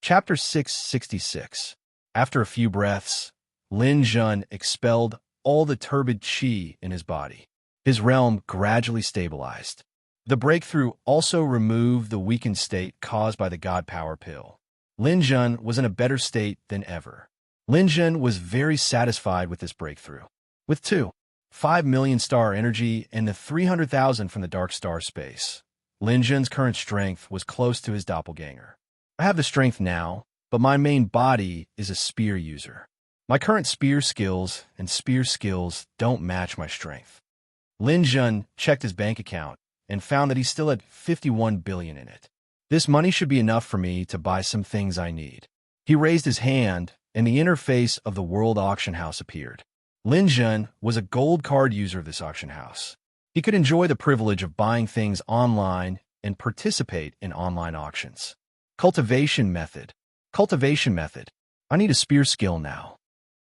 Chapter 666. After a few breaths, Lin Jun expelled all the turbid qi in his body. His realm gradually stabilized. The breakthrough also removed the weakened state caused by the God Power pill. Lin Jun was in a better state than ever. Lin Jun was very satisfied with this breakthrough. With 5 million star energy and the 300,000 from the dark star space, Lin Jun's current strength was close to his doppelganger. I have the strength now, but my main body is a spear user. My current spear skills and spear skills don't match my strength. Lin Jun checked his bank account and found that he still had 51 billion in it. This money should be enough for me to buy some things I need. He raised his hand, and the interface of the World Auction House appeared. Lin Jun was a gold card user of this auction house. He could enjoy the privilege of buying things online and participate in online auctions. Cultivation method. I need a spear skill now.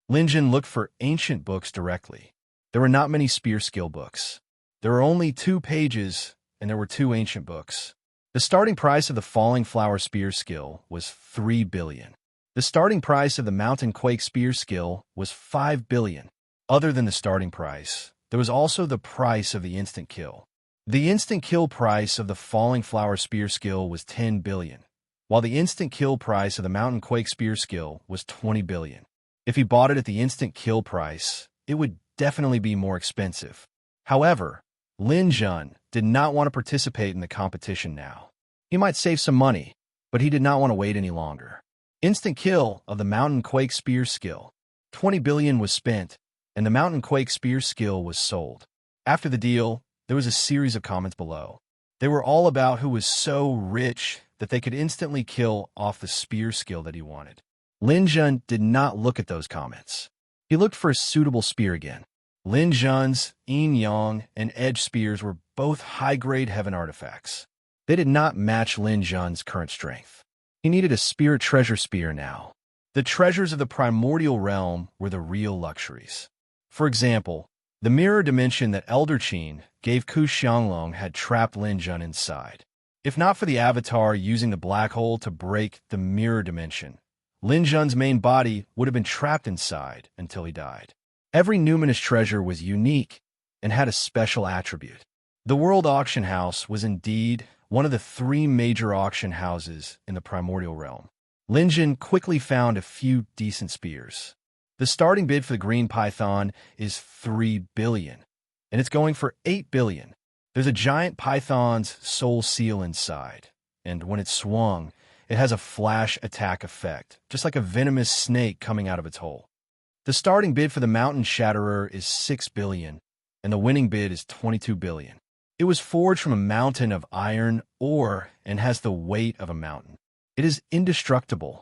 Lin Jun looked for ancient books directly. There were not many spear skill books. There were only 2 pages, and there were 2 ancient books. The starting price of the Falling Flower spear skill was 3 billion. The starting price of the Mountain Quake spear skill was 5 billion. Other than the starting price, there was also the price of the instant kill. The instant kill price of the Falling Flower spear skill was 10 billion, while the instant kill price of the Mountain Quake spear skill was 20 billion. If he bought it at the instant kill price, it would definitely be more expensive. However, Lin Jun did not want to participate in the competition now. He might save some money, but he did not want to wait any longer. Instant kill of the Mountain Quake spear skill. 20 billion was spent, and the Mountain Quake spear skill was sold. After the deal, there was a series of comments below. They were all about who was so rich that they could instantly kill off the spear skill that he wanted. Lin Jun did not look at those comments. He looked for a suitable spear again. Lin Jun's Yin Yang and Edge spears were both high-grade heaven artifacts. They did not match Lin Jun's current strength. He needed a spirit treasure spear now. The treasures of the primordial realm were the real luxuries. For example, the mirror dimension that Elder Qin gave Ku Xianglong had trapped Lin Jun inside. If not for the avatar using the black hole to break the mirror dimension, Lin Jun's main body would have been trapped inside until he died. Every numinous treasure was unique and had a special attribute. The World Auction House was indeed one of the 3 major auction houses in the primordial realm. Lin Jun quickly found a few decent spears. The starting bid for the green python is 3 billion, and it's going for 8 billion. There's a giant python's soul seal inside, and when it's swung, it has a flash attack effect, just like a venomous snake coming out of its hole. The starting bid for the mountain shatterer is 6 billion, and the winning bid is 22 billion. It was forged from a mountain of iron ore and has the weight of a mountain. It is indestructible.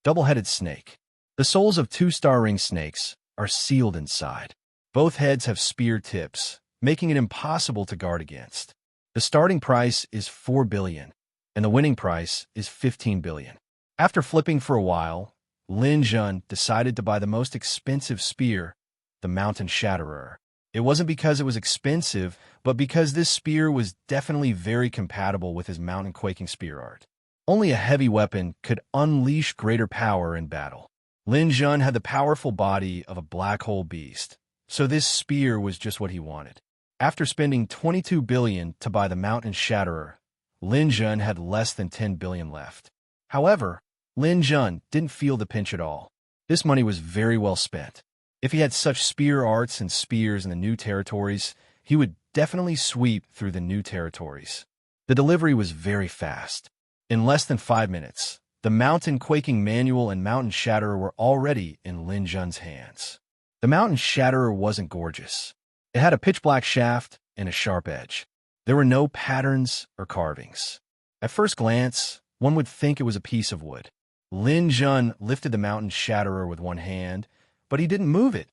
Double-headed snake. The souls of 2-star ring snakes are sealed inside. Both heads have spear tips, making it impossible to guard against. The starting price is 4 billion, and the winning price is 15 billion. After flipping for a while, Lin Jun decided to buy the most expensive spear, the Mountain Shatterer. It wasn't because it was expensive, but because this spear was definitely very compatible with his mountain quaking spear art. Only a heavy weapon could unleash greater power in battle. Lin Jun had the powerful body of a black hole beast, so this spear was just what he wanted. After spending 22 billion to buy the Mountain Shatterer, Lin Jun had less than 10 billion left. However, Lin Jun didn't feel the pinch at all. This money was very well spent. If he had such spear arts and spears in the new territories, he would definitely sweep through the new territories. The delivery was very fast. In less than 5 minutes, the Mountain Quaking Manual and Mountain Shatterer were already in Lin Jun's hands. The Mountain Shatterer wasn't gorgeous. It had a pitch-black shaft and a sharp edge. There were no patterns or carvings. At first glance, one would think it was a piece of wood. Lin Jun lifted the Mountain Shatterer with one hand, but he didn't move it.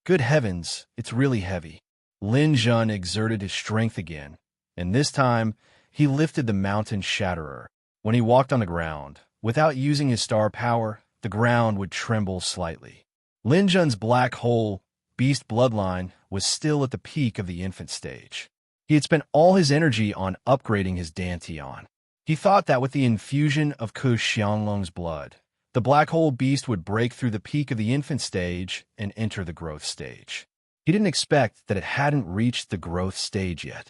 Good heavens, it's really heavy. Lin Jun exerted his strength again, and this time, he lifted the Mountain Shatterer. When he walked on the ground, without using his star power, the ground would tremble slightly. Lin Jun's black hole, beast bloodline, was still at the peak of the infant stage. He had spent all his energy on upgrading his Dantian. He thought that with the infusion of Ku Xianglong's blood, the black hole beast would break through the peak of the infant stage and enter the growth stage. He didn't expect that it hadn't reached the growth stage yet.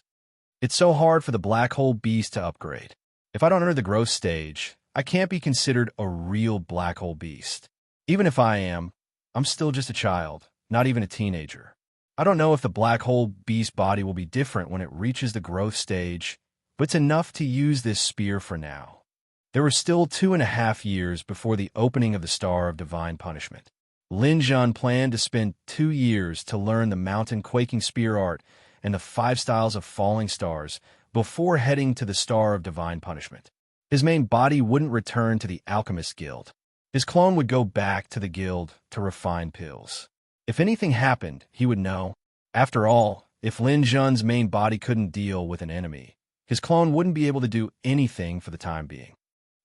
It's so hard for the black hole beast to upgrade. If I don't enter the growth stage, I can't be considered a real black hole beast. Even if I am, I'm still just a child, not even a teenager. I don't know if the black hole beast body will be different when it reaches the growth stage, but it's enough to use this spear for now. There were still 2.5 years before the opening of the Star of Divine Punishment. Lin Zhan planned to spend 2 years to learn the mountain quaking spear art and the 5 styles of falling stars before heading to the Star of Divine Punishment. His main body wouldn't return to the Alchemist Guild. His clone would go back to the guild to refine pills. If anything happened, he would know. After all, if Lin Zhan's main body couldn't deal with an enemy, his clone wouldn't be able to do anything for the time being.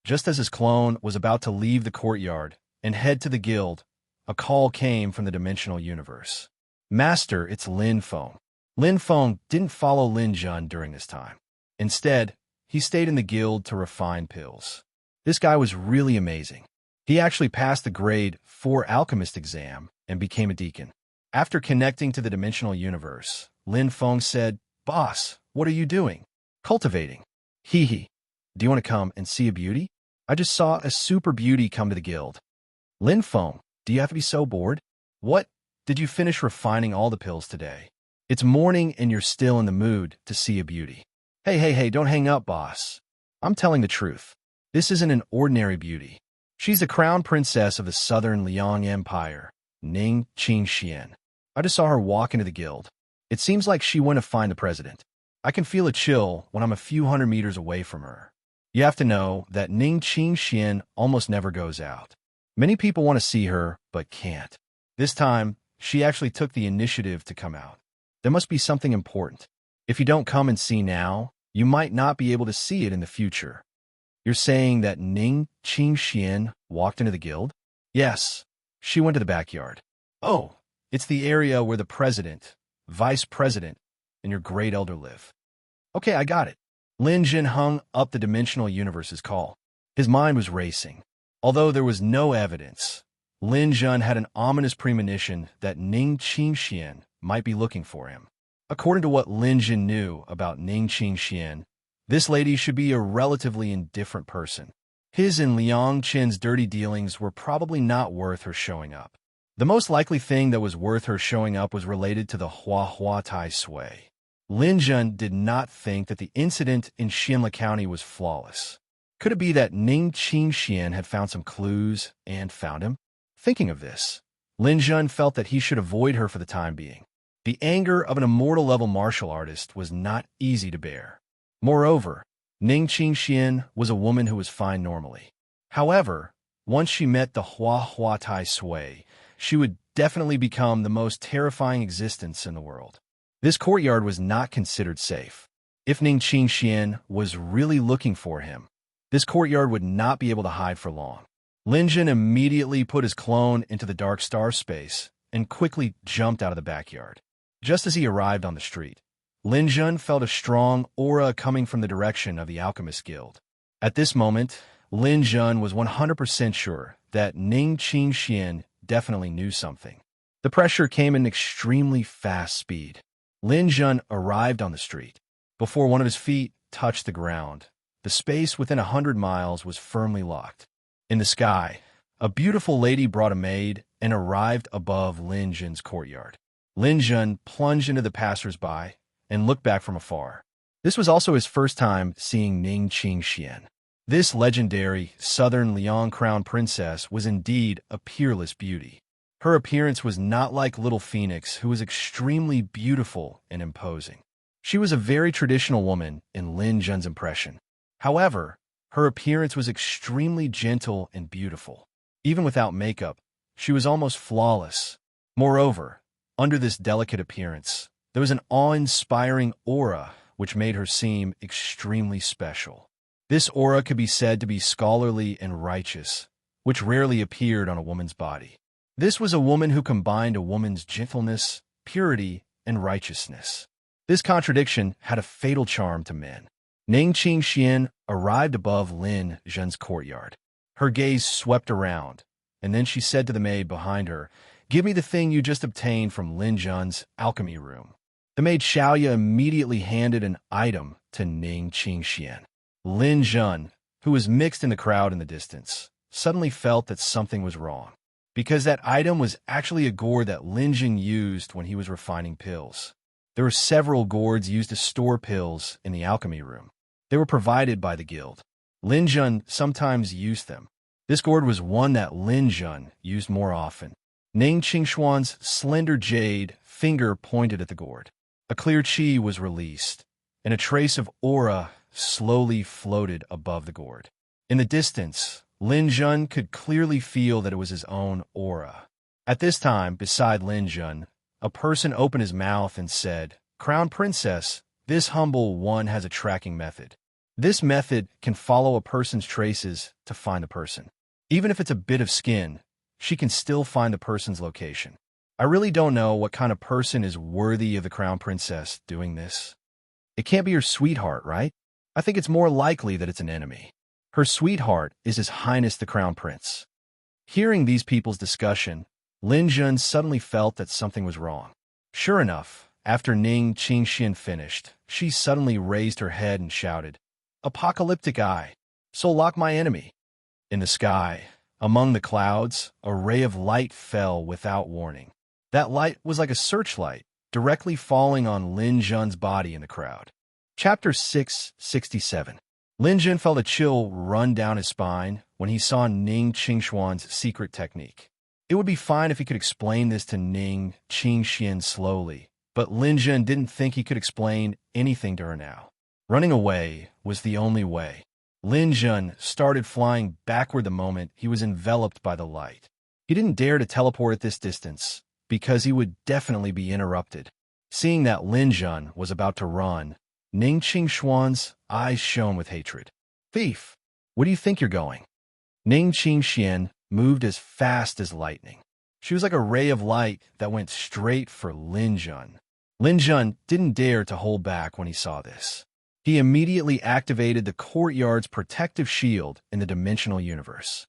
Just as his clone was about to leave the courtyard and head to the guild, a call came from the dimensional universe. Master, it's Lin Feng. Lin Feng didn't follow Lin Zhan during this time. Instead, he stayed in the guild to refine pills. This guy was really amazing. He actually passed the grade 4 alchemist exam and became a deacon. After connecting to the dimensional universe, Lin Feng said, "Boss, what are you doing?" "Cultivating." "Hee hee. Do you want to come and see a beauty? I just saw a super beauty come to the guild." "Lin Feng, do you have to be so bored? What? Did you finish refining all the pills today? It's morning and you're still in the mood to see a beauty." Hey, don't hang up, boss. I'm telling the truth. This isn't an ordinary beauty. She's the crown princess of the southern Liang Empire, Ning Qingxian. I just saw her walk into the guild. It seems like she went to find the president. I can feel a chill when I'm a few hundred meters away from her. You have to know that Ning Qingxian almost never goes out. Many people want to see her, but can't. This time, she actually took the initiative to come out. There must be something important. If you don't come and see now, you might not be able to see it in the future. You're saying that Ning Qingxian walked into the guild? Yes, she went to the backyard. Oh, it's the area where the president, vice president, and your great elder live. Okay, I got it. Lin Zhan hung up the dimensional universe's call. His mind was racing. Although there was no evidence, Lin Zhan had an ominous premonition that Ning Qingxian might be looking for him. According to what Lin Zhan knew about Ning Qingxian, this lady should be a relatively indifferent person. His and Liang Qin's dirty dealings were probably not worth her showing up. The most likely thing that was worth her showing up was related to the Hua Tai Sui. Lin Zhan did not think that the incident in Xianla County was flawless. Could it be that Ning Qingxian had found some clues and found him? Thinking of this, Lin Zhan felt that he should avoid her for the time being. The anger of an immortal-level martial artist was not easy to bear. Moreover, Ning Qingxian was a woman who was fine normally. However, once she met the Hua Tai Sui, she would definitely become the most terrifying existence in the world. This courtyard was not considered safe. If Ning Qingxian was really looking for him, this courtyard would not be able to hide for long. Lin Zhan immediately put his clone into the dark star space and quickly jumped out of the backyard. Just as he arrived on the street, Lin Zhan felt a strong aura coming from the direction of the Alchemist Guild. At this moment, Lin Zhan was 100% sure that Ning Qingxian definitely knew something. The pressure came in extremely fast speed. Lin Zhan arrived on the street. Before one of his feet touched the ground, the space within 100 miles was firmly locked. In the sky, a beautiful lady brought a maid and arrived above Lin Zhan's courtyard. Lin Zhan plunged into the passers-by and looked back from afar. This was also his first time seeing Ning Qingxian. This legendary southern Liang crown princess was indeed a peerless beauty. Her appearance was not like Little Phoenix, who was extremely beautiful and imposing. She was a very traditional woman in Lin Zhan's impression. However, her appearance was extremely gentle and beautiful. Even without makeup, she was almost flawless. Moreover, under this delicate appearance, there was an awe-inspiring aura which made her seem extremely special. This aura could be said to be scholarly and righteous, which rarely appeared on a woman's body. This was a woman who combined a woman's gentleness, purity, and righteousness. This contradiction had a fatal charm to men. Ning Qingxian arrived above Lin Zhen's courtyard. Her gaze swept around, and then she said to the maid behind her, "Give me the thing you just obtained from Lin Zhen's alchemy room." The maid Xiaoya immediately handed an item to Ning Qingxian. Lin Zhen, who was mixed in the crowd in the distance, suddenly felt that something was wrong, because that item was actually a gourd that Lin Zhen used when he was refining pills. There were several gourds used to store pills in the alchemy room. They were provided by the guild. Lin Zhen sometimes used them. This gourd was one that Lin Zhen used more often. Ning Qingshuan's slender jade finger pointed at the gourd. A clear qi was released, and a trace of aura slowly floated above the gourd. In the distance, Lin Zhen could clearly feel that it was his own aura. At this time, beside Lin Zhen, a person opened his mouth and said, "Crown Princess, this humble one has a tracking method. This method can follow a person's traces to find the person. Even if it's a bit of skin, she can still find the person's location. I really don't know what kind of person is worthy of the Crown Princess doing this. It can't be her sweetheart, right? I think it's more likely that it's an enemy. Her sweetheart is His Highness the Crown Prince." Hearing these people's discussion, Lin Zhen suddenly felt that something was wrong. Sure enough, after Ning Qingxian finished, she suddenly raised her head and shouted, "Apocalyptic eye, so lock my enemy." In the sky, among the clouds, a ray of light fell without warning. That light was like a searchlight, directly falling on Lin Zhen's body in the crowd. Chapter 667. Lin Zhen felt a chill run down his spine when he saw Ning Qingshuan's secret technique. It would be fine if he could explain this to Ning Qingxian slowly, but Lin Zhen didn't think he could explain anything to her now. Running away was the only way. Lin Zhen started flying backward the moment he was enveloped by the light. He didn't dare to teleport at this distance, because he would definitely be interrupted. Seeing that Lin Zhen was about to run, Ning Qingshuan's eyes shone with hatred. "Thief, where do you think you're going?" Ning Qingxian moved as fast as lightning. She was like a ray of light that went straight for Lin Zhen. Lin Zhen didn't dare to hold back when he saw this. He immediately activated the courtyard's protective shield in the dimensional universe.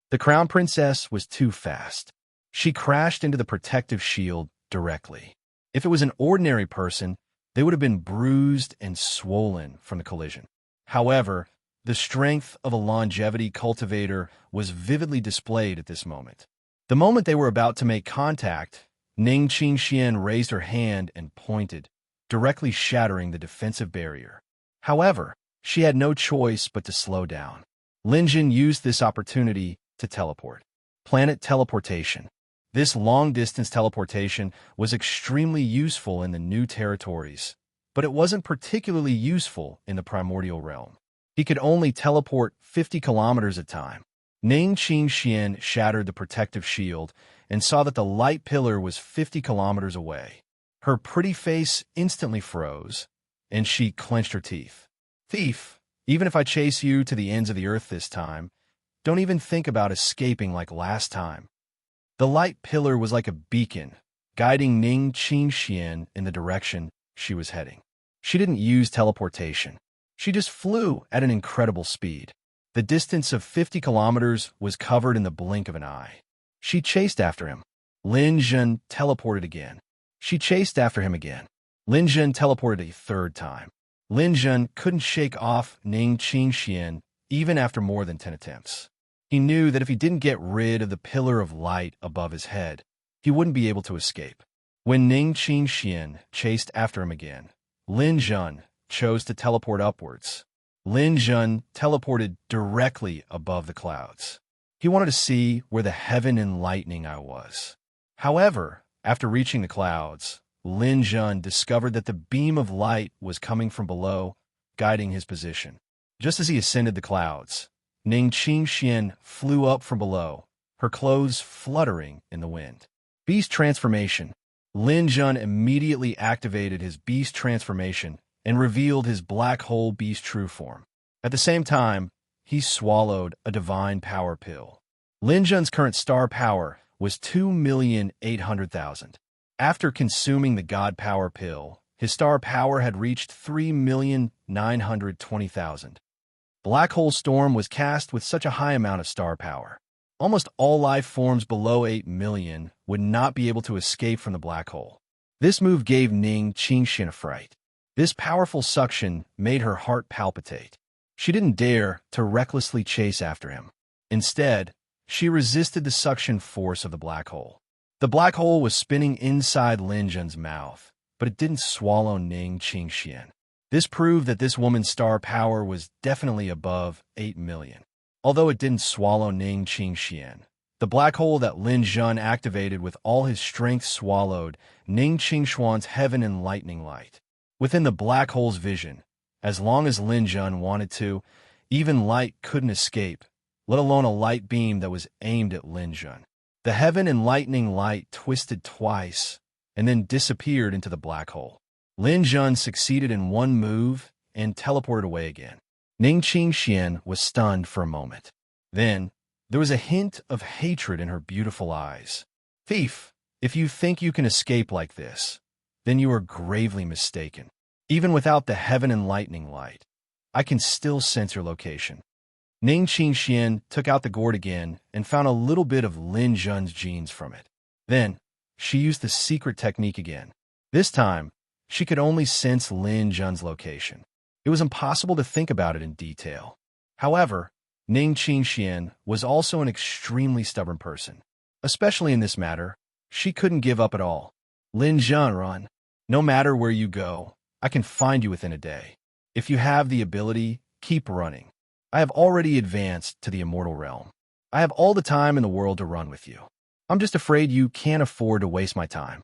The Crown Princess was too fast. She crashed into the protective shield directly. If it was an ordinary person, they would have been bruised and swollen from the collision. However, the strength of a longevity cultivator was vividly displayed at this moment. The moment they were about to make contact, Ning Qingxian raised her hand and pointed, directly shattering the defensive barrier. However, she had no choice but to slow down. Lin Zhen used this opportunity to teleport. Planet teleportation. This long-distance teleportation was extremely useful in the new territories, but it wasn't particularly useful in the primordial realm. He could only teleport 50 kilometers at a time. Ning Qingxian shattered the protective shield and saw that the light pillar was 50 kilometers away. Her pretty face instantly froze, and she clenched her teeth. "Thief, even if I chase you to the ends of the earth this time, don't even think about escaping like last time." The light pillar was like a beacon, guiding Ning Qingxian in the direction she was heading. She didn't use teleportation. She just flew at an incredible speed. The distance of 50 kilometers was covered in the blink of an eye. She chased after him. Lin Zhen teleported again. She chased after him again. Lin Zhen teleported a third time. Lin Zhen couldn't shake off Ning Qingxian even after more than 10 attempts. He knew that if he didn't get rid of the pillar of light above his head, he wouldn't be able to escape. When Ning Qingxian chased after him again, Lin Zhen chose to teleport upwards. Lin Zhen teleported directly above the clouds. He wanted to see where the heaven enlightening eye was. However, after reaching the clouds, Lin Zhen discovered that the beam of light was coming from below, guiding his position. Just as he ascended the clouds, Ning Qingxian flew up from below, her clothes fluttering in the wind. Beast transformation. Lin Zhen immediately activated his beast transformation and revealed his black hole beast true form. At the same time, he swallowed a divine power pill. Lin Zhen's current star power was 2,800,000. After consuming the god power pill, his star power had reached 3,900,000. 920,000. Black hole storm was cast with such a high amount of star power. Almost all life forms below 8 million would not be able to escape from the black hole. This move gave Ning Qingxian a fright. This powerful suction made her heart palpitate. She didn't dare to recklessly chase after him. Instead, she resisted the suction force of the black hole. The black hole was spinning inside Lin Jun's mouth, but it didn't swallow Ning Qingxian. This proved that this woman's star power was definitely above 8 million. Although it didn't swallow Ning Qingxian, the black hole that Lin Jun activated with all his strength swallowed Ning Qingxuan's heaven and lightning light. Within the black hole's vision, as long as Lin Jun wanted to, even light couldn't escape, let alone a light beam that was aimed at Lin Jun. The heaven and lightning light twisted twice and then disappeared into the black hole. Lin Jun succeeded in one move and teleported away again. Ning Qingxian was stunned for a moment. Then, there was a hint of hatred in her beautiful eyes. "Thief, if you think you can escape like this, then you are gravely mistaken. Even without the heaven and lightning light, I can still sense your location." Ning Qingxian took out the gourd again and found a little bit of Lin Jun's genes from it. Then, she used the secret technique again. This time, she could only sense Lin Jun's location. It was impossible to think about it in detail. However, Ning Qingxian was also an extremely stubborn person. Especially in this matter, she couldn't give up at all. "Lin Jun, run. No matter where you go, I can find you within a day. If you have the ability, keep running. I have already advanced to the immortal realm. I have all the time in the world to run with you. I'm just afraid you can't afford to waste my time."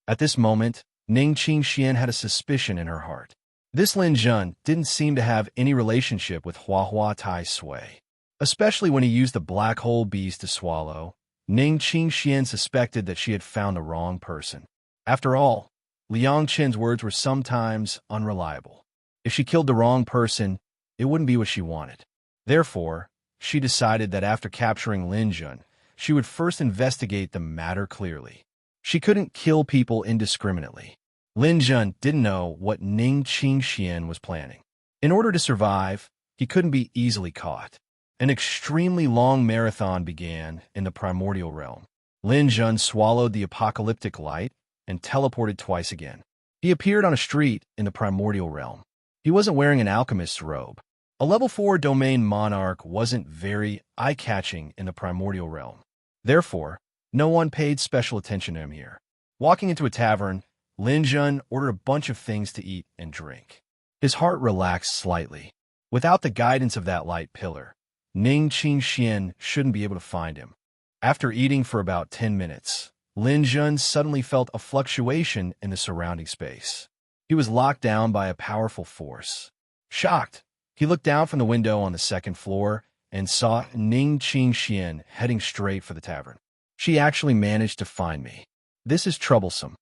At this moment, Ning Qingxian had a suspicion in her heart. This Lin Jun didn't seem to have any relationship with Hua Tai Sui. Especially when he used the black hole bees to swallow, Ning Qingxian suspected that she had found the wrong person. After all, Liang Qin's words were sometimes unreliable. If she killed the wrong person, it wouldn't be what she wanted. Therefore, she decided that after capturing Lin Jun, she would first investigate the matter clearly. She couldn't kill people indiscriminately. Lin Jun didn't know what Ning Qingxian was planning. In order to survive, he couldn't be easily caught. An extremely long marathon began in the primordial realm. Lin Jun swallowed the apocalyptic light and teleported twice again. He appeared on a street in the primordial realm. He wasn't wearing an alchemist's robe. A level 4 domain monarch wasn't very eye-catching in the primordial realm. Therefore, no one paid special attention to him here. Walking into a tavern, Lin Jun ordered a bunch of things to eat and drink. His heart relaxed slightly. Without the guidance of that light pillar, Ning Qingxian shouldn't be able to find him. After eating for about 10 minutes, Lin Jun suddenly felt a fluctuation in the surrounding space. He was locked down by a powerful force. Shocked, he looked down from the window on the second floor and saw Ning Qingxian heading straight for the tavern. "She actually managed to find me. This is troublesome."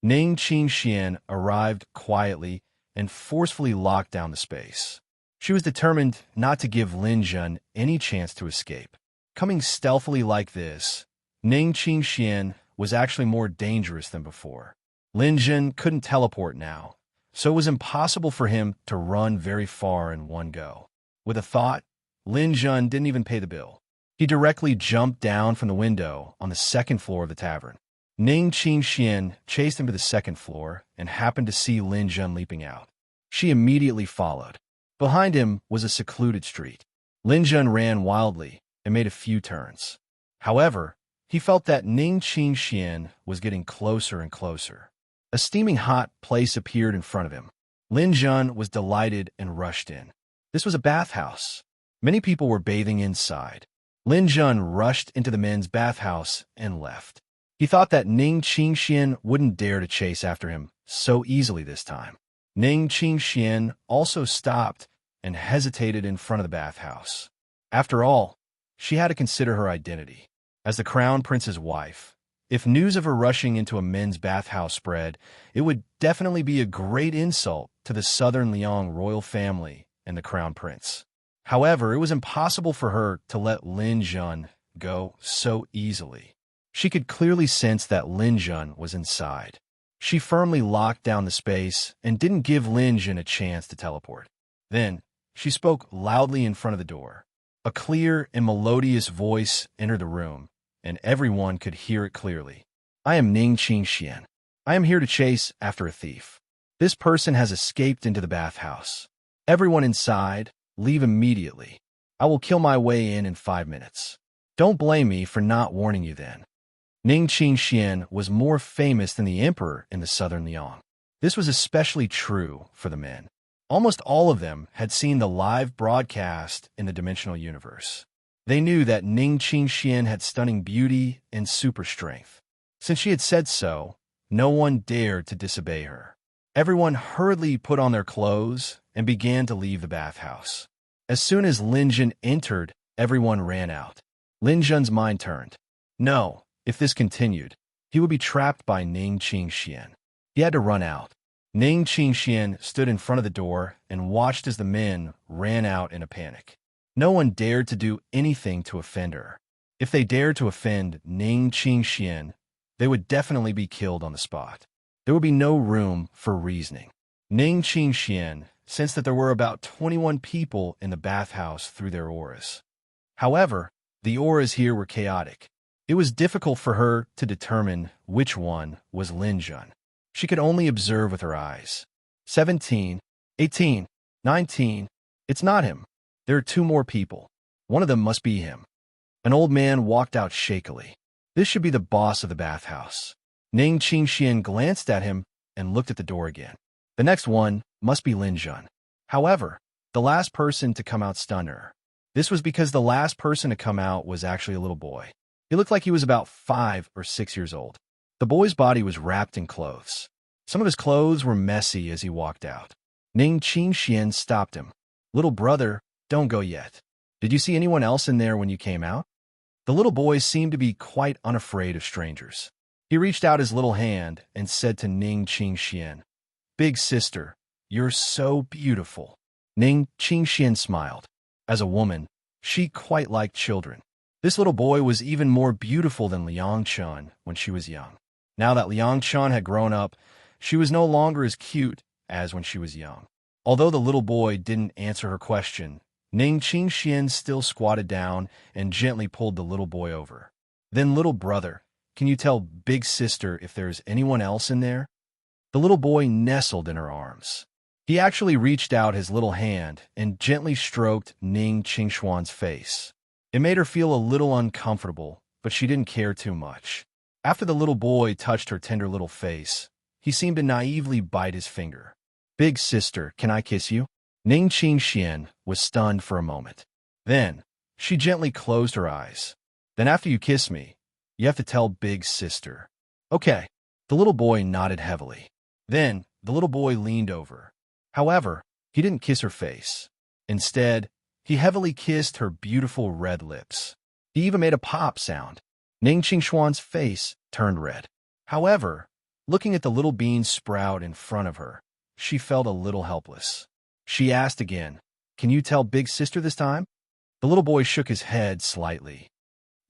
Ning Qingxian arrived quietly and forcefully locked down the space. She was determined not to give Lin Jun any chance to escape. Coming stealthily like this, Ning Qingxian was actually more dangerous than before. Lin Jun couldn't teleport now, so it was impossible for him to run very far in one go. With a thought, Lin Jun didn't even pay the bill. He directly jumped down from the window on the second floor of the tavern. Ning Qingxian chased him to the second floor and happened to see Lin Jun leaping out. She immediately followed. Behind him was a secluded street. Lin Jun ran wildly and made a few turns. However, he felt that Ning Qingxian was getting closer and closer. A steaming hot place appeared in front of him. Lin Jun was delighted and rushed in. This was a bathhouse. Many people were bathing inside. Lin Jun rushed into the men's bathhouse and left. He thought that Ning Qingxian wouldn't dare to chase after him so easily this time. Ning Qingxian also stopped and hesitated in front of the bathhouse. After all, she had to consider her identity. As the crown prince's wife, if news of her rushing into a men's bathhouse spread, it would definitely be a great insult to the Southern Liang royal family and the crown prince. However, it was impossible for her to let Lin Jun go so easily. She could clearly sense that Lin Jun was inside. She firmly locked down the space and didn't give Lin Jun a chance to teleport. Then, she spoke loudly in front of the door. A clear and melodious voice entered the room, and everyone could hear it clearly. I am Ning Qingxian. I am here to chase after a thief. This person has escaped into the bathhouse. Everyone inside, leave immediately. I will kill my way in 5 minutes. Don't blame me for not warning you then. Ning Qingxian was more famous than the emperor in the southern Liang. This was especially true for the men. Almost all of them had seen the live broadcast in the dimensional universe. They knew that Ning Qingxian had stunning beauty and super strength. Since she had said so, no one dared to disobey her. Everyone hurriedly put on their clothes and began to leave the bathhouse. As soon as Lin Jun entered, everyone ran out. Lin Jun's mind turned. No, if this continued, he would be trapped by Ning Qingxian. He had to run out. Ning Qingxian stood in front of the door and watched as the men ran out in a panic. No one dared to do anything to offend her. If they dared to offend Ning Qingxian, they would definitely be killed on the spot. There would be no room for reasoning. Ning Qingxian sensed that there were about 21 people in the bathhouse through their auras. However, the auras here were chaotic. It was difficult for her to determine which one was Lin Jun. She could only observe with her eyes. 17, 18, 19. It's not him. There are 2 more people. One of them must be him. An old man walked out shakily. This should be the boss of the bathhouse. Ning Qingxian glanced at him and looked at the door again. The next one must be Lin Jun. However, the last person to come out stunned her. This was because the last person to come out was actually a little boy. He looked like he was about 5 or 6 years old. The boy's body was wrapped in clothes. Some of his clothes were messy as he walked out. Ning Qingxian stopped him. Little brother, don't go yet. Did you see anyone else in there when you came out? The little boy seemed to be quite unafraid of strangers. He reached out his little hand and said to Ning Qingxian, Big sister, you're so beautiful. Ning Qingxian smiled. As a woman, she quite liked children. This little boy was even more beautiful than Liang Chun when she was young. Now that Liang Chun had grown up, she was no longer as cute as when she was young. Although the little boy didn't answer her question, Ning Qingxian still squatted down and gently pulled the little boy over. Then, little brother, can you tell big sister if there's anyone else in there? The little boy nestled in her arms. He actually reached out his little hand and gently stroked Ning Qingxuan's face. It made her feel a little uncomfortable, but she didn't care too much. After the little boy touched her tender little face, he seemed to naively bite his finger. Big sister, can I kiss you? Ning Qingxian was stunned for a moment. Then, she gently closed her eyes. Then after you kiss me, you have to tell big sister. Okay. The little boy nodded heavily. Then, the little boy leaned over. However, he didn't kiss her face. Instead, he heavily kissed her beautiful red lips. He even made a pop sound. Ning Qingxuan's face turned red. However, looking at the little bean sprout in front of her, she felt a little helpless. She asked again, Can you tell big sister this time? The little boy shook his head slightly.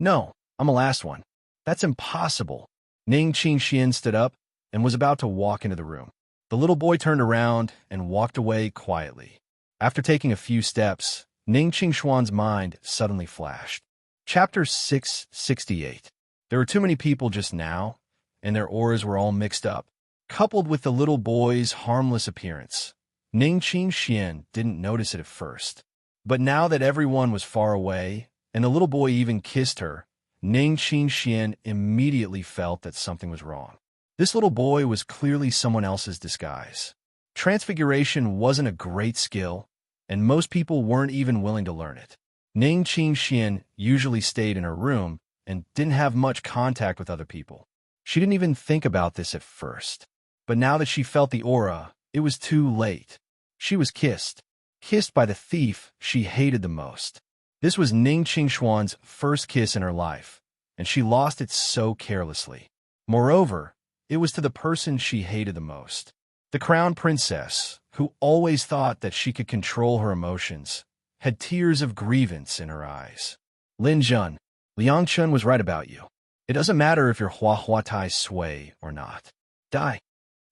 No, I'm the last one. That's impossible. Ning Qingxian stood up and was about to walk into the room. The little boy turned around and walked away quietly. After taking a few steps, Ning Qingxuan's mind suddenly flashed. Chapter 668. There were too many people just now, and their auras were all mixed up. Coupled with the little boy's harmless appearance, Ning Qingxian didn't notice it at first. But now that everyone was far away, and the little boy even kissed her, Ning Qingxian immediately felt that something was wrong. This little boy was clearly someone else's disguise. Transfiguration wasn't a great skill, and most people weren't even willing to learn it. Ning Qingxian usually stayed in her room and didn't have much contact with other people. She didn't even think about this at first. But now that she felt the aura, it was too late. She was kissed. Kissed by the thief she hated the most. This was Ning Qingxuan's first kiss in her life, and she lost it so carelessly. Moreover, it was to the person she hated the most. The crown princess, who always thought that she could control her emotions, had tears of grievance in her eyes. Lin Jun, Liang Chun was right about you. It doesn't matter if your Hua ties sway or not. Die.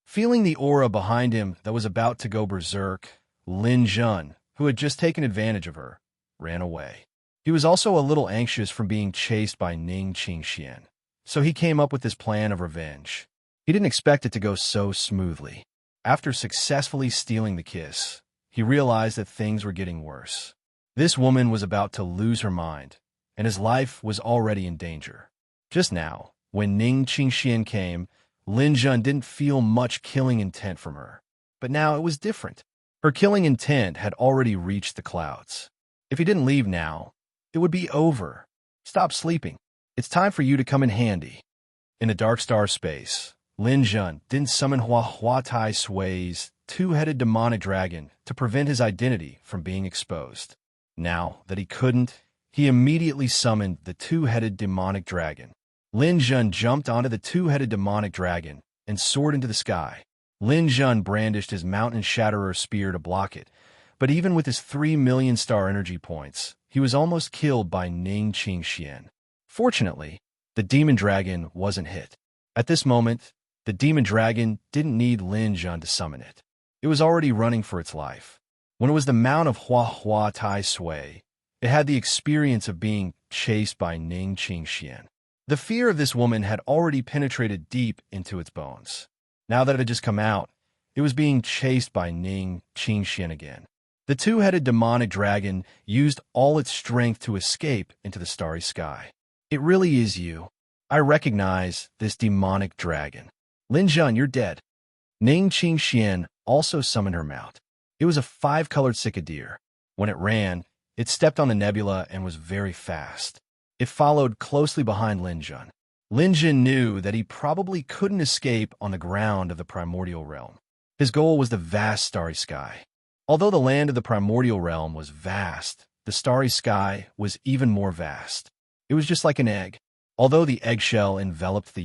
Feeling the aura behind him that was about to go berserk, Lin Jun, who had just taken advantage of her, ran away. He was also a little anxious from being chased by Ning Qingxian, so he came up with this plan of revenge. He didn't expect it to go so smoothly. After successfully stealing the kiss, he realized that things were getting worse. This woman was about to lose her mind, and his life was already in danger. Just now, when Ning Qingxian came, Lin Jun didn't feel much killing intent from her. But now it was different. Her killing intent had already reached the clouds. If he didn't leave now, it would be over. Stop sleeping. It's time for you to come in handy. In the dark star space, Lin Jun didn't summon Hua Tai Sui's two-headed demonic dragon to prevent his identity from being exposed. Now that he couldn't, he immediately summoned the two-headed demonic dragon. Lin Jun jumped onto the two-headed demonic dragon and soared into the sky. Lin Jun brandished his Mountain Shatterer spear to block it, but even with his 3 million star energy points, he was almost killed by Ning Qingxian. Fortunately, the demon dragon wasn't hit. At this moment, the demon dragon didn't need Lin Jun to summon it. It was already running for its life. When it was the mount of Hua Tai Sui, it had the experience of being chased by Ning Qingxian. The fear of this woman had already penetrated deep into its bones. Now that it had just come out, it was being chased by Ning Qingxian again. The two-headed demonic dragon used all its strength to escape into the starry sky. It really is you. I recognize this demonic dragon. Lin Jun, you're dead. Ning Qingxian also summoned her mount. It was a 5-colored cicadere. When it ran, it stepped on a nebula and was very fast. It followed closely behind Lin Jun. Lin Jun knew that he probably couldn't escape on the ground of the primordial realm. His goal was the vast starry sky. Although the land of the primordial realm was vast, the starry sky was even more vast. It was just like an egg. Although the eggshell enveloped the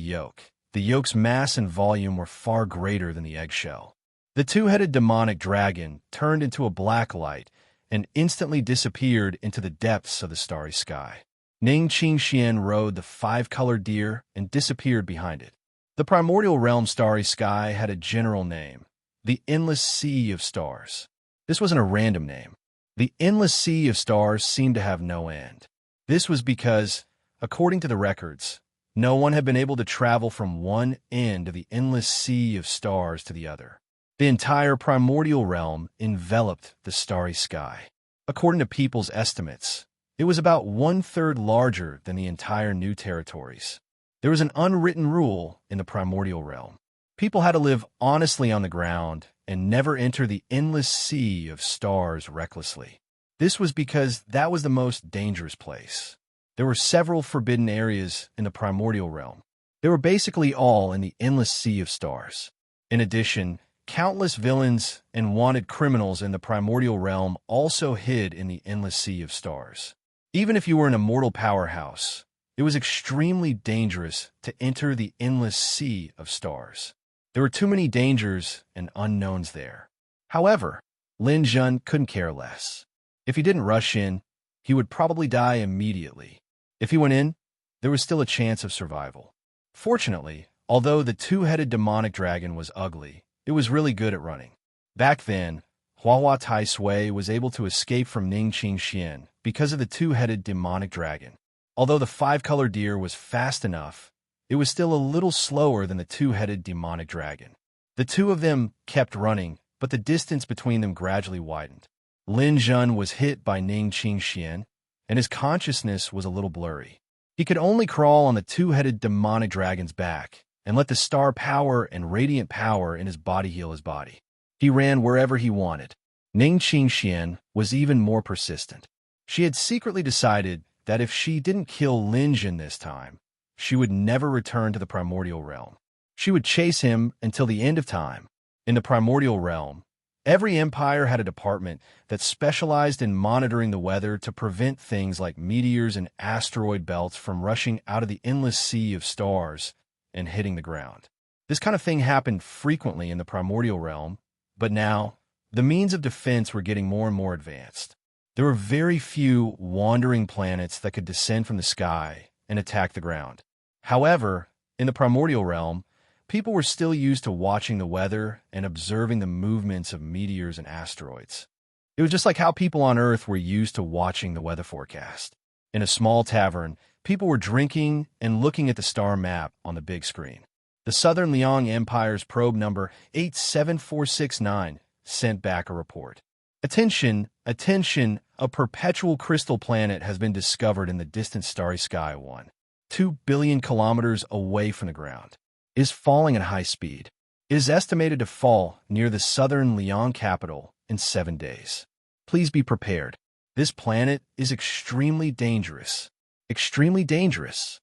yolk's mass and volume were far greater than the eggshell. The two-headed demonic dragon turned into a black light and instantly disappeared into the depths of the starry sky. Ning Qingxian rode the 5-colored deer and disappeared behind it. The primordial realm starry sky had a general name, the Endless Sea of Stars. This wasn't a random name. The Endless Sea of Stars seemed to have no end. This was because, according to the records, no one had been able to travel from one end of the Endless Sea of Stars to the other. The entire primordial realm enveloped the starry sky. According to people's estimates, it was about 1/3 larger than the entire New Territories. There was an unwritten rule in the primordial realm. People had to live honestly on the ground and never enter the Endless Sea of Stars recklessly. This was because that was the most dangerous place. There were several forbidden areas in the primordial realm. They were basically all in the Endless Sea of Stars. In addition, countless villains and wanted criminals in the primordial realm also hid in the Endless Sea of Stars. Even if you were an immortal powerhouse, it was extremely dangerous to enter the Endless Sea of Stars. There were too many dangers and unknowns there. However, Lin Jun couldn't care less. If he didn't rush in, he would probably die immediately. If he went in, there was still a chance of survival. Fortunately, although the two-headed demonic dragon was ugly, it was really good at running. Back then, Hua Tai Sui was able to escape from Ning Qingxian because of the two-headed demonic dragon. Although the 5-colored deer was fast enough, it was still a little slower than the two-headed demonic dragon. The two of them kept running, but the distance between them gradually widened. Lin Jun was hit by Ning Qingxian, and his consciousness was a little blurry. He could only crawl on the two-headed demonic dragon's back and let the star power and radiant power in his body heal his body. He ran wherever he wanted. Ning Qingxian was even more persistent. She had secretly decided that if she didn't kill Lin Jun this time, she would never return to the primordial realm. She would chase him until the end of time. In the primordial realm, every empire had a department that specialized in monitoring the weather to prevent things like meteors and asteroid belts from rushing out of the Endless Sea of Stars and hitting the ground. This kind of thing happened frequently in the primordial realm, but now, the means of defense were getting more and more advanced. There were very few wandering planets that could descend from the sky and attack the ground. However, in the primordial realm, people were still used to watching the weather and observing the movements of meteors and asteroids. It was just like how people on Earth were used to watching the weather forecast. In a small tavern, people were drinking and looking at the star map on the big screen. The Southern Liang Empire's probe number 87469 sent back a report. Attention, attention, a perpetual crystal planet has been discovered in the distant starry sky 1.2 billion kilometers away from the ground. It is falling at high speed. It is estimated to fall near the southern Liang capital in 7 days. Please be prepared. This planet is extremely dangerous. Extremely dangerous.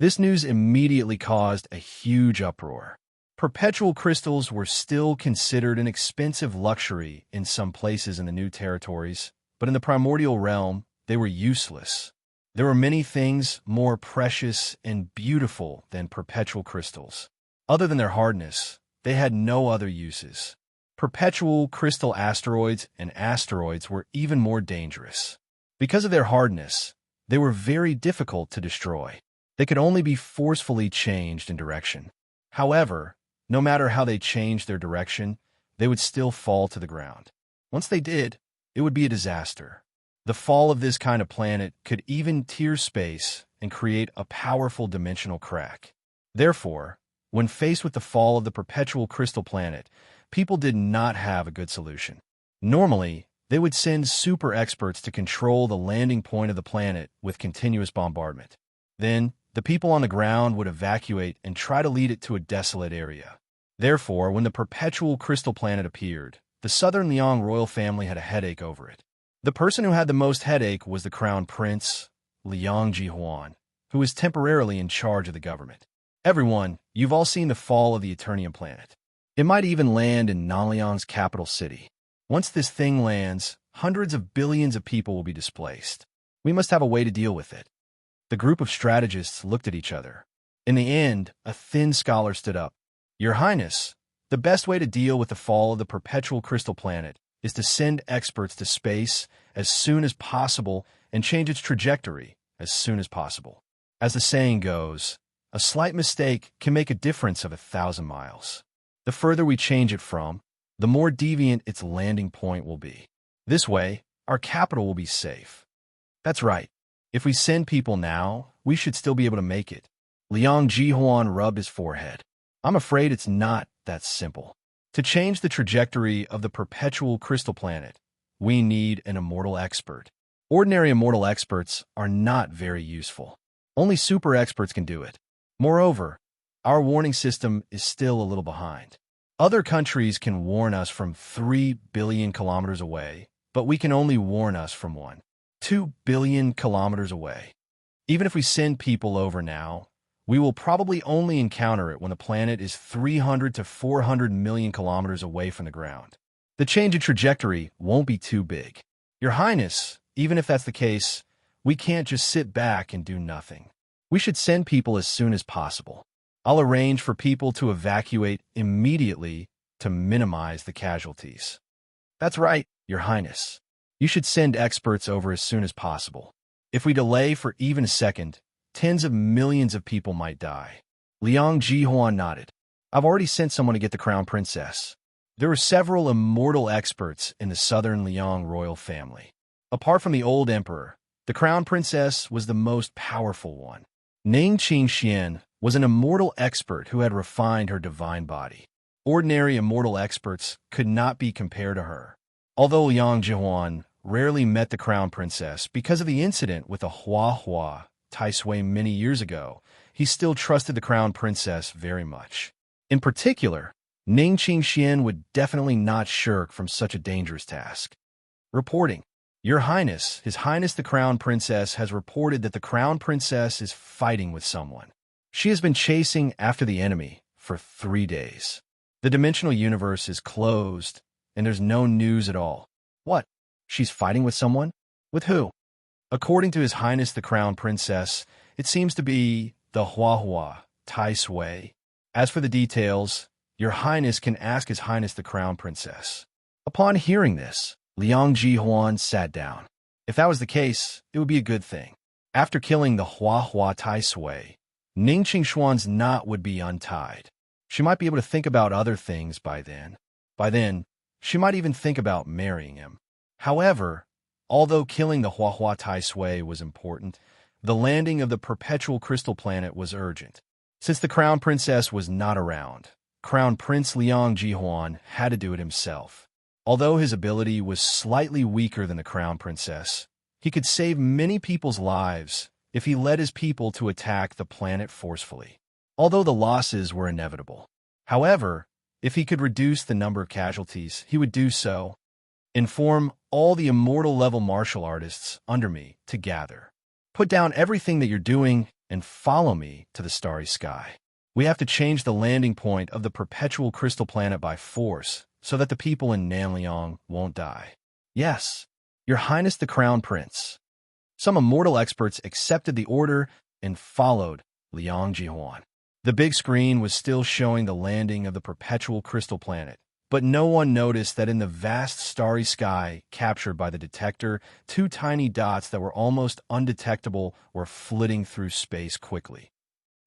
This news immediately caused a huge uproar. Perpetual crystals were still considered an expensive luxury in some places in the New Territories, but in the primordial realm, they were useless. There were many things more precious and beautiful than perpetual crystals. Other than their hardness, they had no other uses. Perpetual crystal asteroids and asteroids were even more dangerous. Because of their hardness, they were very difficult to destroy. They could only be forcefully changed in direction. However, no matter how they changed their direction, they would still fall to the ground. Once they did, it would be a disaster. The fall of this kind of planet could even tear space and create a powerful dimensional crack. Therefore, when faced with the fall of the perpetual crystal planet, people did not have a good solution. Normally, they would send super experts to control the landing point of the planet with continuous bombardment. Then, the people on the ground would evacuate and try to lead it to a desolate area. Therefore, when the perpetual crystal planet appeared, the Southern Liang royal family had a headache over it. The person who had the most headache was the crown prince, Liang Jihuan, who was temporarily in charge of the government. Everyone, you've all seen the fall of the Eternium planet. It might even land in Nanliang's capital city. Once this thing lands, hundreds of billions of people will be displaced. We must have a way to deal with it. The group of strategists looked at each other. In the end, a thin scholar stood up. Your Highness, the best way to deal with the fall of the perpetual crystal planet is to send experts to space as soon as possible and change its trajectory as soon as possible. As the saying goes, a slight mistake can make a difference of 1,000 miles. The further we change it from, the more deviant its landing point will be. This way, our capital will be safe. That's right. If we send people now, we should still be able to make it. Liang Jihuan rubbed his forehead. I'm afraid it's not that simple. To change the trajectory of the perpetual crystal planet, we need an immortal expert. Ordinary immortal experts are not very useful. Only super experts can do it. Moreover, our warning system is still a little behind. Other countries can warn us from 3 billion kilometers away, but we can only warn us from 1.2 billion kilometers away. Even if we send people over now, we will probably only encounter it when the planet is 300 to 400 million kilometers away from the ground. The change in trajectory won't be too big. Your Highness, even if that's the case, we can't just sit back and do nothing. We should send people as soon as possible. I'll arrange for people to evacuate immediately to minimize the casualties. That's right, Your Highness. You should send experts over as soon as possible. If we delay for even a second, tens of millions of people might die. Liang Jihuan nodded. I've already sent someone to get the crown princess. There were several immortal experts in the Southern Liang royal family. Apart from the old emperor, the crown princess was the most powerful one. Ning Qingxian was an immortal expert who had refined her divine body. Ordinary immortal experts could not be compared to her. Although Liang Jihuan rarely met the crown princess because of the incident with the Hua Taisui many years ago, he still trusted the crown princess very much. In particular, Ning Qingxian would definitely not shirk from such a dangerous task. Reporting. Your Highness, His Highness the Crown Princess has reported that the Crown Princess is fighting with someone. She has been chasing after the enemy for 3 days. The dimensional universe is closed, and there's no news at all. What? She's fighting with someone? With who? According to His Highness the Crown Princess, it seems to be the Hua Taisui. As for the details, Your Highness can ask His Highness the Crown Princess. Upon hearing this, Liang Jihuan sat down. If that was the case, it would be a good thing. After killing the Hua Taisui, Ning Qingshuan's knot would be untied. She might be able to think about other things by then. By then, she might even think about marrying him. However, although killing the Huahua Tai Sui was important, the landing of the perpetual crystal planet was urgent. Since the Crown Princess was not around, Crown Prince Liang Jihuan had to do it himself. Although his ability was slightly weaker than the Crown Princess, he could save many people's lives if he led his people to attack the planet forcefully. Although the losses were inevitable. However, if he could reduce the number of casualties, he would do so. Inform all the immortal-level martial artists under me to gather. Put down everything that you're doing and follow me to the starry sky. We have to change the landing point of the perpetual crystal planet by force so that the people in Nanliang won't die. Yes, Your Highness the Crown Prince. Some immortal experts accepted the order and followed Liang Jihuan. The big screen was still showing the landing of the perpetual crystal planet, but no one noticed that in the vast starry sky captured by the detector, two tiny dots that were almost undetectable were flitting through space quickly.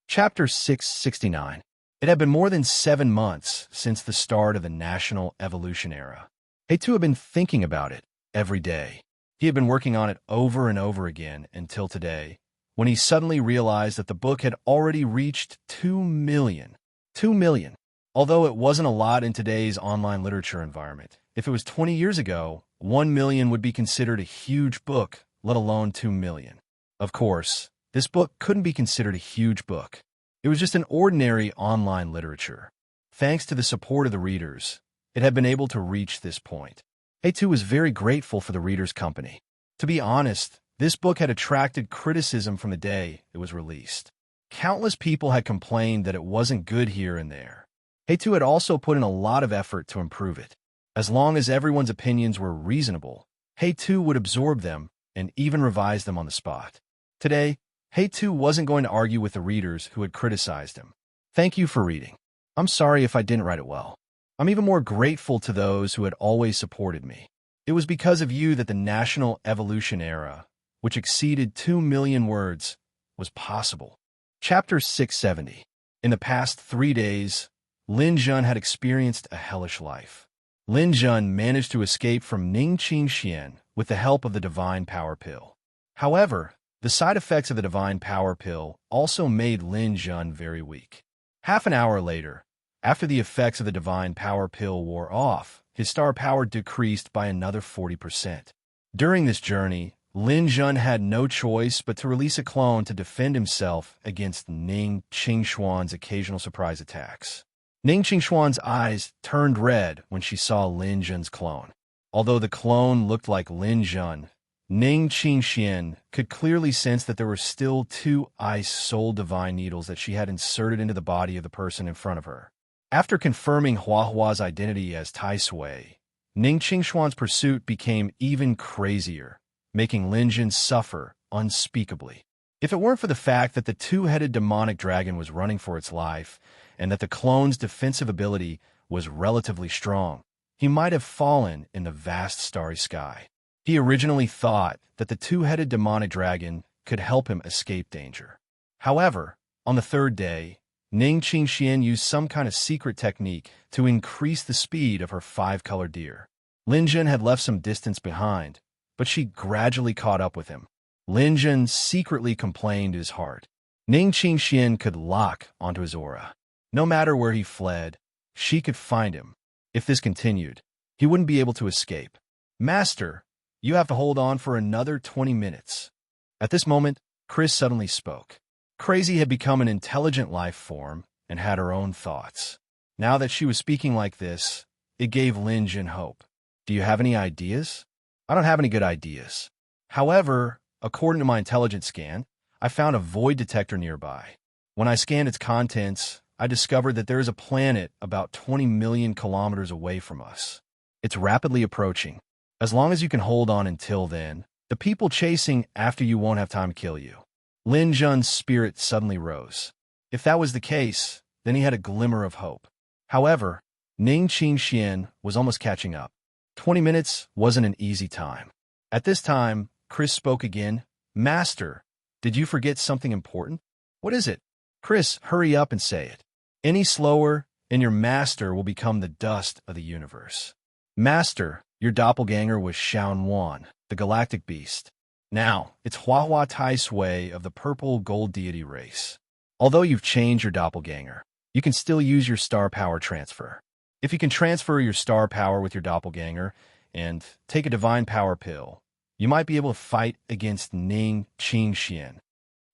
Chapter 669. It had been more than 7 months since the start of the National Evolution Era. He had been thinking about it every day. He had been working on it over and over again until today, when he suddenly realized that the book had already reached 2 million. 2 million. Although it wasn't a lot in today's online literature environment, if it was 20 years ago, 1 million would be considered a huge book, let alone 2 million. Of course, this book couldn't be considered a huge book. It was just an ordinary online literature. Thanks to the support of the readers, it had been able to reach this point. He was very grateful for the readers' company. To be honest, this book had attracted criticism from the day it was released. Countless people had complained that it wasn't good here and there. He had also put in a lot of effort to improve it. As long as everyone's opinions were reasonable, He would absorb them and even revise them on the spot. Today, He wasn't going to argue with the readers who had criticized him. Thank you for reading. I'm sorry if I didn't write it well. I'm even more grateful to those who had always supported me. It was because of you that the National Evolution Era, which exceeded 2 million words, was possible. Chapter 670. In the past 3 days, Lin Jun had experienced a hellish life. Lin Jun managed to escape from Ning Qingxian with the help of the Divine Power Pill. However, the side effects of the Divine Power Pill also made Lin Jun very weak. Half an hour later, after the effects of the Divine Power Pill wore off, his star power decreased by another 40%. During this journey, Lin Jun had no choice but to release a clone to defend himself against Ning Qingshuan's occasional surprise attacks. Ning Qingshuan's eyes turned red when she saw Lin Jun's clone. Although the clone looked like Lin Jun, Ning Qingxian could clearly sense that there were still 2 ice soul divine needles that she had inserted into the body of the person in front of her. After confirming Huahua's identity as Tai Sui, Ning Qingshuan's pursuit became even crazier, making Lin Jun suffer unspeakably. If it weren't for the fact that the 2-headed demonic dragon was running for its life, and that the clone's defensive ability was relatively strong, he might have fallen in the vast starry sky. He originally thought that the 2-headed demonic dragon could help him escape danger. However, on the 3rd day, Ning Qingxian used some kind of secret technique to increase the speed of her 5-colored deer. Lin Jun had left some distance behind, but she gradually caught up with him. Lin Jun secretly complained in his heart. Ning Qingxian could lock onto his aura. No matter where he fled, she could find him. If this continued, he wouldn't be able to escape. Master, you have to hold on for another 20 minutes. At this moment, Chris suddenly spoke. Crazy had become an intelligent life form and had her own thoughts. Now that she was speaking like this, it gave Lin Jun hope. Do you have any ideas? I don't have any good ideas. However, according to my intelligence scan, I found a void detector nearby. When I scanned its contents, I discovered that there is a planet about 20 million kilometers away from us. It's rapidly approaching. As long as you can hold on until then, the people chasing after you won't have time to kill you. Lin Jun's spirit suddenly rose. If that was the case, then he had a glimmer of hope. However, Ning Qingxian was almost catching up. 20 minutes wasn't an easy time. At this time, Chris spoke again. Master, did you forget something important? What is it? Chris, hurry up and say it. Any slower, and your master will become the dust of the universe. Master, your doppelganger was Xiaonuan, the galactic beast. Now, it's Huahua Tai Sui of the purple gold deity race. Although you've changed your doppelganger, you can still use your star power transfer. If you can transfer your star power with your doppelganger and take a divine power pill, you might be able to fight against Ning Qingxian.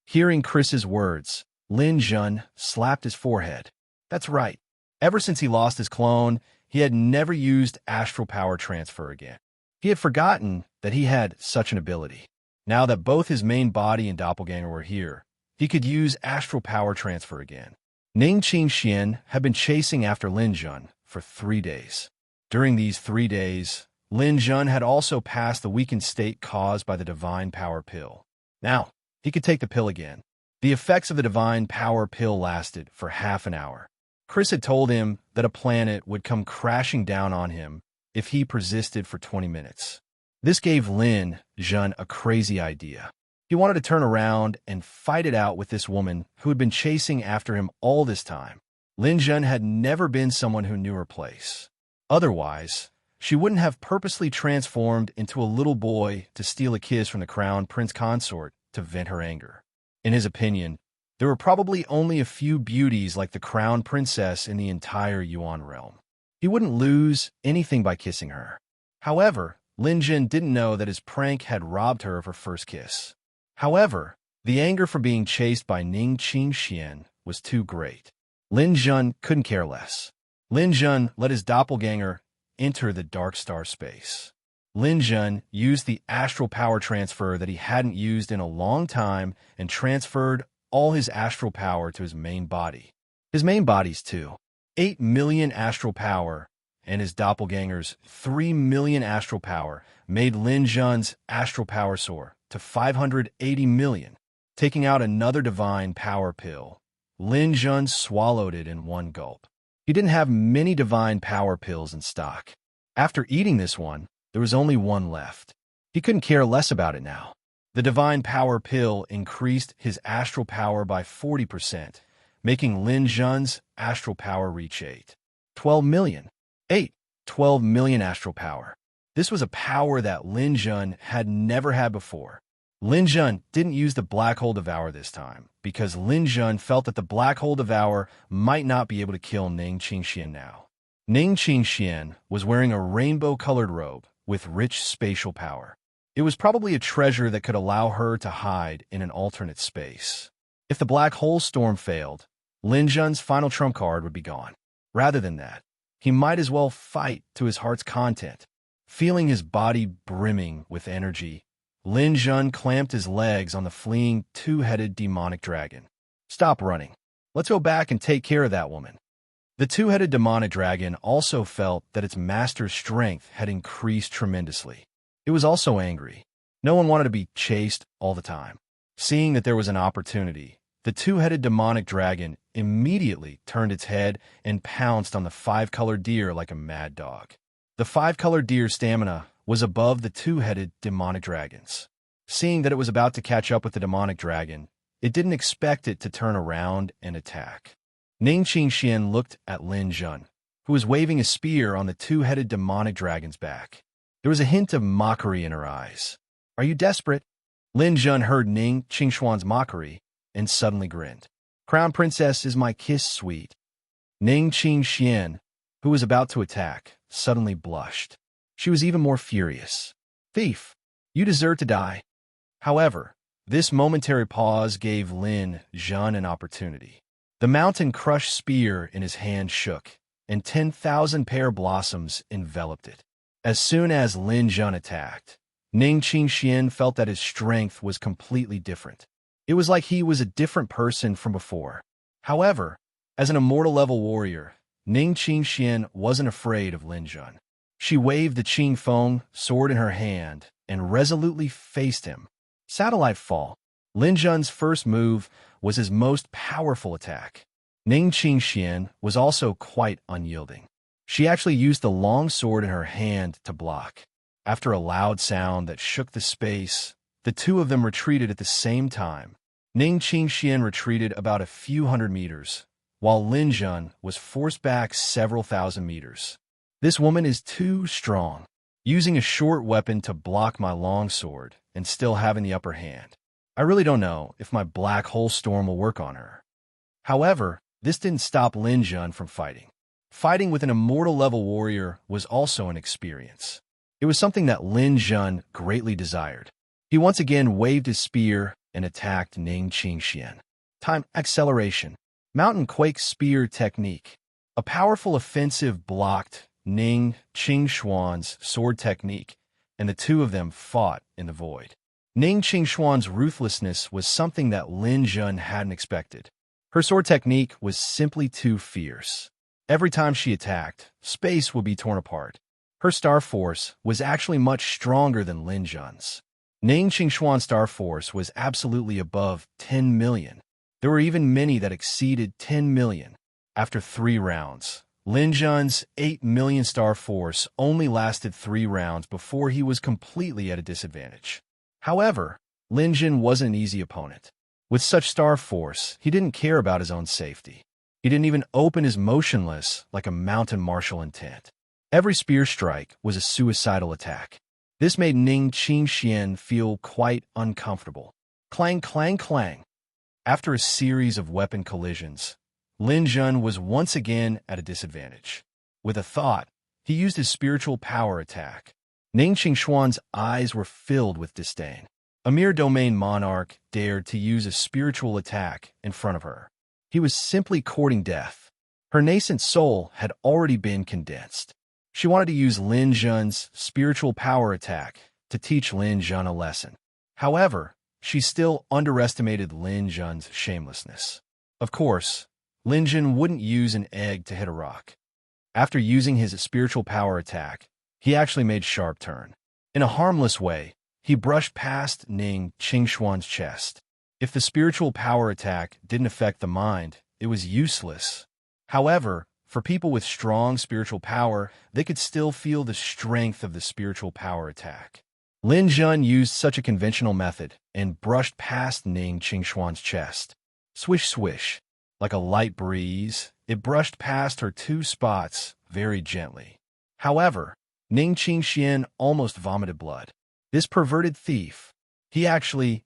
Hearing Chris's words, Lin Jun slapped his forehead. That's right. Ever since he lost his clone, he had never used astral power transfer again. He had forgotten that he had such an ability. Now that both his main body and doppelganger were here, he could use astral power transfer again. Ning Qingxian had been chasing after Lin Jun for 3 days. During these 3 days, Lin Jun had also passed the weakened state caused by the divine power pill. Now, he could take the pill again. The effects of the divine power pill lasted for half an hour. Chris had told him that a planet would come crashing down on him if he persisted for 20 minutes. This gave Lin Jun a crazy idea. He wanted to turn around and fight it out with this woman who had been chasing after him all this time. Lin Jun had never been someone who knew her place. Otherwise, she wouldn't have purposely transformed into a little boy to steal a kiss from the crown prince consort to vent her anger. In his opinion, there were probably only a few beauties like the crown princess in the entire Yuan realm. He wouldn't lose anything by kissing her. However, Lin Jun didn't know that his prank had robbed her of her first kiss. However, the anger from being chased by Ning Qingxian was too great. Lin Jun couldn't care less. Lin Jun let his doppelganger enter the dark star space. Lin Jun used the astral power transfer that he hadn't used in a long time and transferred all his astral power to his main body. His main body's 8 million astral power, and his doppelganger's 3 million astral power made Lin Jun's astral power soar to 580 million. Taking out another divine power pill, Lin Jun swallowed it in one gulp. He didn't have many divine power pills in stock. After eating this one, there was only one left. He couldn't care less about it now. The divine power pill increased his astral power by 40%, making Lin Jun's astral power reach 12 million astral power. This was a power that Lin Jun had never had before. Lin Jun didn't use the Black Hole Devourer this time, because Lin Jun felt that the Black Hole Devourer might not be able to kill Ning Qingxian now. Ning Qingxian was wearing a rainbow-colored robe with rich spatial power. It was probably a treasure that could allow her to hide in an alternate space. If the Black Hole Storm failed, Lin Jun's final trump card would be gone. Rather than that, he might as well fight to his heart's content. Feeling his body brimming with energy, Lin Jun clamped his legs on the fleeing two-headed demonic dragon. Stop running. Let's go back and take care of that woman. The two-headed demonic dragon also felt that its master's strength had increased tremendously. It was also angry. No one wanted to be chased all the time. Seeing that there was an opportunity, the two-headed demonic dragon immediately turned its head and pounced on the five-colored deer like a mad dog. The five-colored deer's stamina was above the two-headed demonic dragon's. Seeing that it was about to catch up with the demonic dragon, it didn't expect it to turn around and attack. Ning Qingxian looked at Lin Jun, who was waving a spear on the two-headed demonic dragon's back. There was a hint of mockery in her eyes. Are you desperate? Lin Jun heard Ning Qingxian's mockery and suddenly grinned. Crown Princess is my kiss sweet. Ning Qingxian, who was about to attack, suddenly blushed. She was even more furious. Thief, you deserve to die. However, this momentary pause gave Lin Jun an opportunity. The mountain-crushed spear in his hand shook, and 10,000 pear blossoms enveloped it. As soon as Lin Jun attacked, Ning Qingxian felt that his strength was completely different. It was like he was a different person from before. However, as an immortal-level warrior, Ning Qingxian wasn't afraid of Lin Jun. She waved the Qing Feng sword in her hand and resolutely faced him. Satellite Fall. Lin Jun's first move was his most powerful attack. Ning Qingxian was also quite unyielding. She actually used the long sword in her hand to block. After a loud sound that shook the space, the two of them retreated at the same time. Ning Qingxian retreated about a few hundred meters, while Lin Jun was forced back several thousand meters. This woman is too strong, using a short weapon to block my long sword and still having the upper hand. I really don't know if my black hole storm will work on her. However, this didn't stop Lin Jun from fighting. Fighting with an immortal-level warrior was also an experience. It was something that Lin Jun greatly desired. He once again waved his spear and attacked Ning Qingxian. Time acceleration. Mountain Quake Spear Technique. A powerful offensive blocked Ning Qingxuan's sword technique, and the two of them fought in the void. Ning Qingxuan's ruthlessness was something that Lin Jun hadn't expected. Her sword technique was simply too fierce. Every time she attacked, space would be torn apart. Her star force was actually much stronger than Lin Jun's. Ning Qingxuan's star force was absolutely above 10 million. There were even many that exceeded 10 million. After 3 rounds, Lin Jun's 8 million star force only lasted 3 rounds before he was completely at a disadvantage. However, Lin Jun wasn't an easy opponent. With such star force, he didn't care about his own safety. He didn't even open his motionless like a mountain martial intent. Every spear strike was a suicidal attack. This made Ning Qingxian feel quite uncomfortable. Clang, clang, clang. After a series of weapon collisions, Lin Jun was once again at a disadvantage. With a thought, he used his spiritual power attack. Ning Qingxuan's eyes were filled with disdain. A mere domain monarch dared to use a spiritual attack in front of her. He was simply courting death. Her nascent soul had already been condensed. She wanted to use Lin Jun's spiritual power attack to teach Lin Jun a lesson. However, she still underestimated Lin Jun's shamelessness. Of course, Lin Jun wouldn't use an egg to hit a rock. After using his spiritual power attack, he actually made a sharp turn. In a harmless way, he brushed past Ning Qingxuan's chest. If the spiritual power attack didn't affect the mind, it was useless. However, for people with strong spiritual power, they could still feel the strength of the spiritual power attack. Lin Jun used such a conventional method and brushed past Ning Qingxuan's chest. Swish, swish. Like a light breeze, it brushed past her 2 spots very gently. However, Ning Qingxian almost vomited blood. This perverted thief, he actually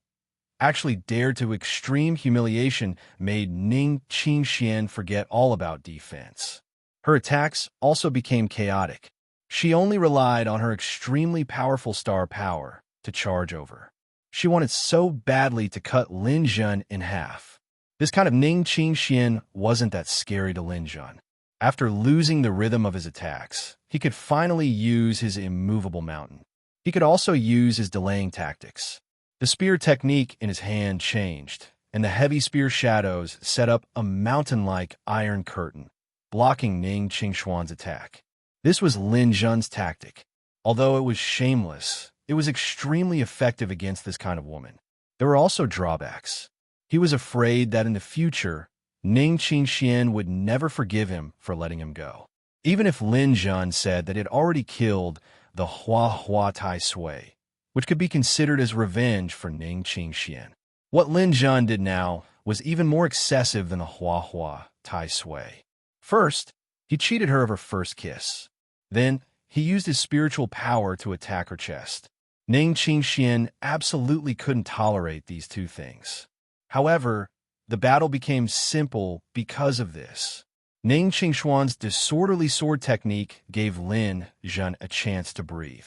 dared to extreme humiliation, made Ning Qingxian forget all about defense. Her attacks also became chaotic. She only relied on her extremely powerful star power to charge over. She wanted so badly to cut Lin Jun in half. This kind of Ning Qingxian wasn't that scary to Lin Jun. After losing the rhythm of his attacks, he could finally use his immovable mountain. He could also use his delaying tactics. The spear technique in his hand changed, and the heavy spear shadows set up a mountain-like iron curtain, blocking Ning Qingxuan's attack. This was Lin Jun's tactic. Although it was shameless, it was extremely effective against this kind of woman. There were also drawbacks. He was afraid that in the future, Ning Qingxian would never forgive him for letting him go. Even if Lin Jun said that it already killed the Hua Hua Tai Sui, which could be considered as revenge for Ning Qingxian. What Lin Jun did now was even more excessive than the Hua Hua Tai Sui. First, he cheated her of her first kiss. Then, he used his spiritual power to attack her chest. Ning Qingxian absolutely couldn't tolerate these two things. However, the battle became simple because of this. Ning Qingxuan's disorderly sword technique gave Lin Jun a chance to breathe.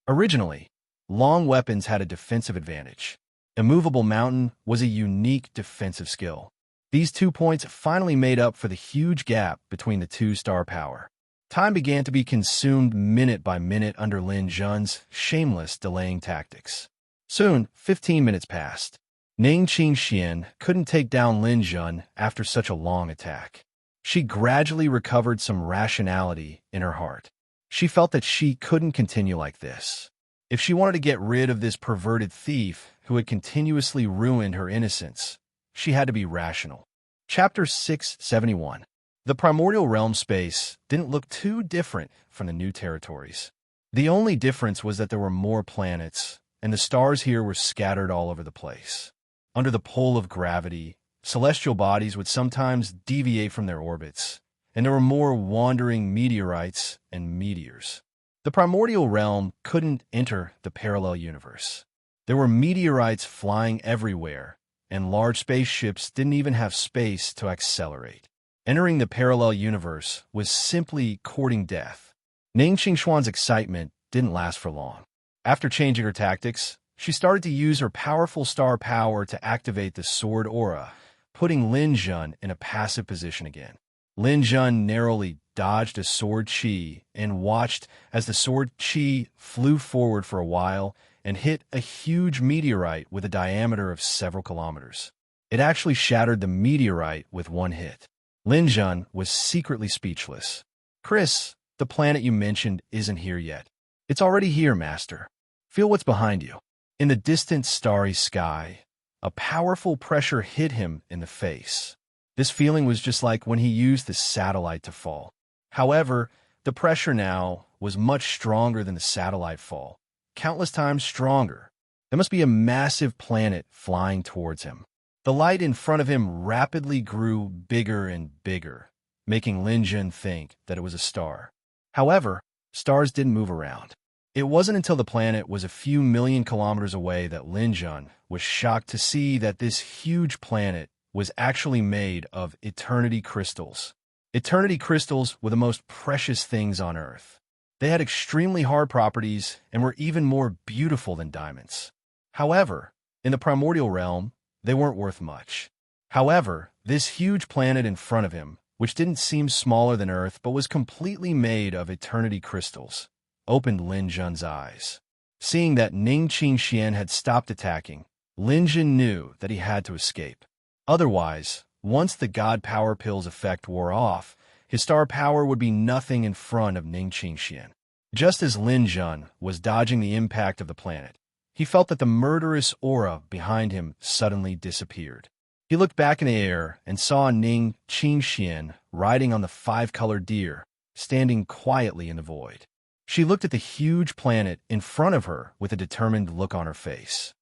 Originally, long weapons had a defensive advantage. Immovable mountain was a unique defensive skill. These 2 points finally made up for the huge gap between the 2 star power. Time began to be consumed minute by minute under Lin Jun's shameless delaying tactics. Soon, 15 minutes passed. Ning Qingxian couldn't take down Lin Jun after such a long attack. She gradually recovered some rationality in her heart. She felt that she couldn't continue like this. If she wanted to get rid of this perverted thief who had continuously ruined her innocence, she had to be rational. Chapter 671. The primordial realm space didn't look too different from the new territories. The only difference was that there were more planets, and the stars here were scattered all over the place. Under the pull of gravity, celestial bodies would sometimes deviate from their orbits, and there were more wandering meteorites and meteors. The primordial realm couldn't enter the parallel universe. There were meteorites flying everywhere, and large spaceships didn't even have space to accelerate. Entering the parallel universe was simply courting death. Ning Qingshuan's excitement didn't last for long. After changing her tactics, she started to use her powerful star power to activate the sword aura, putting Lin Jun in a passive position again. Lin Jun narrowly dodged a sword chi and watched as the sword chi flew forward for a while and hit a huge meteorite with a diameter of several kilometers. It actually shattered the meteorite with one hit. Lin Jun was secretly speechless. "Chris, the planet you mentioned isn't here yet." "It's already here, Master. Feel what's behind you." In the distant starry sky, a powerful pressure hit him in the face. This feeling was just like when he used the satellite to fall. However, the pressure now was much stronger than the satellite fall, countless times stronger. There must be a massive planet flying towards him. The light in front of him rapidly grew bigger and bigger, making Lin Jun think that it was a star. However, stars didn't move around. It wasn't until the planet was a few million kilometers away that Lin Jun was shocked to see that this huge planet was actually made of eternity crystals. Eternity crystals were the most precious things on Earth. They had extremely hard properties and were even more beautiful than diamonds. However, in the primordial realm, they weren't worth much. However, this huge planet in front of him, which didn't seem smaller than Earth but was completely made of eternity crystals, opened Lin Jun's eyes. Seeing that Ning Qingxian had stopped attacking, Lin Jun knew that he had to escape. Otherwise, once the God Power Pill's effect wore off, his star power would be nothing in front of Ning Qingxian. Just as Lin Jun was dodging the impact of the planet, he felt that the murderous aura behind him suddenly disappeared. He looked back in the air and saw Ning Qingxian riding on the five-colored deer, standing quietly in the void. She looked at the huge planet in front of her with a determined look on her face.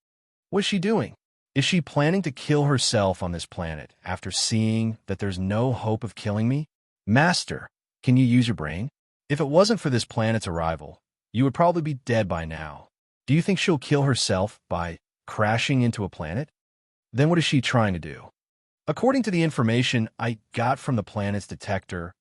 What's she doing? Is she planning to kill herself on this planet after seeing that there's no hope of killing me? Master, can you use your brain? If it wasn't for this planet's arrival, you would probably be dead by now. Do you think she'll kill herself by crashing into a planet? Then what is she trying to do? According to the information I got from the planet's detector,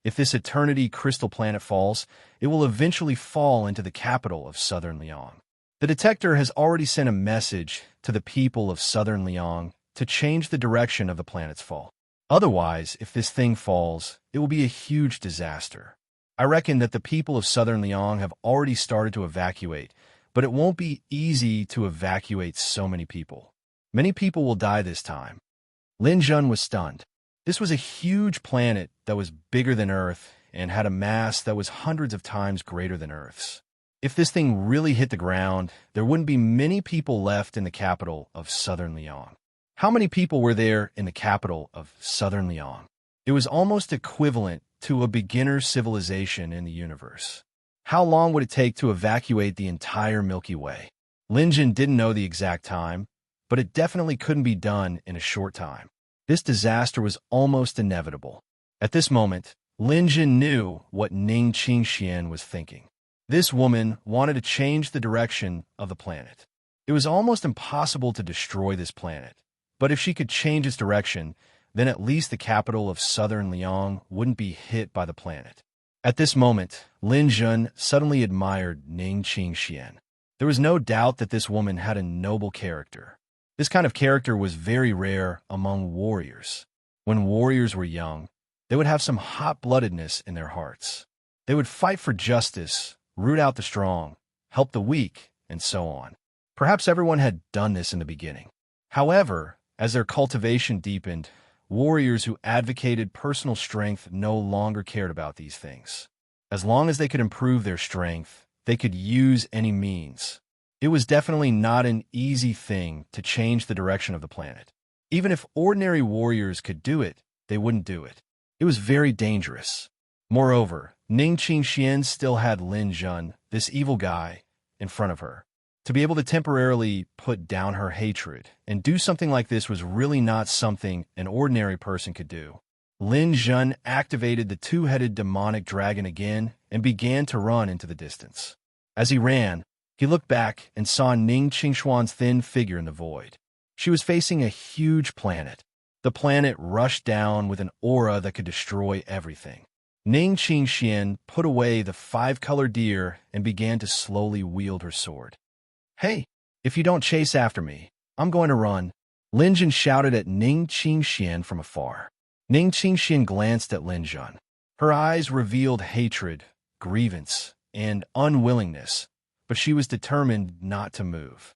if this eternity crystal planet falls, it will eventually fall into the capital of Southern Liang. The detector has already sent a message to the people of Southern Liang to change the direction of the planet's fall. Otherwise, if this thing falls, it will be a huge disaster. I reckon that the people of Southern Liang have already started to evacuate, but it won't be easy to evacuate so many people. Many people will die this time. Lin Jun was stunned. This was a huge planet that was bigger than Earth and had a mass that was hundreds of times greater than Earth's. If this thing really hit the ground, there wouldn't be many people left in the capital of Southern Liang. How many people were there in the capital of Southern Liang? It was almost equivalent to a beginner civilization in the universe. How long would it take to evacuate the entire Milky Way? Lin Jun didn't know the exact time, but it definitely couldn't be done in a short time. This disaster was almost inevitable. At this moment, Lin Jun knew what Ning Qingxian was thinking. This woman wanted to change the direction of the planet. It was almost impossible to destroy this planet, but if she could change its direction, then at least the capital of Southern Liang wouldn't be hit by the planet. At this moment, Lin Jun suddenly admired Ning Qingxian. There was no doubt that this woman had a noble character. This kind of character was very rare among warriors. When warriors were young, they would have some hot-bloodedness in their hearts. They would fight for justice, root out the strong, help the weak, and so on. Perhaps everyone had done this in the beginning. However, as their cultivation deepened, warriors who advocated personal strength no longer cared about these things. As long as they could improve their strength, they could use any means. It was definitely not an easy thing to change the direction of the planet. Even if ordinary warriors could do it, they wouldn't do it. It was very dangerous. Moreover, Ning Qingxian still had Lin Jun, this evil guy, in front of her. To be able to temporarily put down her hatred and do something like this was really not something an ordinary person could do. Lin Jun activated the two-headed demonic dragon again and began to run into the distance. As he ran, he looked back and saw Ning Qingshuan's thin figure in the void. She was facing a huge planet. The planet rushed down with an aura that could destroy everything. Ning Qingxian put away the five-colored deer and began to slowly wield her sword. "Hey, if you don't chase after me, I'm going to run," Lin Jun shouted at Ning Qingxian from afar. Ning Qingxian glanced at Lin Jun. Her eyes revealed hatred, grievance, and unwillingness, but she was determined not to move.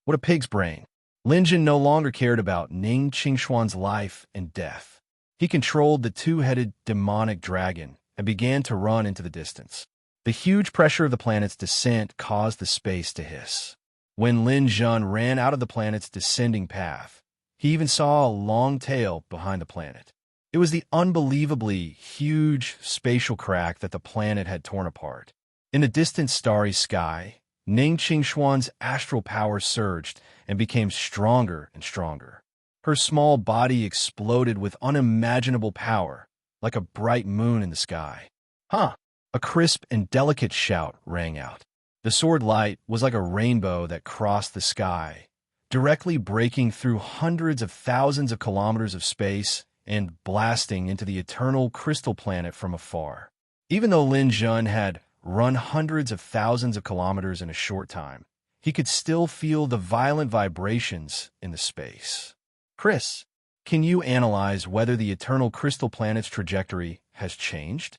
What a pig's brain. Lin Jun no longer cared about Ning Qingshuan's life and death. He controlled the two-headed demonic dragon and began to run into the distance. The huge pressure of the planet's descent caused the space to hiss. When Lin Jun ran out of the planet's descending path, he even saw a long tail behind the planet. It was the unbelievably huge spatial crack that the planet had torn apart. In the distant starry sky, Ning Qingshuan's astral power surged and became stronger and stronger. Her small body exploded with unimaginable power, like a bright moon in the sky. "Huh!" A crisp and delicate shout rang out. The sword light was like a rainbow that crossed the sky, directly breaking through hundreds of thousands of kilometers of space and blasting into the eternal crystal planet from afar. Even though Lin Jun had run hundreds of thousands of kilometers in a short time, he could still feel the violent vibrations in the space. "Chris, can you analyze whether the eternal crystal planet's trajectory has changed?"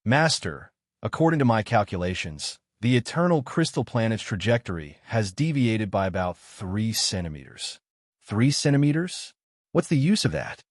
"Master, according to my calculations, the eternal crystal planet's trajectory has deviated by about 3 centimeters. 3 centimeters? What's the use of that?"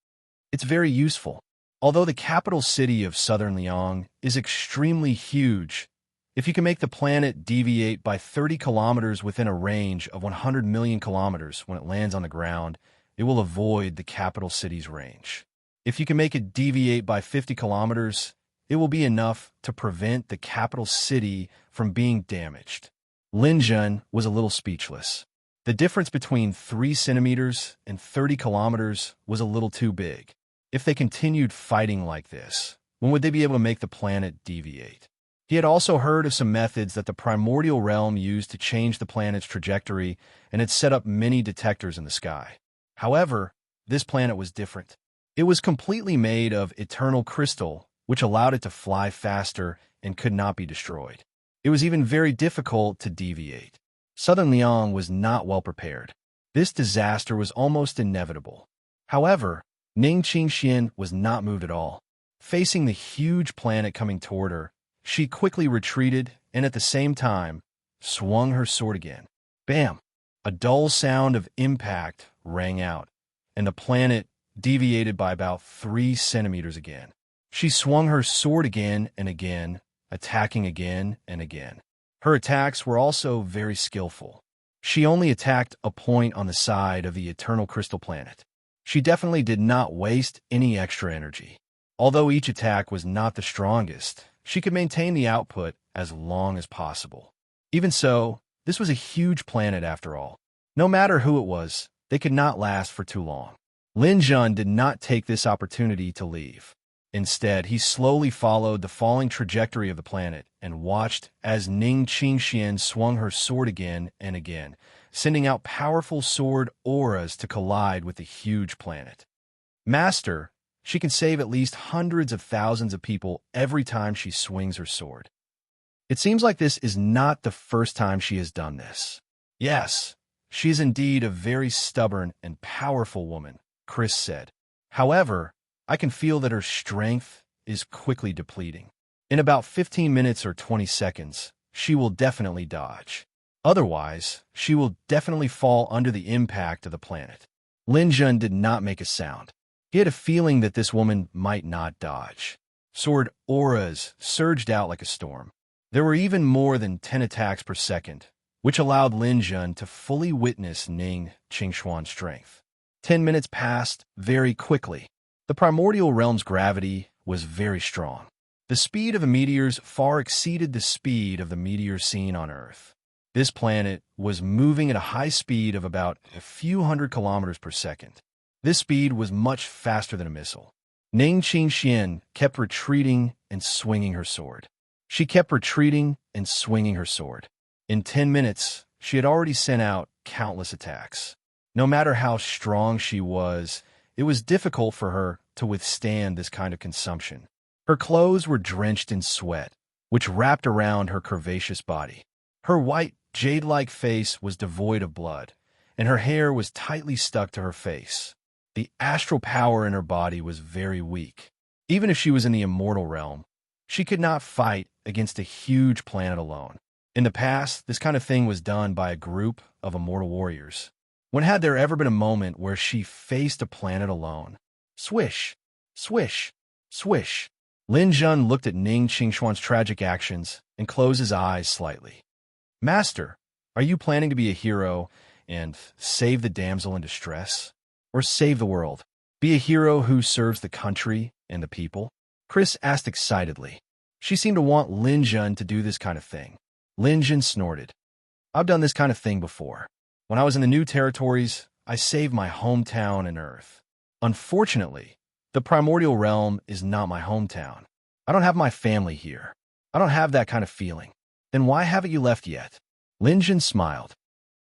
"It's very useful. Although the capital city of Southern Liang is extremely huge, if you can make the planet deviate by 30 kilometers within a range of 100 million kilometers when it lands on the ground, it will avoid the capital city's range. If you can make it deviate by 50 kilometers, it will be enough to prevent the capital city from being damaged." Lin Jun was a little speechless. The difference between 3 centimeters and 30 kilometers was a little too big. If they continued fighting like this, when would they be able to make the planet deviate? He had also heard of some methods that the primordial realm used to change the planet's trajectory and had set up many detectors in the sky. However, this planet was different. It was completely made of eternal crystal, which allowed it to fly faster and could not be destroyed. It was even very difficult to deviate. Southern Liang was not well prepared. This disaster was almost inevitable. However, Ning Qingxian was not moved at all. Facing the huge planet coming toward her, she quickly retreated and at the same time swung her sword again. Bam! A dull sound of impact rang out, and the planet deviated by about 3 centimeters again. She swung her sword again and again, attacking again and again. Her attacks were also very skillful. She only attacked a point on the side of the eternal crystal planet. She definitely did not waste any extra energy. Although each attack was not the strongest, she could maintain the output as long as possible. Even so, this was a huge planet after all. No matter who it was, they could not last for too long. Lin Jun did not take this opportunity to leave. Instead, he slowly followed the falling trajectory of the planet and watched as Ning Qingxian swung her sword again and again, sending out powerful sword auras to collide with the huge planet. "Master, she can save at least hundreds of thousands of people every time she swings her sword." "It seems like this is not the first time she has done this." "Yes, she is indeed a very stubborn and powerful woman," Chris said. "However, I can feel that her strength is quickly depleting. In about 15 minutes or 20 seconds, she will definitely dodge. Otherwise, she will definitely fall under the impact of the planet." Lin Jun did not make a sound. He had a feeling that this woman might not dodge. Sword auras surged out like a storm. There were even more than 10 attacks per second, which allowed Lin Jun to fully witness Ning Qingshuan's strength. 10 minutes passed very quickly. The primordial realm's gravity was very strong. The speed of the meteors far exceeded the speed of the meteors seen on Earth. This planet was moving at a high speed of about a few hundred kilometers per second. This speed was much faster than a missile. Ning Qingxian kept retreating and swinging her sword. She kept retreating and swinging her sword. In 10 minutes, she had already sent out countless attacks. No matter how strong she was, it was difficult for her to withstand this kind of consumption. Her clothes were drenched in sweat, which wrapped around her curvaceous body. Her white, jade-like face was devoid of blood, and her hair was tightly stuck to her face. The astral power in her body was very weak. Even if she was in the immortal realm, she could not fight against a huge planet alone. In the past, this kind of thing was done by a group of immortal warriors. When had there ever been a moment where she faced a planet alone? Swish, swish, swish. Lin Jun looked at Ning Qingshuan's tragic actions and closed his eyes slightly. Master, are you planning to be a hero and save the damsel in distress? Or save the world? Be a hero who serves the country and the people? Chris asked excitedly. She seemed to want Lin Jun to do this kind of thing. Lin Jun snorted. I've done this kind of thing before. When I was in the New Territories, I saved my hometown and Earth. Unfortunately, the primordial realm is not my hometown. I don't have my family here. I don't have that kind of feeling. Then why haven't you left yet? Lin Jun smiled.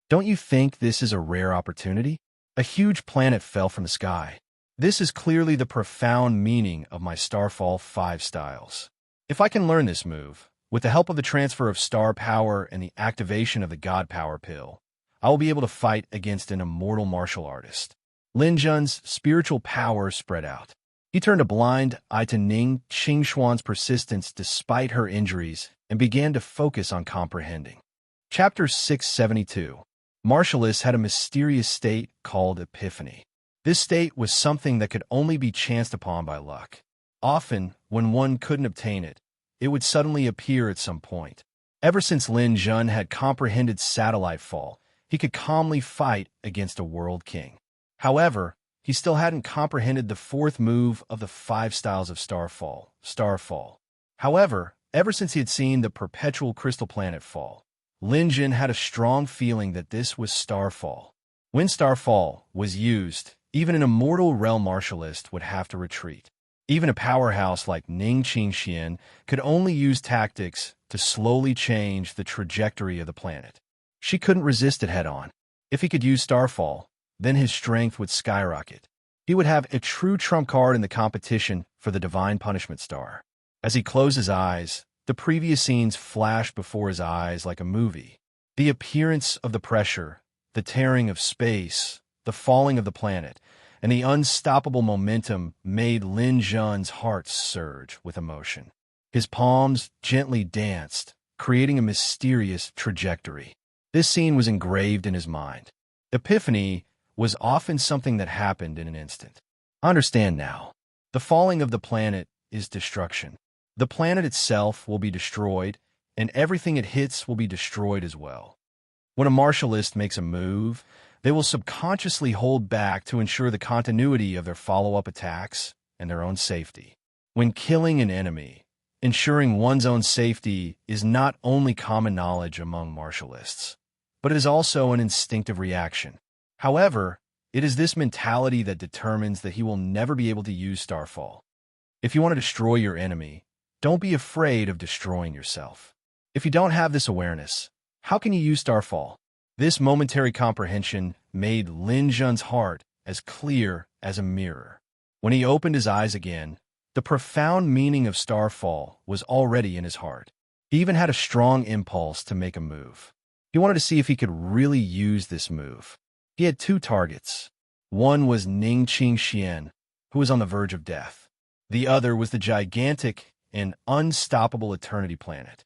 Don't you think this is a rare opportunity? A huge planet fell from the sky. This is clearly the profound meaning of my Starfall 5 styles. If I can learn this move, with the help of the transfer of star power and the activation of the God Power Pill, I will be able to fight against an immortal martial artist. Lin Jun's spiritual power spread out. He turned a blind eye to Ning Qingshuan's persistence despite her injuries and began to focus on comprehending. Chapter 672. Martialists had a mysterious state called epiphany. This state was something that could only be chanced upon by luck. Often, when one couldn't obtain it, it would suddenly appear at some point. Ever since Lin Jun had comprehended satellite fall, he could calmly fight against a world king. However, he still hadn't comprehended the fourth move of the 5 styles of Starfall. However, ever since he had seen the perpetual crystal planet fall, Lin Jun had a strong feeling that this was Starfall. When Starfall was used, even an immortal realm martialist would have to retreat. Even a powerhouse like Ning Qingxian could only use tactics to slowly change the trajectory of the planet. She couldn't resist it head-on. If he could use Starfall, then his strength would skyrocket. He would have a true trump card in the competition for the Divine Punishment Star. As he closed his eyes, the previous scenes flashed before his eyes like a movie. The appearance of the pressure, the tearing of space, the falling of the planet, and the unstoppable momentum made Lin Jun's heart surge with emotion. His palms gently danced, creating a mysterious trajectory. This scene was engraved in his mind. Epiphany was often something that happened in an instant. I understand now. The falling of the planet is destruction. The planet itself will be destroyed, and everything it hits will be destroyed as well. When a martialist makes a move, they will subconsciously hold back to ensure the continuity of their follow-up attacks and their own safety. When killing an enemy, ensuring one's own safety is not only common knowledge among martialists, but it is also an instinctive reaction. However, it is this mentality that determines that he will never be able to use Starfall. If you want to destroy your enemy, don't be afraid of destroying yourself. If you don't have this awareness, how can you use Starfall? This momentary comprehension made Lin Jun's heart as clear as a mirror. When he opened his eyes again, the profound meaning of Starfall was already in his heart. He even had a strong impulse to make a move. He wanted to see if he could really use this move. He had 2 targets. One was Ning Qingxian, who was on the verge of death. The other was the gigantic and unstoppable Eternity Planet.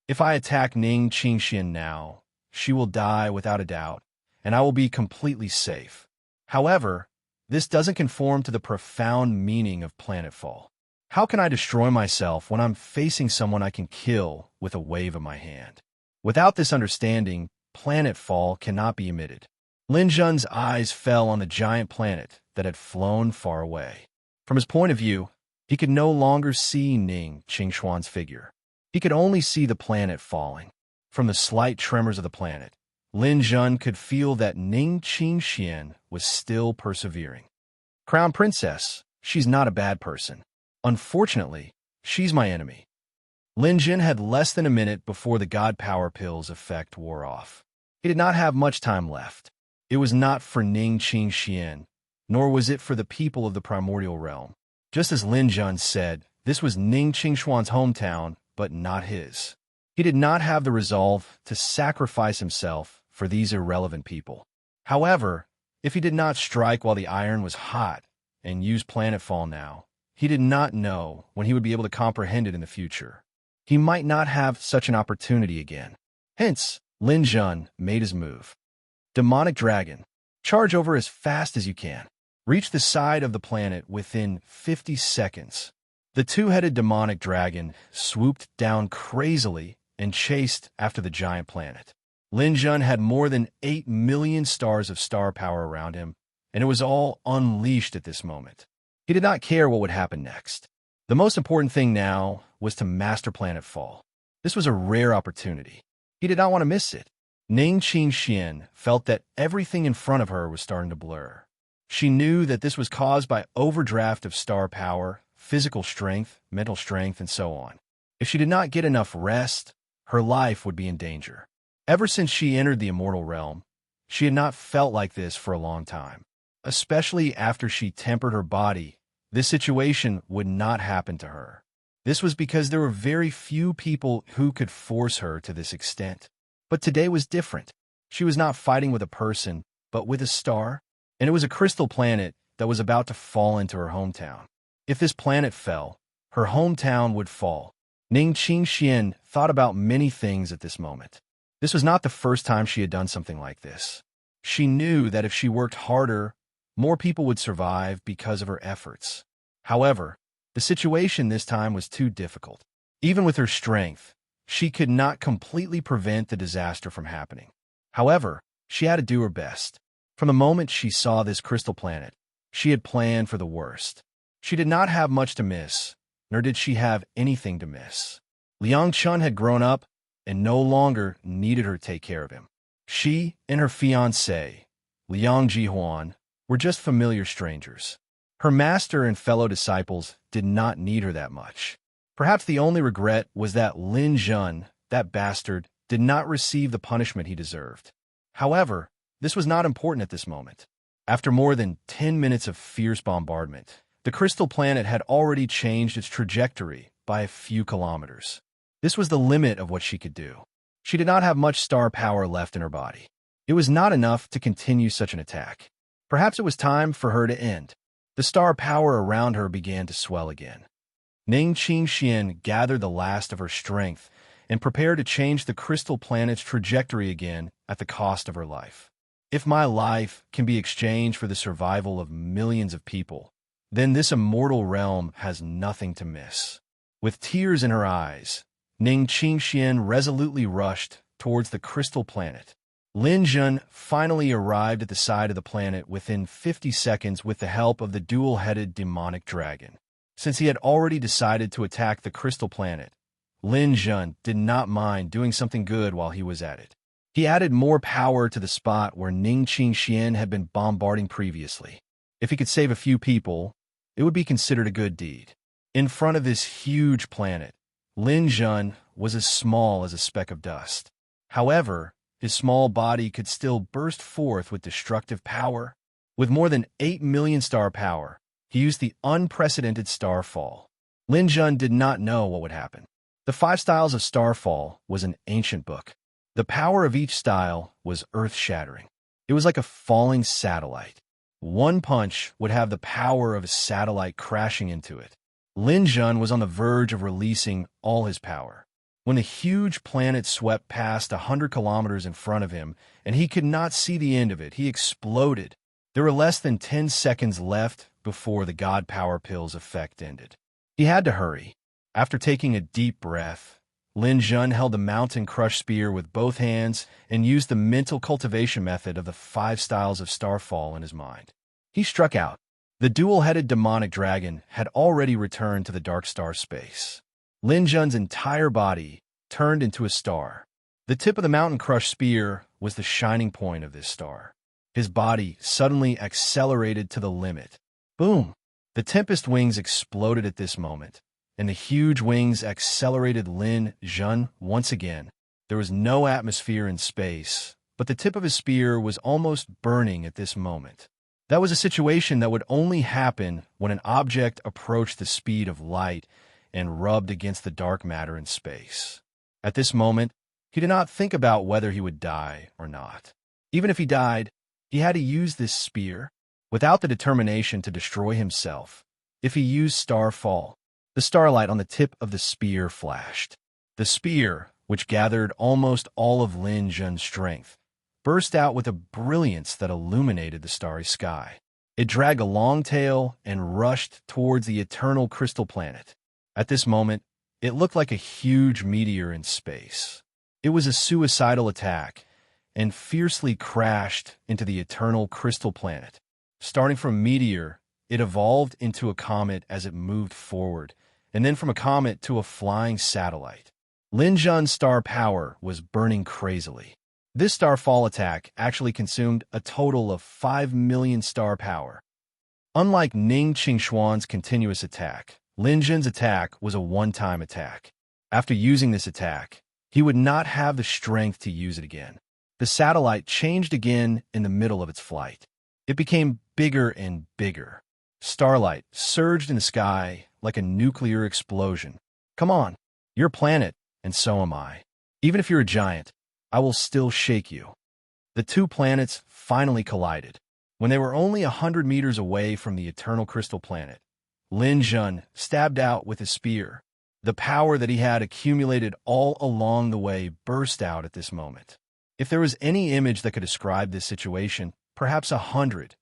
If I attack Ning Qingxian now, she will die without a doubt, and I will be completely safe. However, this doesn't conform to the profound meaning of planetfall. How can I destroy myself when I'm facing someone I can kill with a wave of my hand? Without this understanding, planetfall cannot be emitted. Lin Jun's eyes fell on the giant planet that had flown far away. From his point of view, he could no longer see Ning Qingshuan's figure. He could only see the planet falling. From the slight tremors of the planet, Lin Jun could feel that Ning Qingxian was still persevering. Crown Princess, she's not a bad person. Unfortunately, she's my enemy. Lin Jun had less than a minute before the God Power Pill's effect wore off. He did not have much time left. It was not for Ning Qingxian, nor was it for the people of the primordial realm. Just as Lin Jun said, this was Ning Qingshuan's hometown, but not his. He did not have the resolve to sacrifice himself for these irrelevant people. However, if he did not strike while the iron was hot and use planetfall now, he did not know when he would be able to comprehend it in the future. He might not have such an opportunity again. Hence, Lin Jun made his move. Demonic Dragon. Charge over as fast as you can. Reach the side of the planet within 50 seconds. The two-headed demonic dragon swooped down crazily and chased after the giant planet. Lin Jun had more than 8 million stars of star power around him, and it was all unleashed at this moment. He did not care what would happen next. The most important thing now was to master planetfall. This was a rare opportunity. He did not want to miss it. Ning Qingxian felt that everything in front of her was starting to blur. She knew that this was caused by overdraft of star power, physical strength, mental strength, and so on. If she did not get enough rest, her life would be in danger. Ever since she entered the immortal realm, she had not felt like this for a long time. Especially after she tempered her body, this situation would not happen to her. This was because there were very few people who could force her to this extent. But today was different. She was not fighting with a person, but with a star, and it was a crystal planet that was about to fall into her hometown. If this planet fell, her hometown would fall. Ning Qingxian thought about many things at this moment. This was not the first time she had done something like this. She knew that if she worked harder, more people would survive because of her efforts. However, the situation this time was too difficult. Even with her strength, she could not completely prevent the disaster from happening. However, she had to do her best. From the moment she saw this crystal planet, she had planned for the worst. She did not have much to miss, nor did she have anything to miss. Liang Chun had grown up and no longer needed her to take care of him. She and her fiancé, Liang Jihuan, were just familiar strangers. Her master and fellow disciples did not need her that much. Perhaps the only regret was that Lin Jun, that bastard, did not receive the punishment he deserved. However, this was not important at this moment. After more than 10 minutes of fierce bombardment, the crystal planet had already changed its trajectory by a few kilometers. This was the limit of what she could do. She did not have much star power left in her body. It was not enough to continue such an attack. Perhaps it was time for her to end. The star power around her began to swell again. Ning Qingxian gathered the last of her strength and prepared to change the crystal planet's trajectory again at the cost of her life. If my life can be exchanged for the survival of millions of people, then this immortal realm has nothing to miss. With tears in her eyes, Ning Qingxian resolutely rushed towards the crystal planet. Lin Jun finally arrived at the side of the planet within 50 seconds with the help of the dual-headed demonic dragon. Since he had already decided to attack the crystal planet, Lin Jun did not mind doing something good while he was at it. He added more power to the spot where Ning Qingxian had been bombarding previously. If he could save a few people, it would be considered a good deed. In front of this huge planet, Lin Jun was as small as a speck of dust. However, his small body could still burst forth with destructive power. With more than 8 million star power, he used the unprecedented Starfall. Lin Jun did not know what would happen. The 5 styles of Starfall was an ancient book. The power of each style was earth-shattering. It was like a falling satellite. One punch would have the power of a satellite crashing into it. Lin Jun was on the verge of releasing all his power. When the huge planet swept past 100 kilometers in front of him, and he could not see the end of it, he exploded. There were less than 10 seconds left before the God Power Pill's effect ended. He had to hurry. After taking a deep breath, Lin Jun held the mountain crush spear with both hands and used the mental cultivation method of the 5 styles of Starfall in his mind. He struck out. The dual-headed demonic dragon had already returned to the dark star space. Lin Jun's entire body turned into a star. The tip of the mountain-crushed spear was the shining point of this star. His body suddenly accelerated to the limit. Boom! The tempest wings exploded at this moment, and the huge wings accelerated Lin Jun once again. There was no atmosphere in space, but the tip of his spear was almost burning at this moment. That was a situation that would only happen when an object approached the speed of light and rubbed against the dark matter in space. At this moment, he did not think about whether he would die or not. Even if he died, he had to use this spear without the determination to destroy himself. If he used Starfall, the starlight on the tip of the spear flashed. The spear, which gathered almost all of Lin Jun's strength, burst out with a brilliance that illuminated the starry sky. It dragged a long tail and rushed towards the eternal crystal planet. At this moment, it looked like a huge meteor in space. It was a suicidal attack and fiercely crashed into the eternal crystal planet. Starting from a meteor, it evolved into a comet as it moved forward, and then from a comet to a flying satellite. Lin Jun's star power was burning crazily. This starfall attack actually consumed a total of 5 million star power. Unlike Ning Qingshuan's continuous attack, Lin Jun's attack was a one-time attack. After using this attack, he would not have the strength to use it again. The satellite changed again in the middle of its flight. It became bigger and bigger. Starlight surged in the sky like a nuclear explosion. Come on, you're a planet, and so am I. Even if you're a giant, I will still shake you. The two planets finally collided. When they were only 100 meters away from the eternal crystal planet, Lin Jun stabbed out with his spear. The power that he had accumulated all along the way burst out at this moment. If there was any image that could describe this situation, perhaps 100.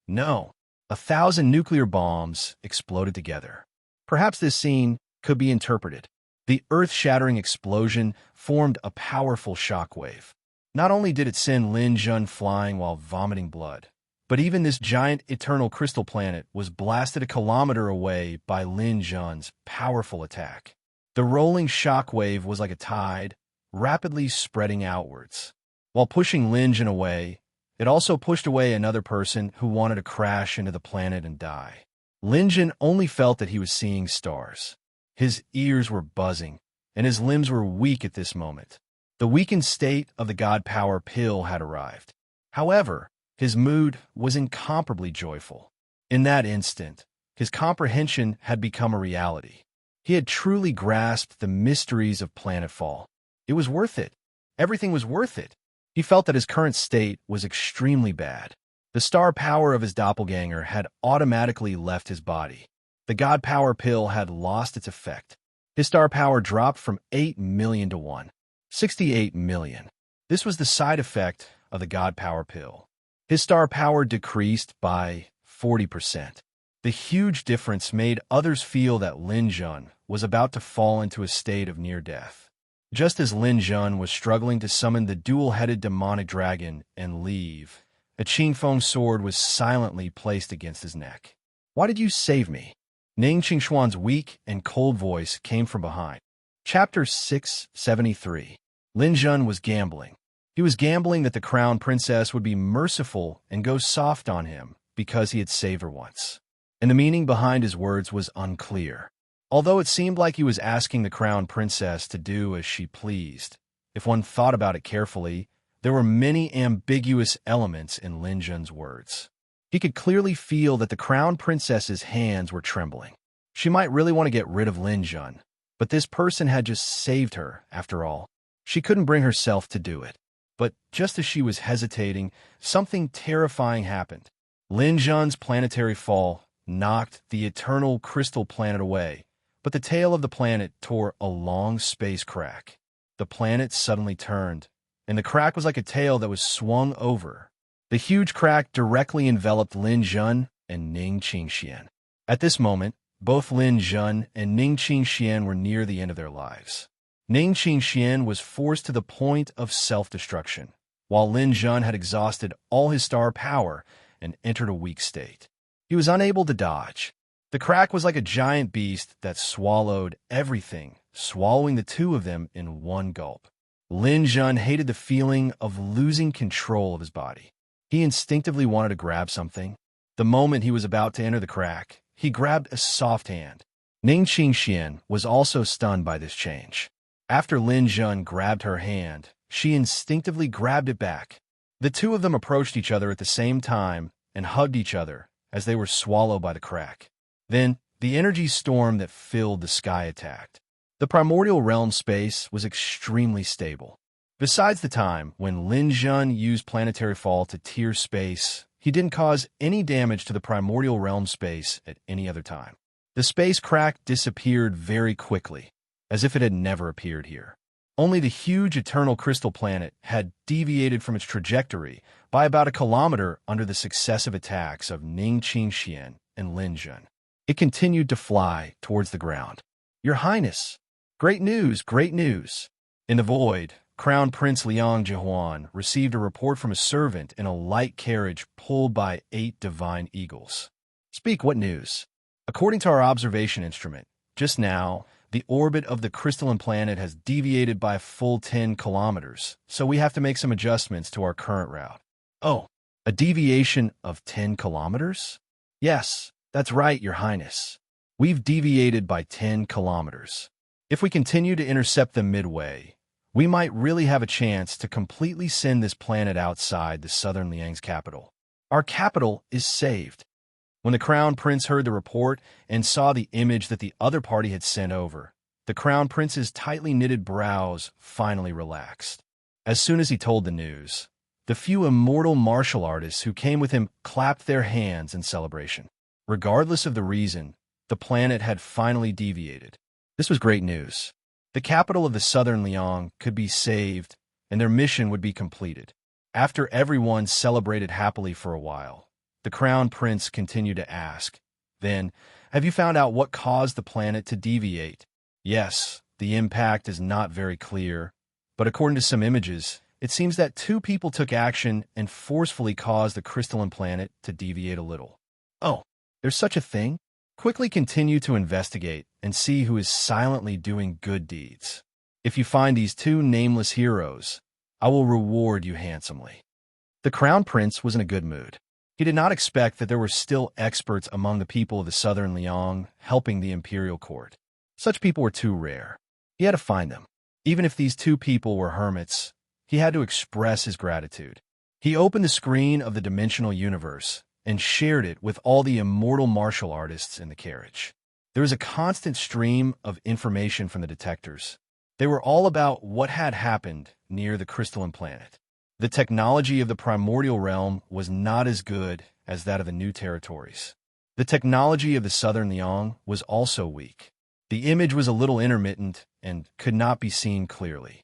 No, 1,000 nuclear bombs exploded together. Perhaps this scene could be interpreted. The earth-shattering explosion formed a powerful shockwave. Not only did it send Lin Jun flying while vomiting blood, but even this giant eternal crystal planet was blasted a kilometer away by Lin Jun's powerful attack. The rolling shockwave was like a tide, rapidly spreading outwards. While pushing Lin Jun away, it also pushed away another person who wanted to crash into the planet and die. Lin Jun only felt that he was seeing stars. His ears were buzzing, and his limbs were weak at this moment. The weakened state of the God Power pill had arrived. However, his mood was incomparably joyful. In that instant, his comprehension had become a reality. He had truly grasped the mysteries of planetfall. It was worth it. Everything was worth it. He felt that his current state was extremely bad. The star power of his doppelganger had automatically left his body. The God Power pill had lost its effect. His star power dropped from 8 million to 68 million. This was the side effect of the God Power pill. His star power decreased by 40%. The huge difference made others feel that Lin Jun was about to fall into a state of near death. Just as Lin Jun was struggling to summon the dual-headed demonic dragon and leave, a Qingfeng sword was silently placed against his neck. "Why did you save me?" Ning Qingshuan's weak and cold voice came from behind. Chapter 673. Lin Jun was gambling. He was gambling that the crown princess would be merciful and go soft on him because he had saved her once. And the meaning behind his words was unclear. Although it seemed like he was asking the crown princess to do as she pleased, if one thought about it carefully, there were many ambiguous elements in Lin Jun's words. He could clearly feel that the crown princess's hands were trembling. She might really want to get rid of Lin Jun, but this person had just saved her, after all. She couldn't bring herself to do it. But just as she was hesitating, something terrifying happened. Lin Jun's planetary fall knocked the eternal crystal planet away, but the tail of the planet tore a long space crack. The planet suddenly turned, and the crack was like a tail that was swung over. The huge crack directly enveloped Lin Jun and Ning Qingxian. At this moment, both Lin Jun and Ning Qingxian were near the end of their lives. Ning Qingxian was forced to the point of self-destruction, while Lin Jun had exhausted all his star power and entered a weak state. He was unable to dodge. The crack was like a giant beast that swallowed everything, swallowing the two of them in one gulp. Lin Jun hated the feeling of losing control of his body. He instinctively wanted to grab something. The moment he was about to enter the crack, he grabbed a soft hand. Ning Qingxian was also stunned by this change. After Lin Jun grabbed her hand, she instinctively grabbed it back. The two of them approached each other at the same time and hugged each other as they were swallowed by the crack. Then, the energy storm that filled the sky attacked. The primordial realm space was extremely stable. Besides the time when Lin Jun used planetary fall to tear space, he didn't cause any damage to the primordial realm space at any other time. The space crack disappeared very quickly, as if it had never appeared here. Only the huge eternal crystal planet had deviated from its trajectory by about a kilometer under the successive attacks of Ning Qingxian and Lin Jun. It continued to fly towards the ground. Your Highness! Great news, great news! In the void, Crown Prince Liang Jihuan received a report from a servant in a light carriage pulled by 8 divine eagles. Speak, what news? According to our observation instrument, just now, the orbit of the crystalline planet has deviated by a full 10 kilometers, so we have to make some adjustments to our current route. Oh, a deviation of 10 kilometers? Yes, that's right, Your Highness. We've deviated by 10 kilometers. If we continue to intercept them midway, we might really have a chance to completely send this planet outside the southern Liang's capital. Our capital is saved. When the Crown Prince heard the report and saw the image that the other party had sent over, the Crown Prince's tightly knitted brows finally relaxed. As soon as he told the news, the few immortal martial artists who came with him clapped their hands in celebration. Regardless of the reason, the planet had finally deviated. This was great news. The capital of the southern Liang could be saved, and their mission would be completed. After everyone celebrated happily for a while, the Crown Prince continued to ask, Then, have you found out what caused the planet to deviate? Yes, the impact is not very clear, but according to some images, it seems that 2 people took action and forcefully caused the crystalline planet to deviate a little. Oh, there's such a thing? Quickly continue to investigate and see who is silently doing good deeds. If you find these 2 nameless heroes, I will reward you handsomely. The Crown Prince was in a good mood. He did not expect that there were still experts among the people of the southern Liang helping the imperial court. Such people were too rare. He had to find them. Even if these 2 people were hermits, he had to express his gratitude. He opened the screen of the dimensional universe and shared it with all the immortal martial artists in the carriage. There was a constant stream of information from the detectors. They were all about what had happened near the crystalline planet. The technology of the primordial realm was not as good as that of the new territories. The technology of the southern Liang was also weak. The image was a little intermittent and could not be seen clearly.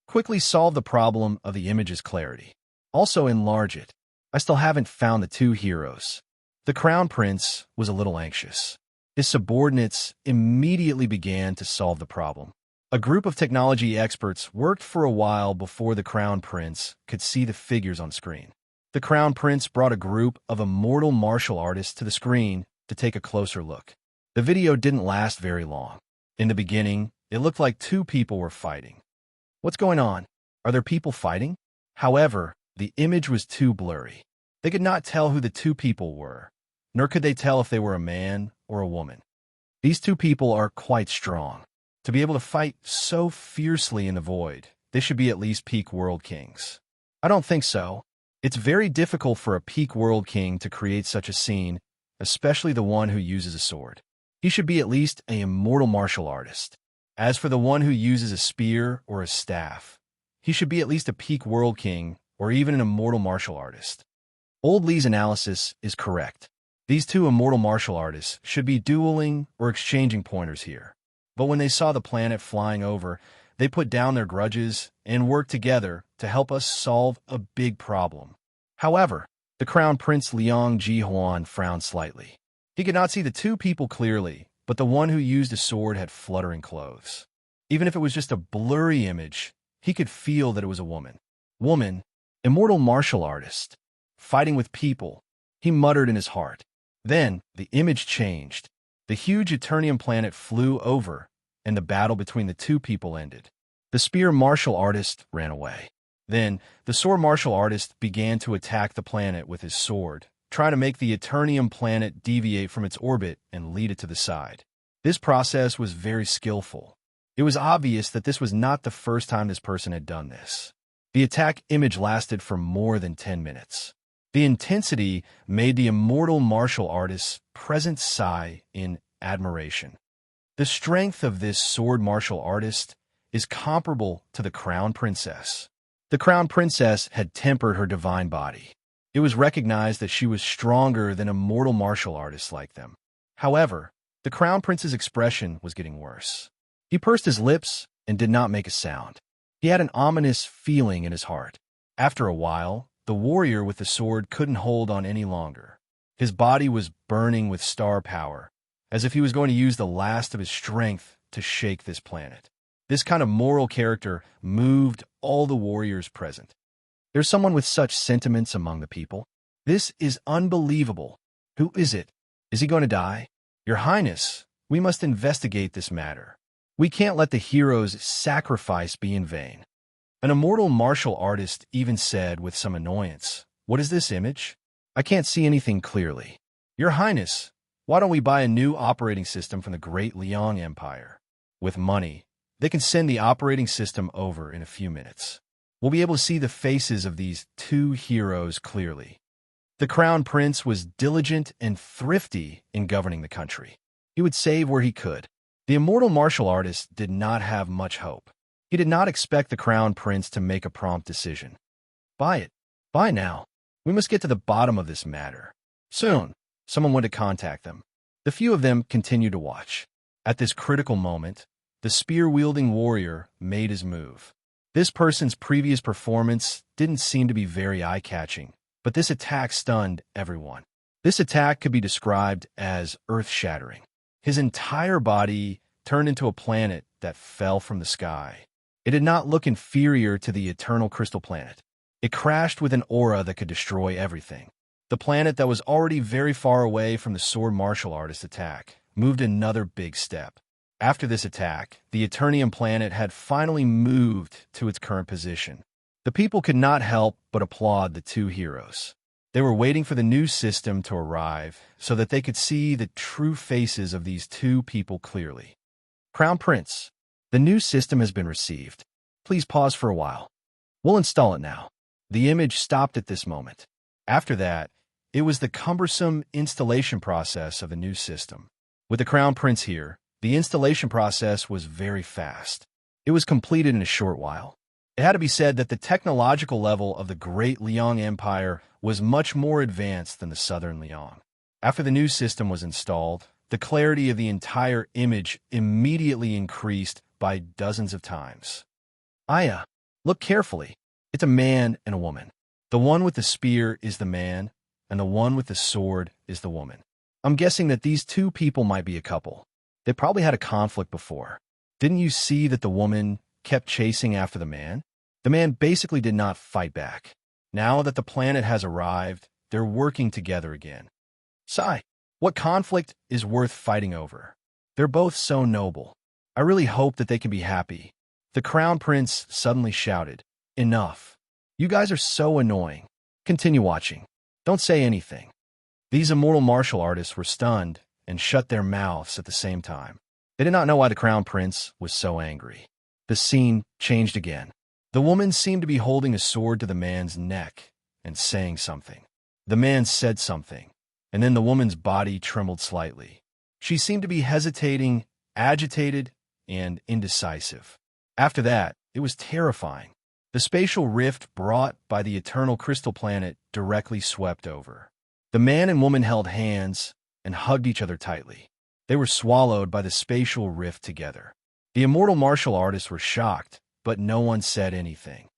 Quickly solve the problem of the image's clarity. Also enlarge it. I still haven't found the 2 heroes. The Crown Prince was a little anxious. His subordinates immediately began to solve the problem. A group of technology experts worked for a while before the Crown Prince could see the figures on screen. The Crown Prince brought a group of immortal martial artists to the screen to take a closer look. The video didn't last very long. In the beginning, it looked like 2 people were fighting. What's going on? Are there people fighting? However, the image was too blurry. They could not tell who the 2 people were, nor could they tell if they were a man or a woman. These 2 people are quite strong. To be able to fight so fiercely in the void, they should be at least peak world kings. I don't think so. It's very difficult for a peak world king to create such a scene, especially the one who uses a sword. He should be at least an immortal martial artist. As for the one who uses a spear or a staff, he should be at least a peak world king or even an immortal martial artist. Old Lee's analysis is correct. These 2 immortal martial artists should be dueling or exchanging pointers here. But when they saw the planet flying over, they put down their grudges and worked together to help us solve a big problem. However, the Crown Prince Liang Jihuan frowned slightly. He could not see the 2 people clearly, but the one who used a sword had fluttering clothes. Even if it was just a blurry image, he could feel that it was a woman. Woman, immortal martial artist, fighting with people, he muttered in his heart. Then, the image changed. The huge Eternium planet flew over, and the battle between the 2 people ended. The spear martial artist ran away. Then, the sword martial artist began to attack the planet with his sword, trying to make the Eternium planet deviate from its orbit and lead it to the side. This process was very skillful. It was obvious that this was not the first time this person had done this. The attack image lasted for more than 10 minutes. The intensity made the immortal martial artist's presence sigh in admiration. The strength of this sword martial artist is comparable to the crown princess. The crown princess had tempered her divine body. It was recognized that she was stronger than immortal martial artists like them. However, the crown prince's expression was getting worse. He pursed his lips and did not make a sound. He had an ominous feeling in his heart. After a while, the warrior with the sword couldn't hold on any longer. His body was burning with star power, as if he was going to use the last of his strength to shake this planet. This kind of moral character moved all the warriors present. There's someone with such sentiments among the people. This is unbelievable. Who is it? Is he going to die? Your Highness, we must investigate this matter. We can't let the hero's sacrifice be in vain. An immortal martial artist even said with some annoyance, "What is this image? I can't see anything clearly." Your Highness, why don't we buy a new operating system from the great Liang Empire? With money, they can send the operating system over in a few minutes. We'll be able to see the faces of these two heroes clearly. The crown prince was diligent and thrifty in governing the country. He would save where he could. The immortal martial artist did not have much hope. He did not expect the crown prince to make a prompt decision. Buy it. Buy now. We must get to the bottom of this matter. Soon, someone went to contact them. The few of them continued to watch. At this critical moment, the spear-wielding warrior made his move. This person's previous performance didn't seem to be very eye-catching, but this attack stunned everyone. This attack could be described as earth-shattering. His entire body turned into a planet that fell from the sky. It did not look inferior to the eternal crystal planet. It crashed with an aura that could destroy everything. The planet that was already very far away from the sword martial artist attack moved another big step. After this attack, the Eternium planet had finally moved to its current position. The people could not help but applaud the two heroes. They were waiting for the new system to arrive so that they could see the true faces of these two people clearly. Crown Prince, the new system has been received. Please pause for a while. We'll install it now. The image stopped at this moment. After that, it was the cumbersome installation process of the new system. With the Crown Prince here, the installation process was very fast. It was completed in a short while. It had to be said that the technological level of the great Liang Empire was much more advanced than the southern Liang. After the new system was installed, the clarity of the entire image immediately increased by dozens of times. Aya, look carefully. It's a man and a woman. The one with the spear is the man, and the one with the sword is the woman. I'm guessing that these two people might be a couple. They probably had a conflict before. Didn't you see that the woman kept chasing after the man? The man basically did not fight back. Now that the planet has arrived, they're working together again. Sigh, what conflict is worth fighting over? They're both so noble. I really hope that they can be happy. The Crown Prince suddenly shouted, "Enough. You guys are so annoying. Continue watching. Don't say anything." These immortal martial artists were stunned and shut their mouths at the same time. They did not know why the Crown Prince was so angry. The scene changed again. The woman seemed to be holding a sword to the man's neck and saying something. The man said something, and then the woman's body trembled slightly. She seemed to be hesitating, agitated, and indecisive. After that, it was terrifying. The spatial rift brought by the eternal crystal planet directly swept over. The man and woman held hands and hugged each other tightly. They were swallowed by the spatial rift together. The immortal martial artists were shocked, but no one said anything.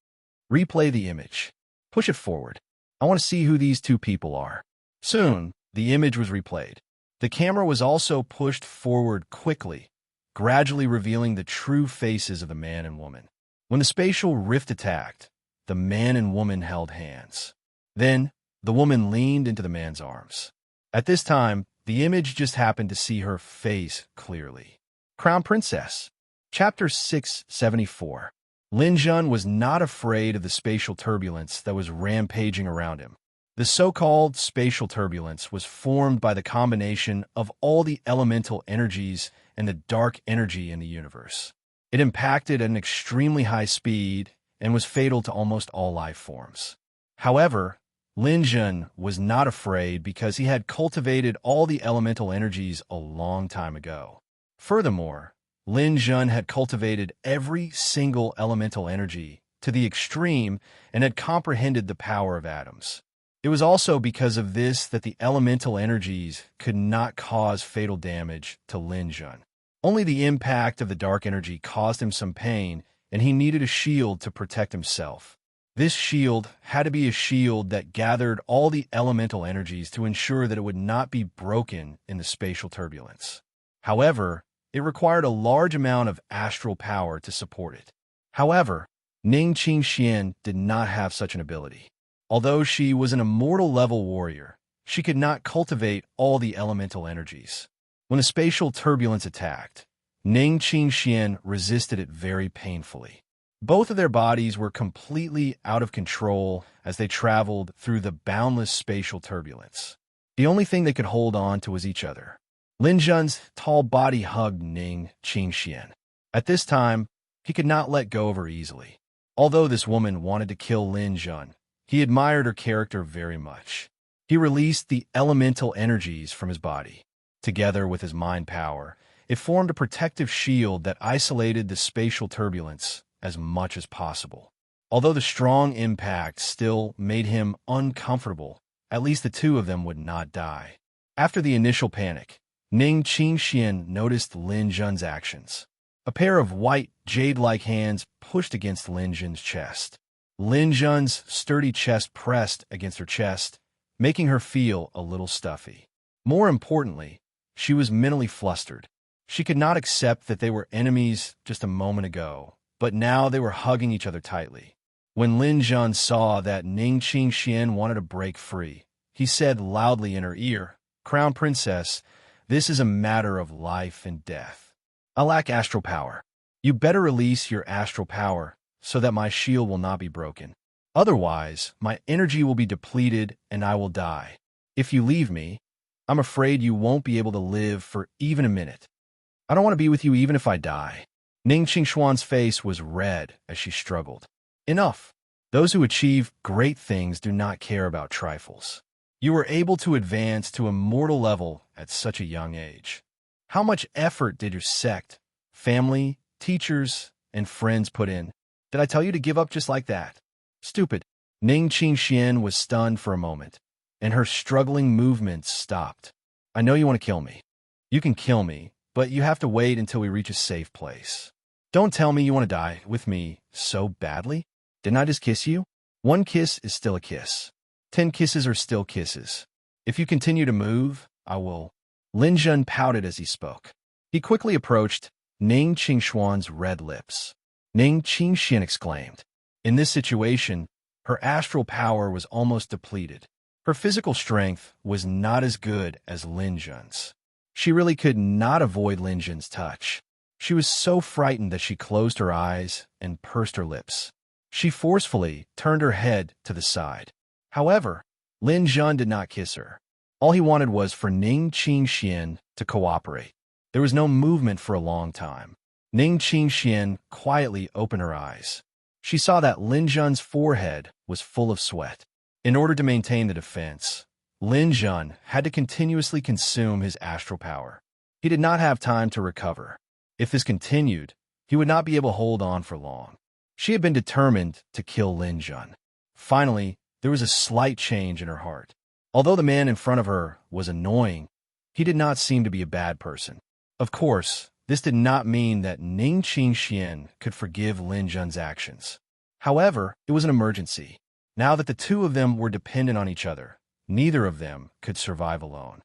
Replay the image. Push it forward. I want to see who these two people are. Soon, the image was replayed. The camera was also pushed forward quickly, gradually revealing the true faces of the man and woman. When the spatial rift attacked, the man and woman held hands. Then, the woman leaned into the man's arms. At this time, the image just happened to see her face clearly. Crown Princess, Chapter 674. Lin Jun was not afraid of the spatial turbulence that was rampaging around him. The so-called spatial turbulence was formed by the combination of all the elemental energies and the dark energy in the universe. It impacted at an extremely high speed and was fatal to almost all life forms. However, Lin Jun was not afraid because he had cultivated all the elemental energies a long time ago. Furthermore, Lin Jun had cultivated every single elemental energy to the extreme and had comprehended the power of atoms. It was also because of this that the elemental energies could not cause fatal damage to Lin Jun. Only the impact of the dark energy caused him some pain, and he needed a shield to protect himself. This shield had to be a shield that gathered all the elemental energies to ensure that it would not be broken in the spatial turbulence. However, it required a large amount of astral power to support it. However, Ning Qingxian did not have such an ability. Although she was an immortal-level warrior, she could not cultivate all the elemental energies. When the spatial turbulence attacked, Ning Qingxian resisted it very painfully. Both of their bodies were completely out of control as they traveled through the boundless spatial turbulence. The only thing they could hold on to was each other. Lin Jun's tall body hugged Ning Qingxian. At this time, he could not let go of her easily. Although this woman wanted to kill Lin Jun, he admired her character very much. He released the elemental energies from his body. Together with his mind power, it formed a protective shield that isolated the spatial turbulence as much as possible. Although the strong impact still made him uncomfortable, at least the two of them would not die. After the initial panic, Ning Qingxian noticed Lin Jun's actions. A pair of white, jade-like hands pushed against Lin Jun's chest. Lin Jun's sturdy chest pressed against her chest, making her feel a little stuffy. More importantly, she was mentally flustered. She could not accept that they were enemies just a moment ago, but now they were hugging each other tightly. When Lin Jun saw that Ning Qingxian wanted to break free, he said loudly in her ear, "Crown Princess, this is a matter of life and death. I lack astral power. You better release your astral power so that my shield will not be broken. Otherwise, my energy will be depleted and I will die. If you leave me, I'm afraid you won't be able to live for even a minute. I don't want to be with you even if I die." Ning Qingshuan's face was red as she struggled. Enough. Those who achieve great things do not care about trifles. You were able to advance to a mortal level at such a young age. How much effort did your sect, family, teachers, and friends put in? Did I tell you to give up just like that? Stupid. Ning Qingxian was stunned for a moment, and her struggling movements stopped. I know you want to kill me. You can kill me, but you have to wait until we reach a safe place. Don't tell me you want to die with me so badly. Didn't I just kiss you? 1 kiss is still a kiss. 10 kisses are still kisses. If you continue to move, I will. Lin Jun pouted as he spoke. He quickly approached Ning Qingshuan's red lips. Ning Qingxian exclaimed. In this situation, her astral power was almost depleted. Her physical strength was not as good as Lin Jun's. She really could not avoid Lin Jun's touch. She was so frightened that she closed her eyes and pursed her lips. She forcefully turned her head to the side. However, Lin Jun did not kiss her. All he wanted was for Ning Qingxian to cooperate. There was no movement for a long time. Ning Qingxian quietly opened her eyes. She saw that Lin Jun's forehead was full of sweat. In order to maintain the defense, Lin Jun had to continuously consume his astral power. He did not have time to recover. If this continued, he would not be able to hold on for long. She had been determined to kill Lin Jun. Finally, there was a slight change in her heart. Although the man in front of her was annoying, he did not seem to be a bad person. Of course, this did not mean that Ning Qingxian could forgive Lin Jun's actions. However, it was an emergency. Now that the two of them were dependent on each other, neither of them could survive alone.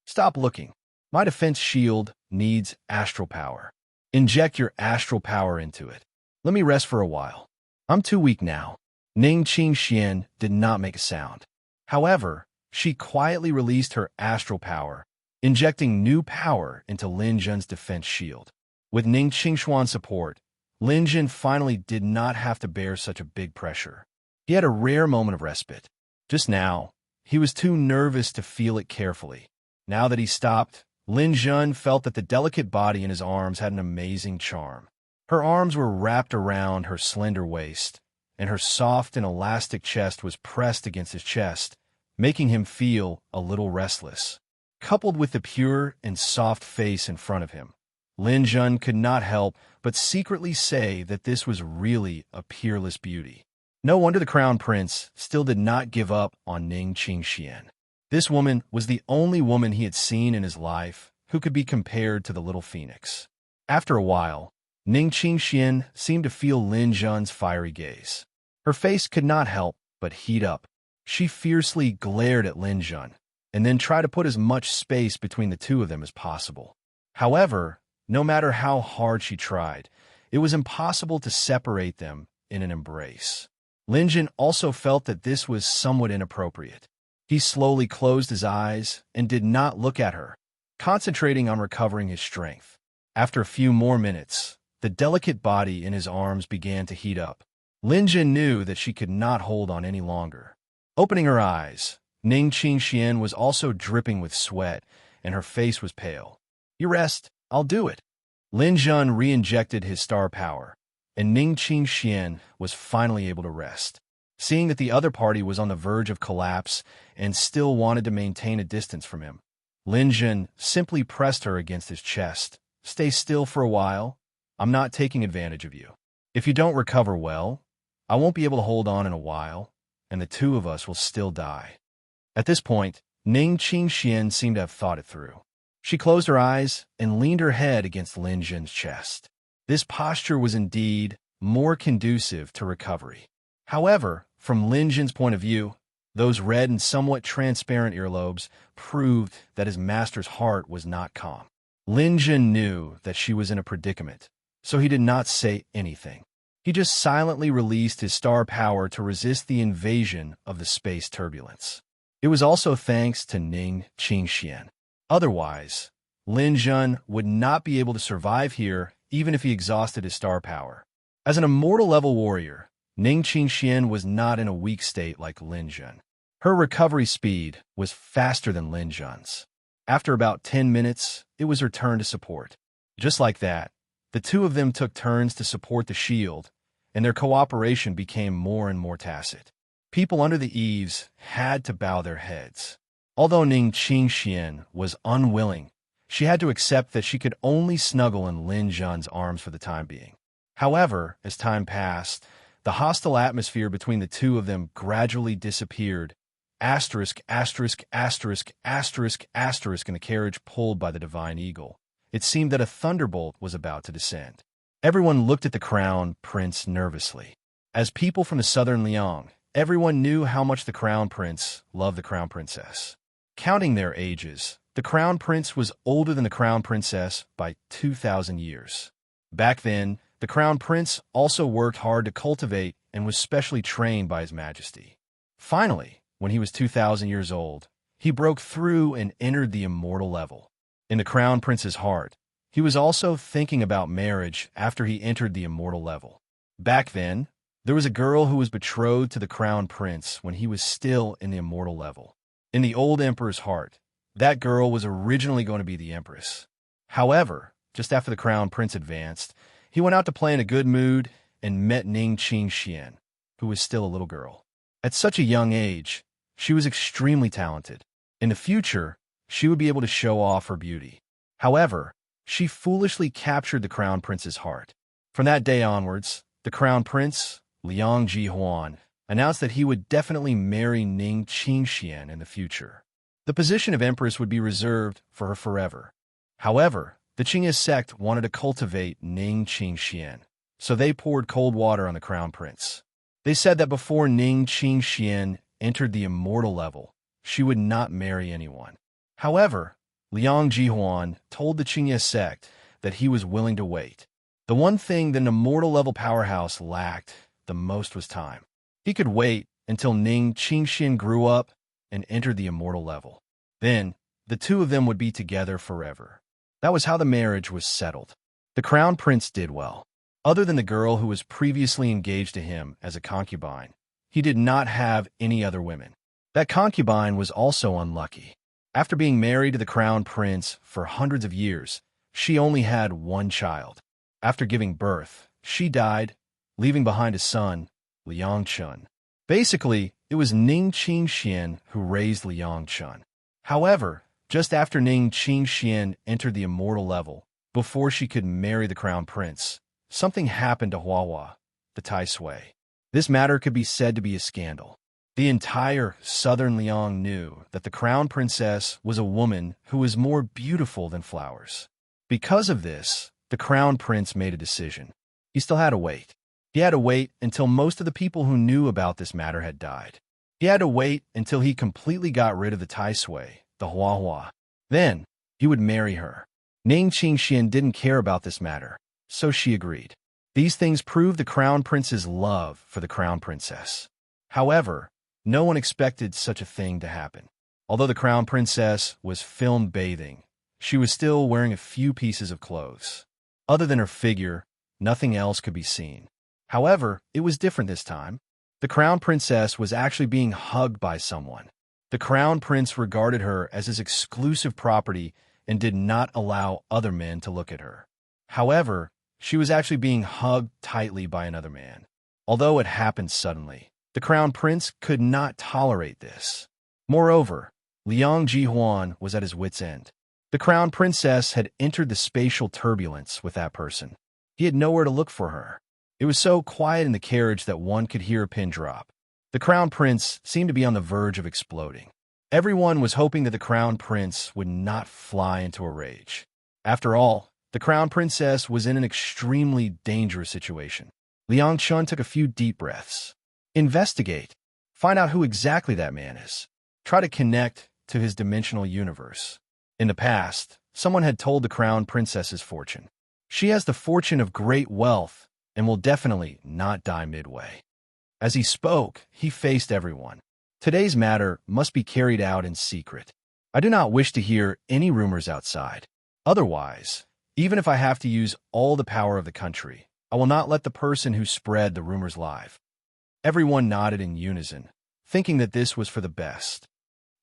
Stop looking. My defense shield needs astral power. Inject your astral power into it. Let me rest for a while. I'm too weak now. Ning Qingxian did not make a sound. However, she quietly released her astral power, injecting new power into Lin Jun's defense shield. With Ning Qingshuan's support, Lin Jun finally did not have to bear such a big pressure. He had a rare moment of respite. Just now, he was too nervous to feel it carefully. Now that he stopped, Lin Jun felt that the delicate body in his arms had an amazing charm. Her arms were wrapped around her slender waist, and her soft and elastic chest was pressed against his chest, making him feel a little restless. Coupled with the pure and soft face in front of him, Lin Jun could not help but secretly say that this was really a peerless beauty. No wonder the Crown Prince still did not give up on Ning Qingxian. This woman was the only woman he had seen in his life who could be compared to the little phoenix. After a while, Ning Qingxian seemed to feel Lin Jun's fiery gaze. Her face could not help but heat up. She fiercely glared at Lin Jun, and then tried to put as much space between the two of them as possible. However, no matter how hard she tried, it was impossible to separate them in an embrace. Lin Jun also felt that this was somewhat inappropriate. He slowly closed his eyes and did not look at her, concentrating on recovering his strength. After a few more minutes, the delicate body in his arms began to heat up. Lin Jun knew that she could not hold on any longer. Opening her eyes, Ning Qingxian was also dripping with sweat, and her face was pale. "You rest, I'll do it." Lin Jun re-injected his star power, and Ning Qingxian was finally able to rest. Seeing that the other party was on the verge of collapse and still wanted to maintain a distance from him, Lin Jun simply pressed her against his chest. "Stay still for a while. I'm not taking advantage of you. If you don't recover well, I won't be able to hold on in a while, and the two of us will still die." At this point, Ning Qingxian seemed to have thought it through. She closed her eyes and leaned her head against Lin Jun's chest. This posture was indeed more conducive to recovery. However, from Lin Jun's point of view, those red and somewhat transparent earlobes proved that his master's heart was not calm. Lin Jun knew that she was in a predicament, so he did not say anything. He just silently released his star power to resist the invasion of the space turbulence. It was also thanks to Ning Qingxian. Otherwise, Lin Jun would not be able to survive here even if he exhausted his star power. As an immortal-level warrior, Ning Qingxian was not in a weak state like Lin Jun. Her recovery speed was faster than Lin Jun's. After about 10 minutes, it was her turn to support. Just like that, the two of them took turns to support the shield, and their cooperation became more and more tacit. People under the eaves had to bow their heads. Although Ning Qingxian was unwilling, she had to accept that she could only snuggle in Lin Jun's arms for the time being. However, as time passed, the hostile atmosphere between the two of them gradually disappeared. Asterisk, asterisk, asterisk, asterisk, asterisk in the carriage pulled by the divine eagle. It seemed that a thunderbolt was about to descend. Everyone looked at the crown prince nervously. As people from the southern Liang, everyone knew how much the crown prince loved the crown princess. Counting their ages, the crown prince was older than the crown princess by 2,000 years. Back then, the crown prince also worked hard to cultivate and was specially trained by his majesty. Finally, when he was 2,000 years old, he broke through and entered the immortal level. In the crown prince's heart, he was also thinking about marriage after he entered the immortal level. Back then, there was a girl who was betrothed to the crown prince when he was still in the immortal level. In the old emperor's heart, that girl was originally going to be the empress. However, just after the crown prince advanced, he went out to play in a good mood and met Ning Qingxian, who was still a little girl. At such a young age, she was extremely talented. In the future, she would be able to show off her beauty. However, she foolishly captured the crown prince's heart. From that day onwards, the crown prince, Liang Jihuan, announced that he would definitely marry Ning Qingxian in the future. The position of empress would be reserved for her forever. However, the Qingye sect wanted to cultivate Ning Qingxian, so they poured cold water on the crown prince. They said that before Ning Qingxian entered the immortal level, she would not marry anyone. However, Liang Jihuan told the Qingye sect that he was willing to wait. The one thing that an immortal level powerhouse lacked the most was time. He could wait until Ning Qingxian grew up and entered the immortal level. Then, the two of them would be together forever. That was how the marriage was settled. The crown prince did well. Other than the girl who was previously engaged to him as a concubine, he did not have any other women. That concubine was also unlucky. After being married to the crown prince for hundreds of years, she only had one child. After giving birth, she died, leaving behind a son, Liang Chun. Basically, it was Ning Qingxian who raised Liang Chun. However, just after Ning Qingxian entered the immortal level, before she could marry the crown prince, something happened to Huahua, the Tai Sui. This matter could be said to be a scandal. The entire southern Liang knew that the crown princess was a woman who was more beautiful than flowers. Because of this, the crown prince made a decision. He still had to wait. He had to wait until most of the people who knew about this matter had died. He had to wait until he completely got rid of the Tai Sui, the Huahua. Then, he would marry her. Ning Qingxian didn't care about this matter, so she agreed. These things proved the crown prince's love for the crown princess. However, no one expected such a thing to happen. Although the crown princess was filmed bathing, she was still wearing a few pieces of clothes. Other than her figure, nothing else could be seen. However, it was different this time. The crown princess was actually being hugged by someone. The crown prince regarded her as his exclusive property and did not allow other men to look at her. However, she was actually being hugged tightly by another man. Although it happened suddenly, the crown prince could not tolerate this. Moreover, Liang Jihuan was at his wit's end. The crown princess had entered the spatial turbulence with that person. He had nowhere to look for her. It was so quiet in the carriage that one could hear a pin drop. The crown prince seemed to be on the verge of exploding. Everyone was hoping that the crown prince would not fly into a rage. After all, the crown princess was in an extremely dangerous situation. Liang Chun took a few deep breaths. Investigate. Find out who exactly that man is. Try to connect to his dimensional universe. In the past, someone had told the crown princess's fortune. She has the fortune of great wealth and will definitely not die midway. As he spoke, he faced everyone. Today's matter must be carried out in secret. I do not wish to hear any rumors outside. Otherwise, even if I have to use all the power of the country, I will not let the person who spread the rumors live. Everyone nodded in unison, thinking that this was for the best.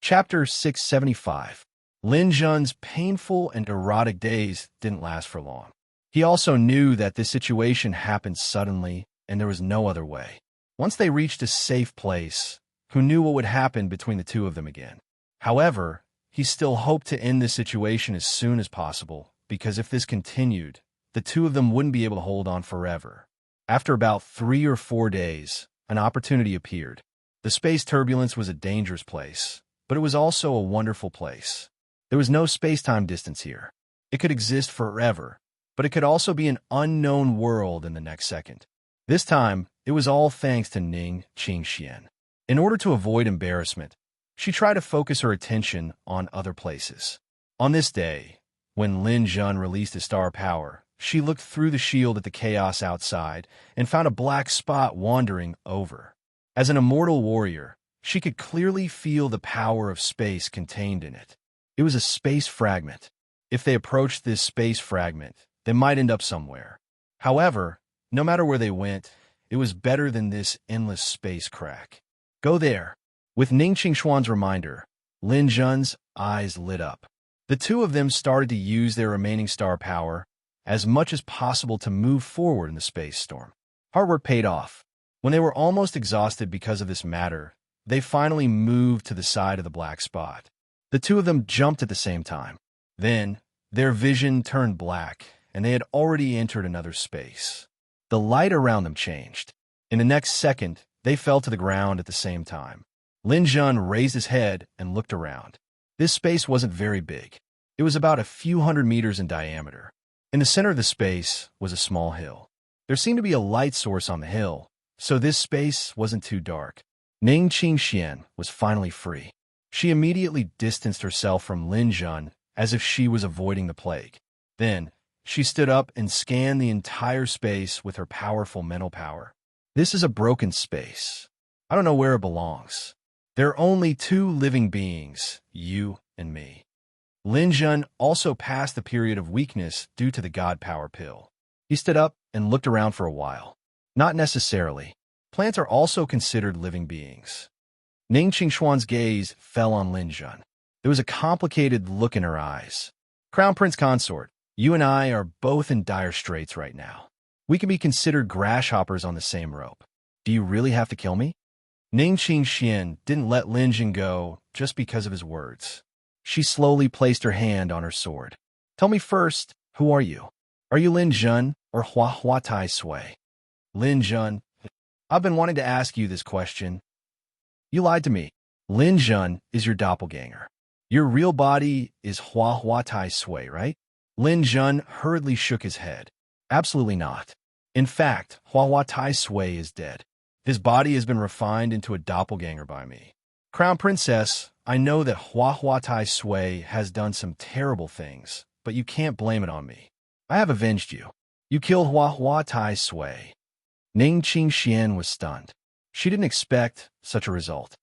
Chapter 675. Lin Zhen's painful and erotic days didn't last for long. He also knew that this situation happened suddenly, and there was no other way. Once they reached a safe place, who knew what would happen between the two of them again? However, he still hoped to end this situation as soon as possible, because if this continued, the two of them wouldn't be able to hold on forever. After about 3 or 4 days, an opportunity appeared. The space turbulence was a dangerous place, but it was also a wonderful place. There was no space-time distance here. It could exist forever, but it could also be an unknown world in the next second. This time, it was all thanks to Ning Qingxian. In order to avoid embarrassment, she tried to focus her attention on other places. On this day, when Lin Zhen released his star power, she looked through the shield at the chaos outside and found a black spot wandering over. As an immortal warrior, she could clearly feel the power of space contained in it. It was a space fragment. If they approached this space fragment, they might end up somewhere. However, no matter where they went, it was better than this endless space crack. Go there. With Ning Qingshuan's reminder, Lin Zhen's eyes lit up. The two of them started to use their remaining star power as much as possible to move forward in the space storm. Hard work paid off. When they were almost exhausted because of this matter, they finally moved to the side of the black spot. The two of them jumped at the same time. Then, their vision turned black, and they had already entered another space. The light around them changed. In the next second, they fell to the ground at the same time. Lin Zhen raised his head and looked around. This space wasn't very big. It was about a few hundred meters in diameter. In the center of the space was a small hill. There seemed to be a light source on the hill, so this space wasn't too dark. Ning Qingxian was finally free. She immediately distanced herself from Lin Zhen as if she was avoiding the plague. Then, she stood up and scanned the entire space with her powerful mental power. This is a broken space. I don't know where it belongs. There are only 2 living beings, you and me. Lin Zhen also passed the period of weakness due to the God Power pill. He stood up and looked around for a while. Not necessarily. Plants are also considered living beings. Ning Qingshuan's gaze fell on Lin Jun. There was a complicated look in her eyes. Crown Prince Consort, you and I are both in dire straits right now. We can be considered grasshoppers on the same rope. Do you really have to kill me? Ning Qingxian didn't let Lin Jun go just because of his words. She slowly placed her hand on her sword. Tell me first, who are you? Are you Lin Jun or Hua Hua Tai Sui? Lin Jun, I've been wanting to ask you this question. You lied to me. Lin Jun is your doppelganger. Your real body is Hua Hua Tai Sui, right? Lin Jun hurriedly shook his head. Absolutely not. In fact, Hua Hua Tai Sui is dead. His body has been refined into a doppelganger by me. Crown Princess, I know that Hua Hua Tai Sui has done some terrible things, but you can't blame it on me. I have avenged you. You killed Hua Hua Tai Sui. Ning Qingxian was stunned. She didn't expect such a result.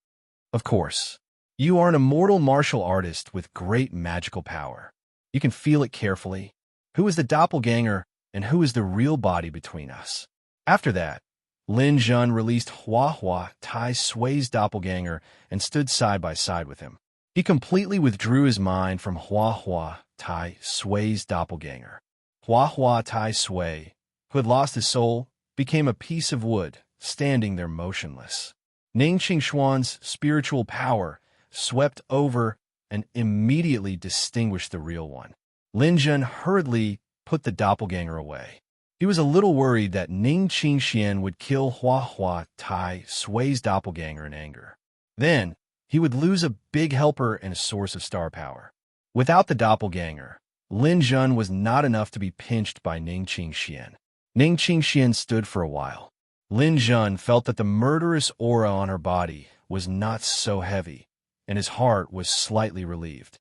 Of course, you are an immortal martial artist with great magical power. You can feel it carefully. Who is the doppelganger and who is the real body between us? After that, Lin Jun released Hua Hua Tai Sui's doppelganger and stood side by side with him. He completely withdrew his mind from Hua Hua Tai Sui's doppelganger. Hua Hua Tai Sui, who had lost his soul, became a piece of wood, standing there motionless. Ning Qingshuan's spiritual power swept over and immediately distinguished the real one. Lin Jun hurriedly put the doppelganger away. He was a little worried that Ning Qingxian would kill Hua Hua Tai Sui's doppelganger in anger. Then, he would lose a big helper and a source of star power. Without the doppelganger, Lin Jun was not enough to be pinched by Ning Qingxian. Ning Qingxian stood for a while. Lin Jun felt that the murderous aura on her body was not so heavy, and his heart was slightly relieved.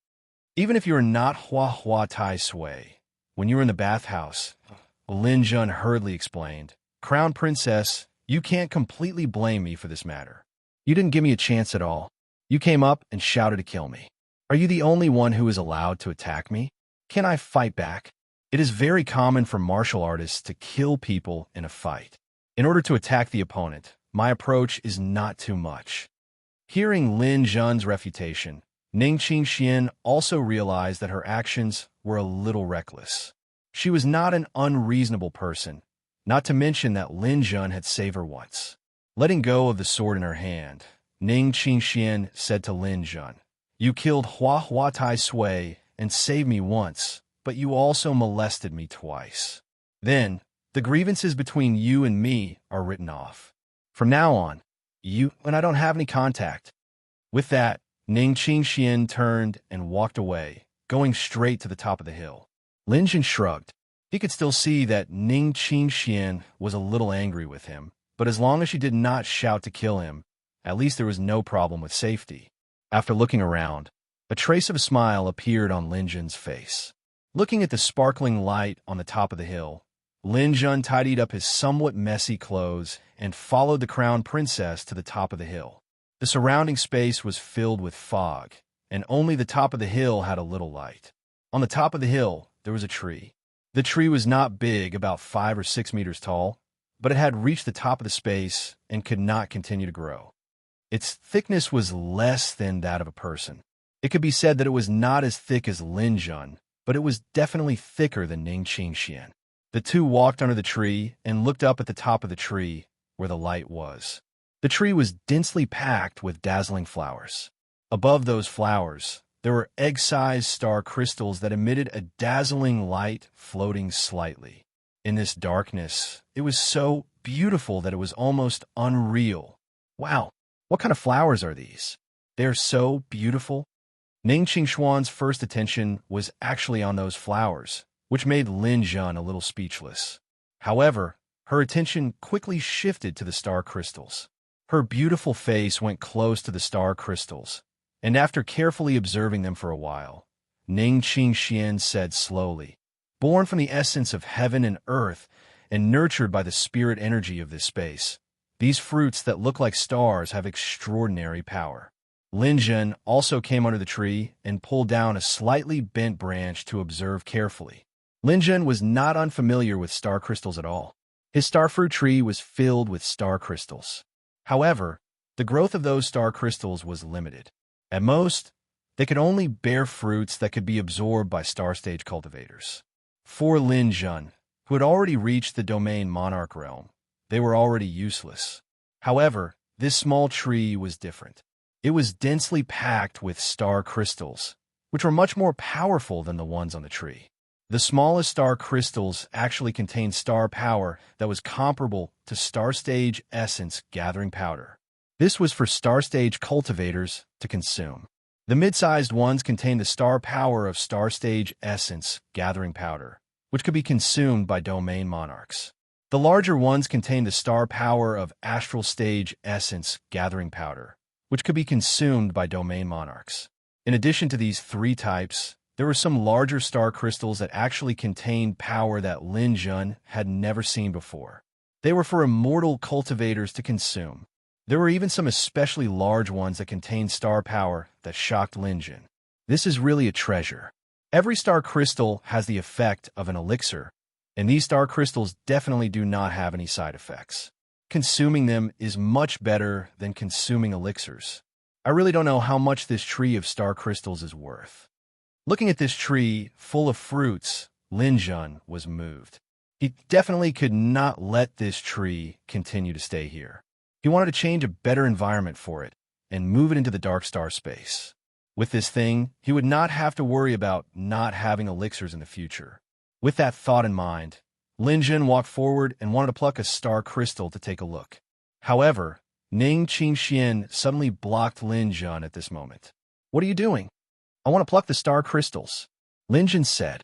Even if you are not Hua Hua Tai Sui, when you were in the bathhouse, Lin Jun hurriedly explained, Crown Princess, you can't completely blame me for this matter. You didn't give me a chance at all. You came up and shouted to kill me. Are you the only one who is allowed to attack me? Can I fight back? It is very common for martial artists to kill people in a fight. In order to attack the opponent, my approach is not too much. Hearing Lin Jun's refutation, Ning Qingxian also realized that her actions were a little reckless. She was not an unreasonable person, not to mention that Lin Jun had saved her once. Letting go of the sword in her hand, Ning Qingxian said to Lin Jun, You killed Hua Hua Tai Sui and saved me once, but you also molested me twice. Then, the grievances between you and me are written off. From now on, you and I don't have any contact. With that, Ning Qingxian turned and walked away, going straight to the top of the hill. Lin Jun shrugged. He could still see that Ning Qingxian was a little angry with him, but as long as she did not shout to kill him, at least there was no problem with safety. After looking around, a trace of a smile appeared on Lin Jun's face. Looking at the sparkling light on the top of the hill, Lin Jun tidied up his somewhat messy clothes and followed the crown princess to the top of the hill. The surrounding space was filled with fog, and only the top of the hill had a little light. On the top of the hill, there was a tree. The tree was not big, about 5 or 6 meters tall, but it had reached the top of the space and could not continue to grow. Its thickness was less than that of a person. It could be said that it was not as thick as Lin Jun, but it was definitely thicker than Ning Qingxian. The two walked under the tree and looked up at the top of the tree where the light was. The tree was densely packed with dazzling flowers. Above those flowers, there were egg-sized star crystals that emitted a dazzling light floating slightly. In this darkness, it was so beautiful that it was almost unreal. Wow, what kind of flowers are these? They are so beautiful. Ning Qingshuan's first attention was actually on those flowers, which made Lin Jun a little speechless. However, her attention quickly shifted to the star crystals. Her beautiful face went close to the star crystals, and after carefully observing them for a while, Ning Qingxian said slowly, Born from the essence of heaven and earth and nurtured by the spirit energy of this space, these fruits that look like stars have extraordinary power. Lin Jun also came under the tree and pulled down a slightly bent branch to observe carefully. Lin Jun was not unfamiliar with star crystals at all. His starfruit tree was filled with star crystals. However, the growth of those star crystals was limited. At most, they could only bear fruits that could be absorbed by star stage cultivators. For Lin Jun, who had already reached the domain monarch realm, they were already useless. However, this small tree was different. It was densely packed with star crystals, which were much more powerful than the ones on the tree. The smallest star crystals actually contained star power that was comparable to star stage essence gathering powder. This was for star stage cultivators to consume. The mid-sized ones contained the star power of star stage essence gathering powder, which could be consumed by domain monarchs. The larger ones contained the star power of astral stage essence gathering powder, which could be consumed by domain monarchs. In addition to these three types, there were some larger star crystals that actually contained power that Lin Jun had never seen before. They were for immortal cultivators to consume. There were even some especially large ones that contained star power that shocked Lin Jun. This is really a treasure. Every star crystal has the effect of an elixir, and these star crystals definitely do not have any side effects. Consuming them is much better than consuming elixirs. I really don't know how much this tree of star crystals is worth. Looking at this tree full of fruits, Lin Jun was moved. He definitely could not let this tree continue to stay here. He wanted to change a better environment for it and move it into the dark star space. With this thing, he would not have to worry about not having elixirs in the future. With that thought in mind, Lin Jun walked forward and wanted to pluck a star crystal to take a look. However, Ning Qingxian suddenly blocked Lin Jun at this moment. "What are you doing?" "I want to pluck the star crystals," Lin Jun said.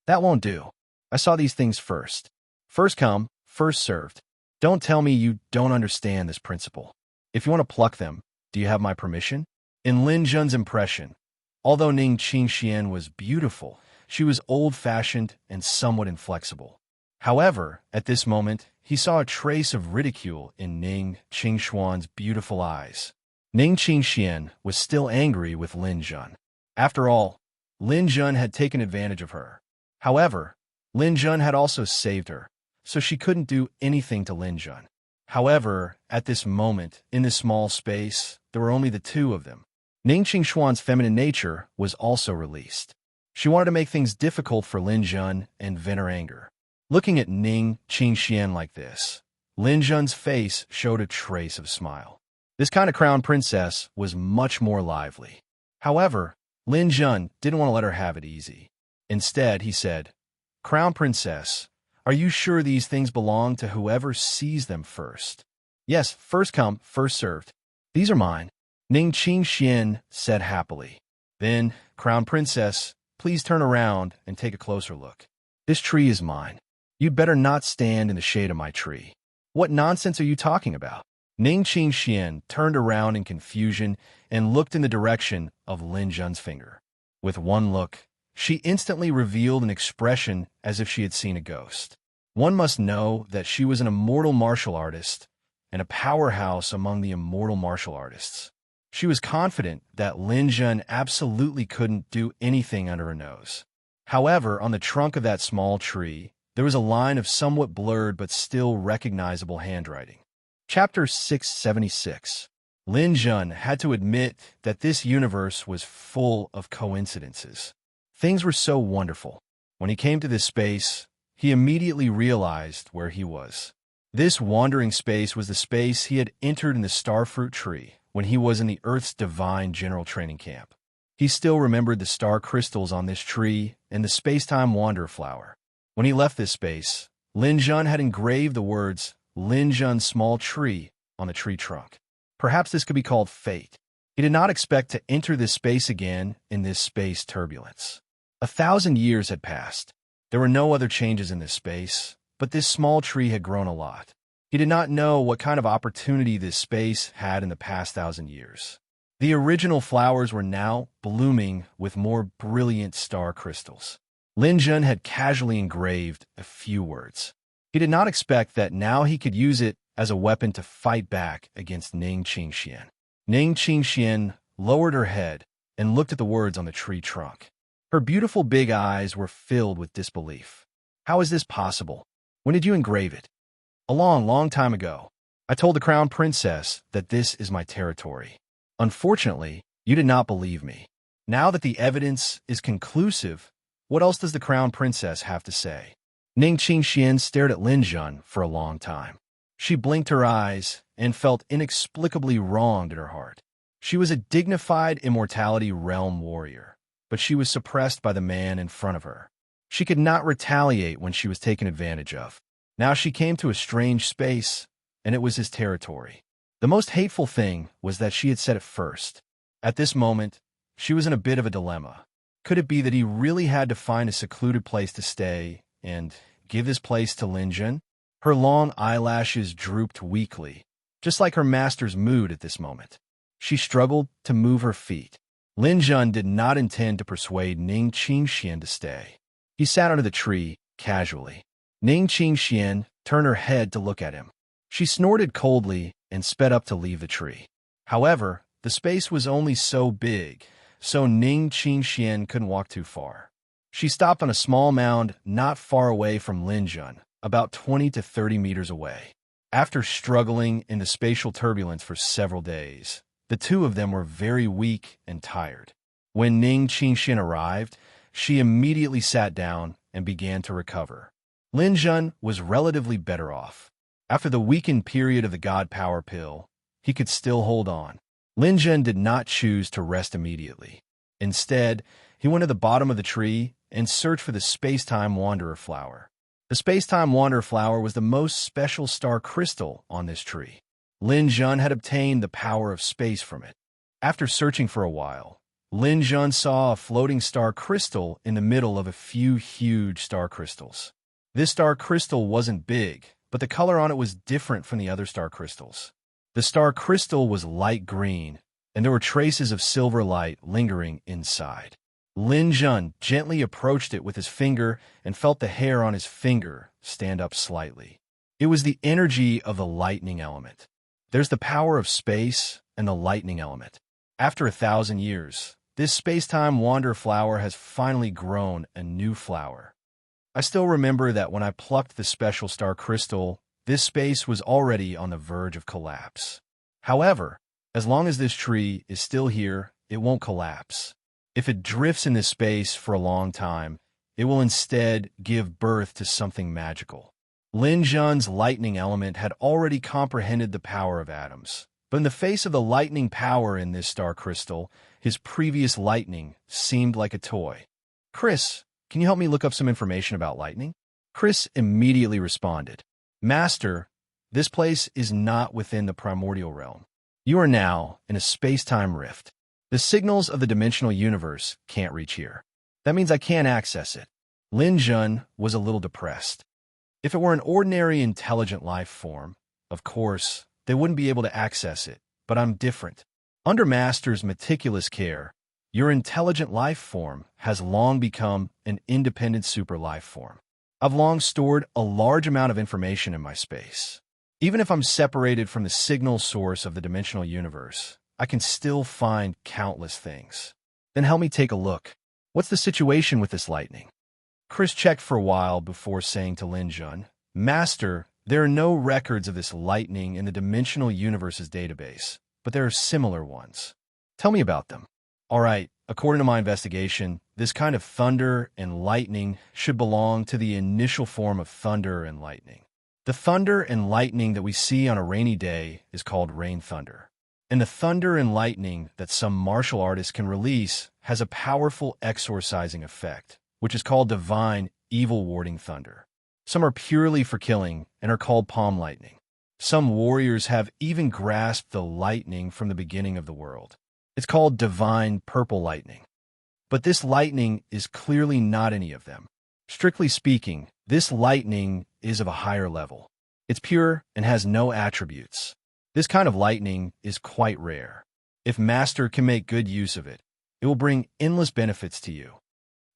"That won't do. I saw these things first. First come, first served. Don't tell me you don't understand this principle. If you want to pluck them, do you have my permission?" In Lin Jun's impression, although Ning Qingxian was beautiful, she was old-fashioned and somewhat inflexible. However, at this moment, he saw a trace of ridicule in Ning Qingxuan's beautiful eyes. Ning Qingxian was still angry with Lin Jun. After all, Lin Jun had taken advantage of her. However, Lin Jun had also saved her, so she couldn't do anything to Lin Jun. However, at this moment, in this small space, there were only the two of them. Ning Qingxuan's feminine nature was also released. She wanted to make things difficult for Lin Jun and vent her anger. Looking at Ning Qingxian like this, Lin Jun's face showed a trace of a smile. This kind of crown princess was much more lively. However, Lin Jun didn't want to let her have it easy. Instead, he said, "Crown princess, are you sure these things belong to whoever sees them first?" "Yes, first come, first served. These are mine," Ning Qingxian said happily. "Then, Crown princess, please turn around and take a closer look. This tree is mine. You'd better not stand in the shade of my tree." "What nonsense are you talking about?" Ning Qingxian turned around in confusion and looked in the direction of Lin Jun's finger. With one look, she instantly revealed an expression as if she had seen a ghost. One must know that she was an immortal martial artist and a powerhouse among the immortal martial artists. She was confident that Lin Jun absolutely couldn't do anything under her nose. However, on the trunk of that small tree, there was a line of somewhat blurred but still recognizable handwriting. Chapter 676. Lin Jun had to admit that this universe was full of coincidences. Things were so wonderful. When he came to this space, he immediately realized where he was. This wandering space was the space he had entered in the starfruit tree when he was in the Earth's divine general training camp. He still remembered the star crystals on this tree and the space-time wanderer flower. When he left this space, Lin Jun had engraved the words Lin Jun's small tree on the tree trunk. Perhaps this could be called fate. He did not expect to enter this space again in this space turbulence. 1,000 years had passed. There were no other changes in this space, but this small tree had grown a lot. He did not know what kind of opportunity this space had in the past 1,000 years. The original flowers were now blooming with more brilliant star crystals. Lin Jun had casually engraved a few words. He did not expect that now he could use it as a weapon to fight back against Ning Qingxian. Ning Qingxian lowered her head and looked at the words on the tree trunk. Her beautiful big eyes were filled with disbelief. How is this possible? When did you engrave it? A long, long time ago. I told the crown princess that this is my territory. Unfortunately, you did not believe me. Now that the evidence is conclusive, what else does the crown princess have to say? Ning Qingxian stared at Lin Jun for a long time. She blinked her eyes and felt inexplicably wronged in her heart. She was a dignified immortality realm warrior, but she was suppressed by the man in front of her. She could not retaliate when she was taken advantage of. Now she came to a strange space, and it was his territory. The most hateful thing was that she had said it first. At this moment, she was in a bit of a dilemma. Could it be that he really had to find a secluded place to stay and give this place to Lin Jun? Her long eyelashes drooped weakly, just like her master's mood at this moment. She struggled to move her feet. Lin Jun did not intend to persuade Ning Qingxian to stay. He sat under the tree, casually. Ning Qingxian turned her head to look at him. She snorted coldly and sped up to leave the tree. However, the space was only so big, so Ning Qingxian couldn't walk too far. She stopped on a small mound not far away from Lin Jun, about 20 to 30 meters away. After struggling in the spatial turbulence for several days, the two of them were very weak and tired. When Ning Qingxian arrived, she immediately sat down and began to recover. Lin Jun was relatively better off. After the weakened period of the God Power Pill, he could still hold on. Lin Jun did not choose to rest immediately. Instead, he went to the bottom of the tree and searched for the Space-Time Wanderer flower. The Space-Time Wanderer flower was the most special star crystal on this tree. Lin Jun had obtained the power of space from it. After searching for a while, Lin Jun saw a floating star crystal in the middle of a few huge star crystals. This star crystal wasn't big, but the color on it was different from the other star crystals. The star crystal was light green, and there were traces of silver light lingering inside. Lin Jun gently approached it with his finger and felt the hair on his finger stand up slightly. It was the energy of the lightning element. There's the power of space and the lightning element. After 1,000 years, this space-time wander flower has finally grown a new flower. I still remember that when I plucked the special star crystal, this space was already on the verge of collapse. However, as long as this tree is still here, it won't collapse. If it drifts in this space for a long time, it will instead give birth to something magical. Lin Jun's lightning element had already comprehended the power of atoms, but in the face of the lightning power in this star crystal, his previous lightning seemed like a toy. "Chris, can you help me look up some information about lightning?" Chris immediately responded. "Master, this place is not within the primordial realm. You are now in a space-time rift. The signals of the dimensional universe can't reach here. That means I can't access it." Lin Jun was a little depressed. If it were an ordinary intelligent life form, of course, they wouldn't be able to access it, but I'm different. Under Master's meticulous care, your intelligent life form has long become an independent super life form. I've long stored a large amount of information in my space. Even if I'm separated from the signal source of the dimensional universe, I can still find countless things. Then help me take a look. What's the situation with this lightning? Chris checked for a while before saying to Lin Jun, "Master, there are no records of this lightning in the dimensional universe's database, but there are similar ones. Tell me about them." "All right, according to my investigation, this kind of thunder and lightning should belong to the initial form of thunder and lightning. The thunder and lightning that we see on a rainy day is called rain thunder. And the thunder and lightning that some martial artists can release has a powerful exorcising effect, which is called divine evil-warding thunder. Some are purely for killing and are called palm lightning. Some warriors have even grasped the lightning from the beginning of the world. It's called divine purple lightning. But this lightning is clearly not any of them. Strictly speaking, this lightning is of a higher level. It's pure and has no attributes. This kind of lightning is quite rare. If Master can make good use of it, it will bring endless benefits to you."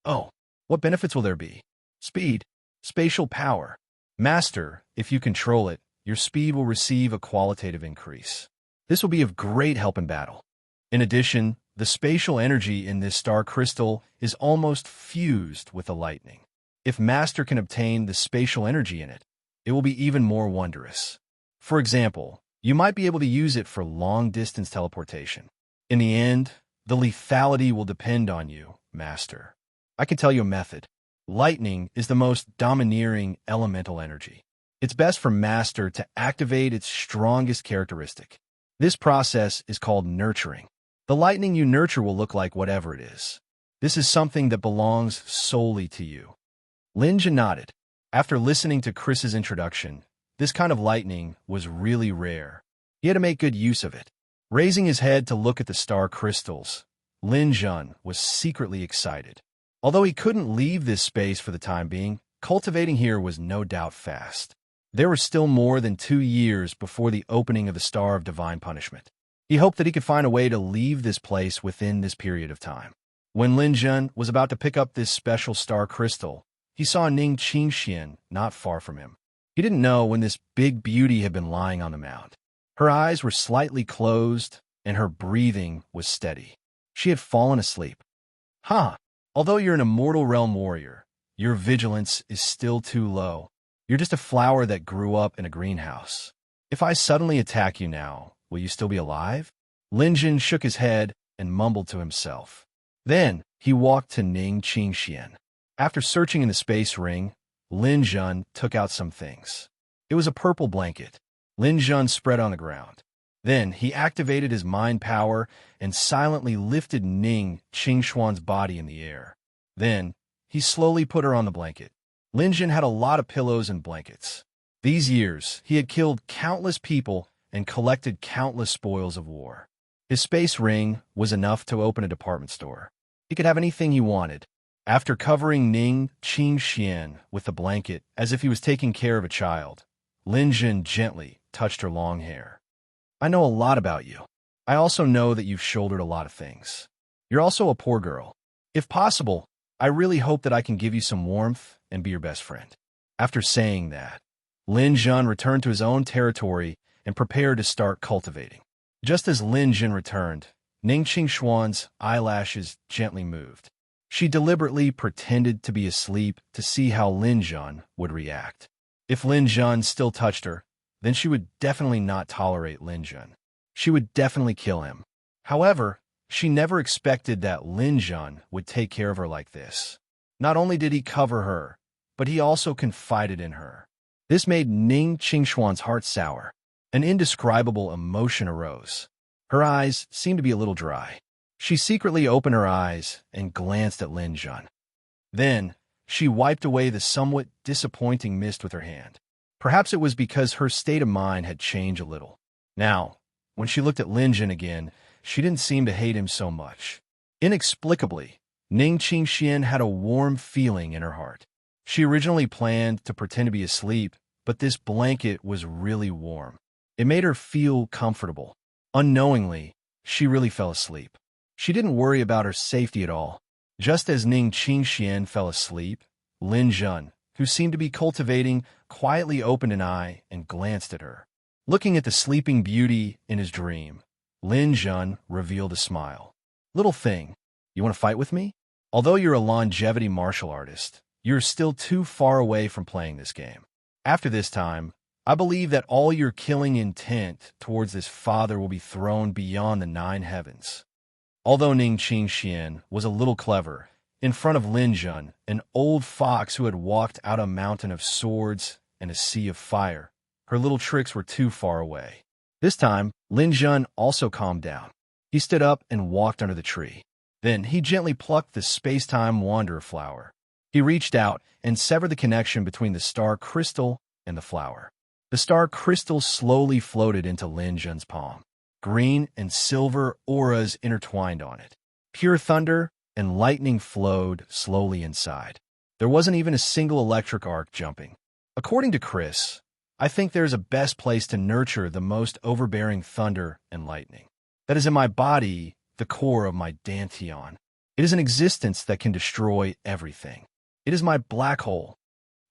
"Oh, what benefits will there be?" "Speed, spatial power. Master, if you control it, your speed will receive a qualitative increase. This will be of great help in battle. In addition, The spatial energy in this star crystal is almost fused with the lightning. If Master can obtain the spatial energy in it, it will be even more wondrous. For example, you might be able to use it for long-distance teleportation. In the end, the lethality will depend on you, Master. I can tell you a method. Lightning is the most domineering elemental energy. It's best for Master to activate its strongest characteristic. This process is called nurturing. The lightning you nurture will look like whatever it is. This is something that belongs solely to you. Linja nodded. After listening to Chris's introduction, this kind of lightning was really rare. He had to make good use of it. Raising his head to look at the star crystals, Lin Jun was secretly excited. Although he couldn't leave this space for the time being, cultivating here was no doubt fast. There were still more than 2 years before the opening of the Star of Divine Punishment. He hoped that he could find a way to leave this place within this period of time. When Lin Jun was about to pick up this special star crystal, he saw Ning Qingxian not far from him. He didn't know when this big beauty had been lying on the mound. Her eyes were slightly closed, and her breathing was steady. She had fallen asleep. Although you're an immortal realm warrior, your vigilance is still too low. You're just a flower that grew up in a greenhouse. If I suddenly attack you now, will you still be alive? Lin Jun shook his head and mumbled to himself. Then he walked to Ning Qingxian. After searching in the space ring, Lin Jun took out some things. It was a purple blanket. Lin Jun spread on the ground. Then he activated his mind power and silently lifted Ning Qingxuan's body in the air. Then he slowly put her on the blanket. Lin Jun had a lot of pillows and blankets. These years, he had killed countless people and collected countless spoils of war. His space ring was enough to open a department store. He could have anything he wanted. After covering Ning Qingxian with the blanket as if he was taking care of a child, Lin Jun gently touched her long hair. I know a lot about you. I also know that you've shouldered a lot of things. You're also a poor girl. If possible, I really hope that I can give you some warmth and be your best friend. After saying that, Lin Jun returned to his own territory and prepared to start cultivating. Just as Lin Jun returned, Ning Qingxuan's eyelashes gently moved. She deliberately pretended to be asleep to see how Lin Jun would react. If Lin Jun still touched her, then she would definitely not tolerate Lin Jun. She would definitely kill him. However, she never expected that Lin Jun would take care of her like this. Not only did he cover her, but he also confided in her. This made Ning Qingxuan's heart sour. An indescribable emotion arose. Her eyes seemed to be a little dry. She secretly opened her eyes and glanced at Lin Jun. Then, she wiped away the somewhat disappointing mist with her hand. Perhaps it was because her state of mind had changed a little. Now, when she looked at Lin Jun again, she didn't seem to hate him so much. Inexplicably, Ning Qingxian had a warm feeling in her heart. She originally planned to pretend to be asleep, but this blanket was really warm. It made her feel comfortable. Unknowingly, she really fell asleep. She didn't worry about her safety at all. Just as Ning Qingxian fell asleep, Lin Jun, who seemed to be cultivating, quietly opened an eye and glanced at her. Looking at the sleeping beauty in his dream, Lin Jun revealed a smile. Little thing, you want to fight with me? Although you're a longevity martial artist, you're still too far away from playing this game. After this time, I believe that all your killing intent towards this father will be thrown beyond the 9 heavens. Although Ning Qingxian was a little clever, in front of Lin Jun, an old fox who had walked out a mountain of swords and a sea of fire, her little tricks were too far away. This time, Lin Jun also calmed down. He stood up and walked under the tree. Then he gently plucked the space-time wanderer flower. He reached out and severed the connection between the star crystal and the flower. The star crystal slowly floated into Lin Jun's palm. Green and silver auras intertwined on it. Pure thunder and lightning flowed slowly inside. There wasn't even a single electric arc jumping. According to Chris, I think there is a best place to nurture the most overbearing thunder and lightning. That is in my body, the core of my dantian. It is an existence that can destroy everything. It is my black hole.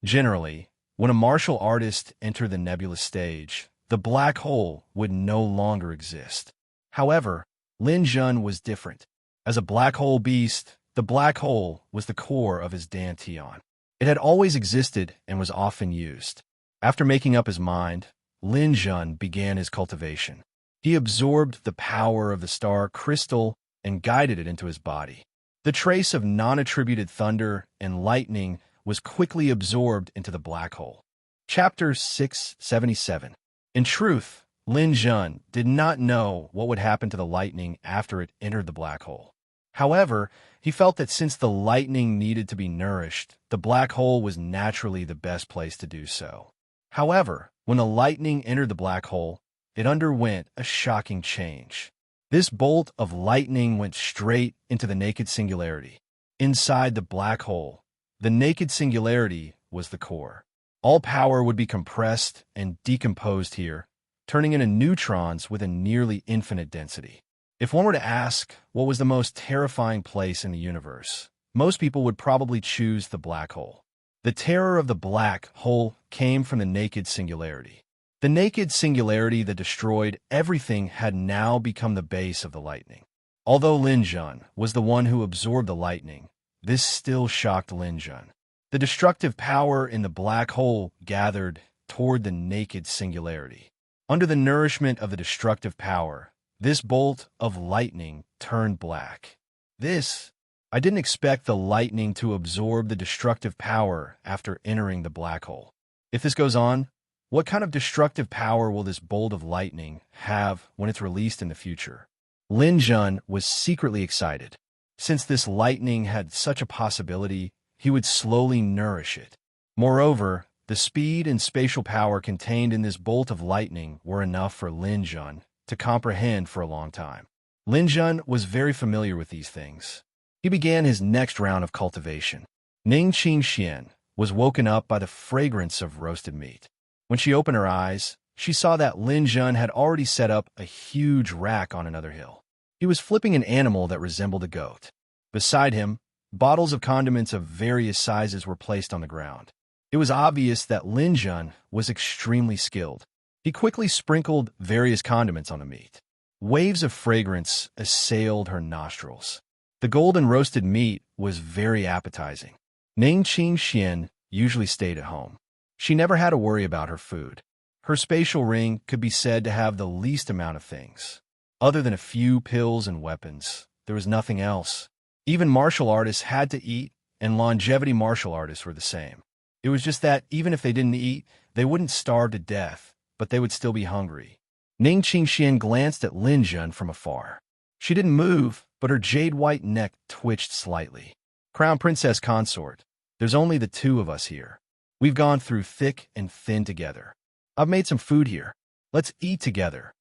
Generally, when a martial artist entered the nebulous stage, the black hole would no longer exist. However, Lin Jun was different. As a black hole beast, the black hole was the core of his dantian. It had always existed and was often used. After making up his mind, Lin Jun began his cultivation. He absorbed the power of the star crystal and guided it into his body. The trace of non-attributed thunder and lightning was quickly absorbed into the black hole. Chapter 677. In truth, Lin Jun did not know what would happen to the lightning after it entered the black hole. However, he felt that since the lightning needed to be nourished, the black hole was naturally the best place to do so. However, when the lightning entered the black hole, it underwent a shocking change. This bolt of lightning went straight into the naked singularity. Inside the black hole, the naked singularity was the core. All power would be compressed and decomposed here, turning into neutrons with a nearly infinite density. If one were to ask what was the most terrifying place in the universe, most people would probably choose the black hole. The terror of the black hole came from the naked singularity. The naked singularity that destroyed everything had now become the base of the lightning. Although Lin Jun was the one who absorbed the lightning, this still shocked Lin Jun. The destructive power in the black hole gathered toward the naked singularity. Under the nourishment of the destructive power, this bolt of lightning turned black. I didn't expect the lightning to absorb the destructive power after entering the black hole. If this goes on, what kind of destructive power will this bolt of lightning have when it's released in the future? Lin Jun was secretly excited. Since this lightning had such a possibility, he would slowly nourish it. Moreover, the speed and spatial power contained in this bolt of lightning were enough for Lin Jun to comprehend for a long time. Lin Jun was very familiar with these things. He began his next round of cultivation. Ning Qingxian was woken up by the fragrance of roasted meat. When she opened her eyes, she saw that Lin Jun had already set up a huge rack on another hill. He was flipping an animal that resembled a goat. Beside him, bottles of condiments of various sizes were placed on the ground. It was obvious that Lin Jun was extremely skilled. He quickly sprinkled various condiments on the meat. Waves of fragrance assailed her nostrils. The golden roasted meat was very appetizing. Ning Qingxian usually stayed at home. She never had to worry about her food. Her spatial ring could be said to have the least amount of things. Other than a few pills and weapons, there was nothing else. Even martial artists had to eat, and longevity martial artists were the same. It was just that even if they didn't eat, they wouldn't starve to death, but they would still be hungry. Ning Qingxian glanced at Lin Jun from afar. She didn't move, but her jade-white neck twitched slightly. Crown Princess Consort, there's only the two of us here. We've gone through thick and thin together. I've made some food here. Let's eat together.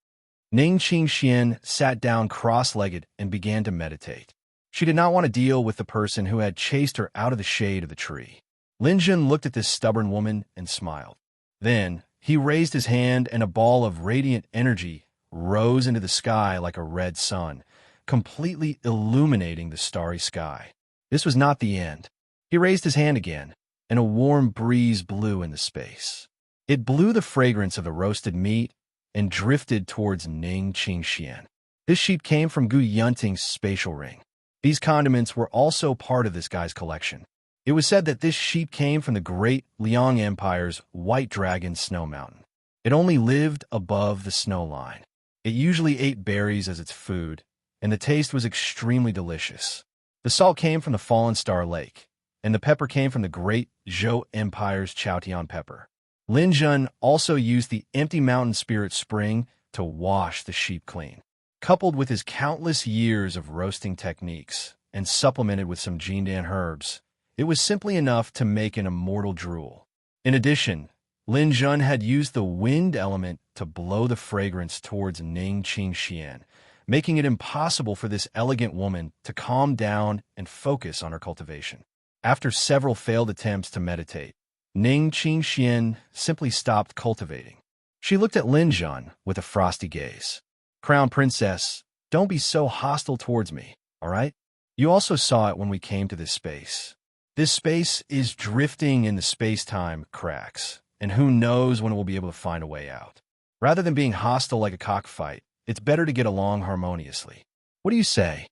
Ning Qingxian sat down cross-legged and began to meditate. She did not want to deal with the person who had chased her out of the shade of the tree. Lin Jun looked at this stubborn woman and smiled. Then, he raised his hand and a ball of radiant energy rose into the sky like a red sun, completely illuminating the starry sky. This was not the end. He raised his hand again, and a warm breeze blew into space. It blew the fragrance of the roasted meat and drifted towards Ning Qingxian. This sheep came from Gu Yunting's spatial ring. These condiments were also part of this guy's collection. It was said that this sheep came from the great Liang Empire's White Dragon Snow Mountain. It only lived above the snow line. It usually ate berries as its food, and the taste was extremely delicious. The salt came from the Fallen Star Lake, and the pepper came from the great Zhou Empire's Chaotian pepper. Lin Jun also used the Empty Mountain Spirit Spring to wash the sheep clean. Coupled with his countless years of roasting techniques and supplemented with some Jindan herbs, it was simply enough to make an immortal drool. In addition, Lin Jun had used the wind element to blow the fragrance towards Ning Qingxian, making it impossible for this elegant woman to calm down and focus on her cultivation. After several failed attempts to meditate, Ning Qingxian simply stopped cultivating. She looked at Lin Jun with a frosty gaze. Crown Princess, don't be so hostile towards me, all right? You also saw it when we came to this space. This space is drifting in the space-time cracks, and who knows when it will be able to find a way out. Rather than being hostile like a cockfight, it's better to get along harmoniously. What do you say?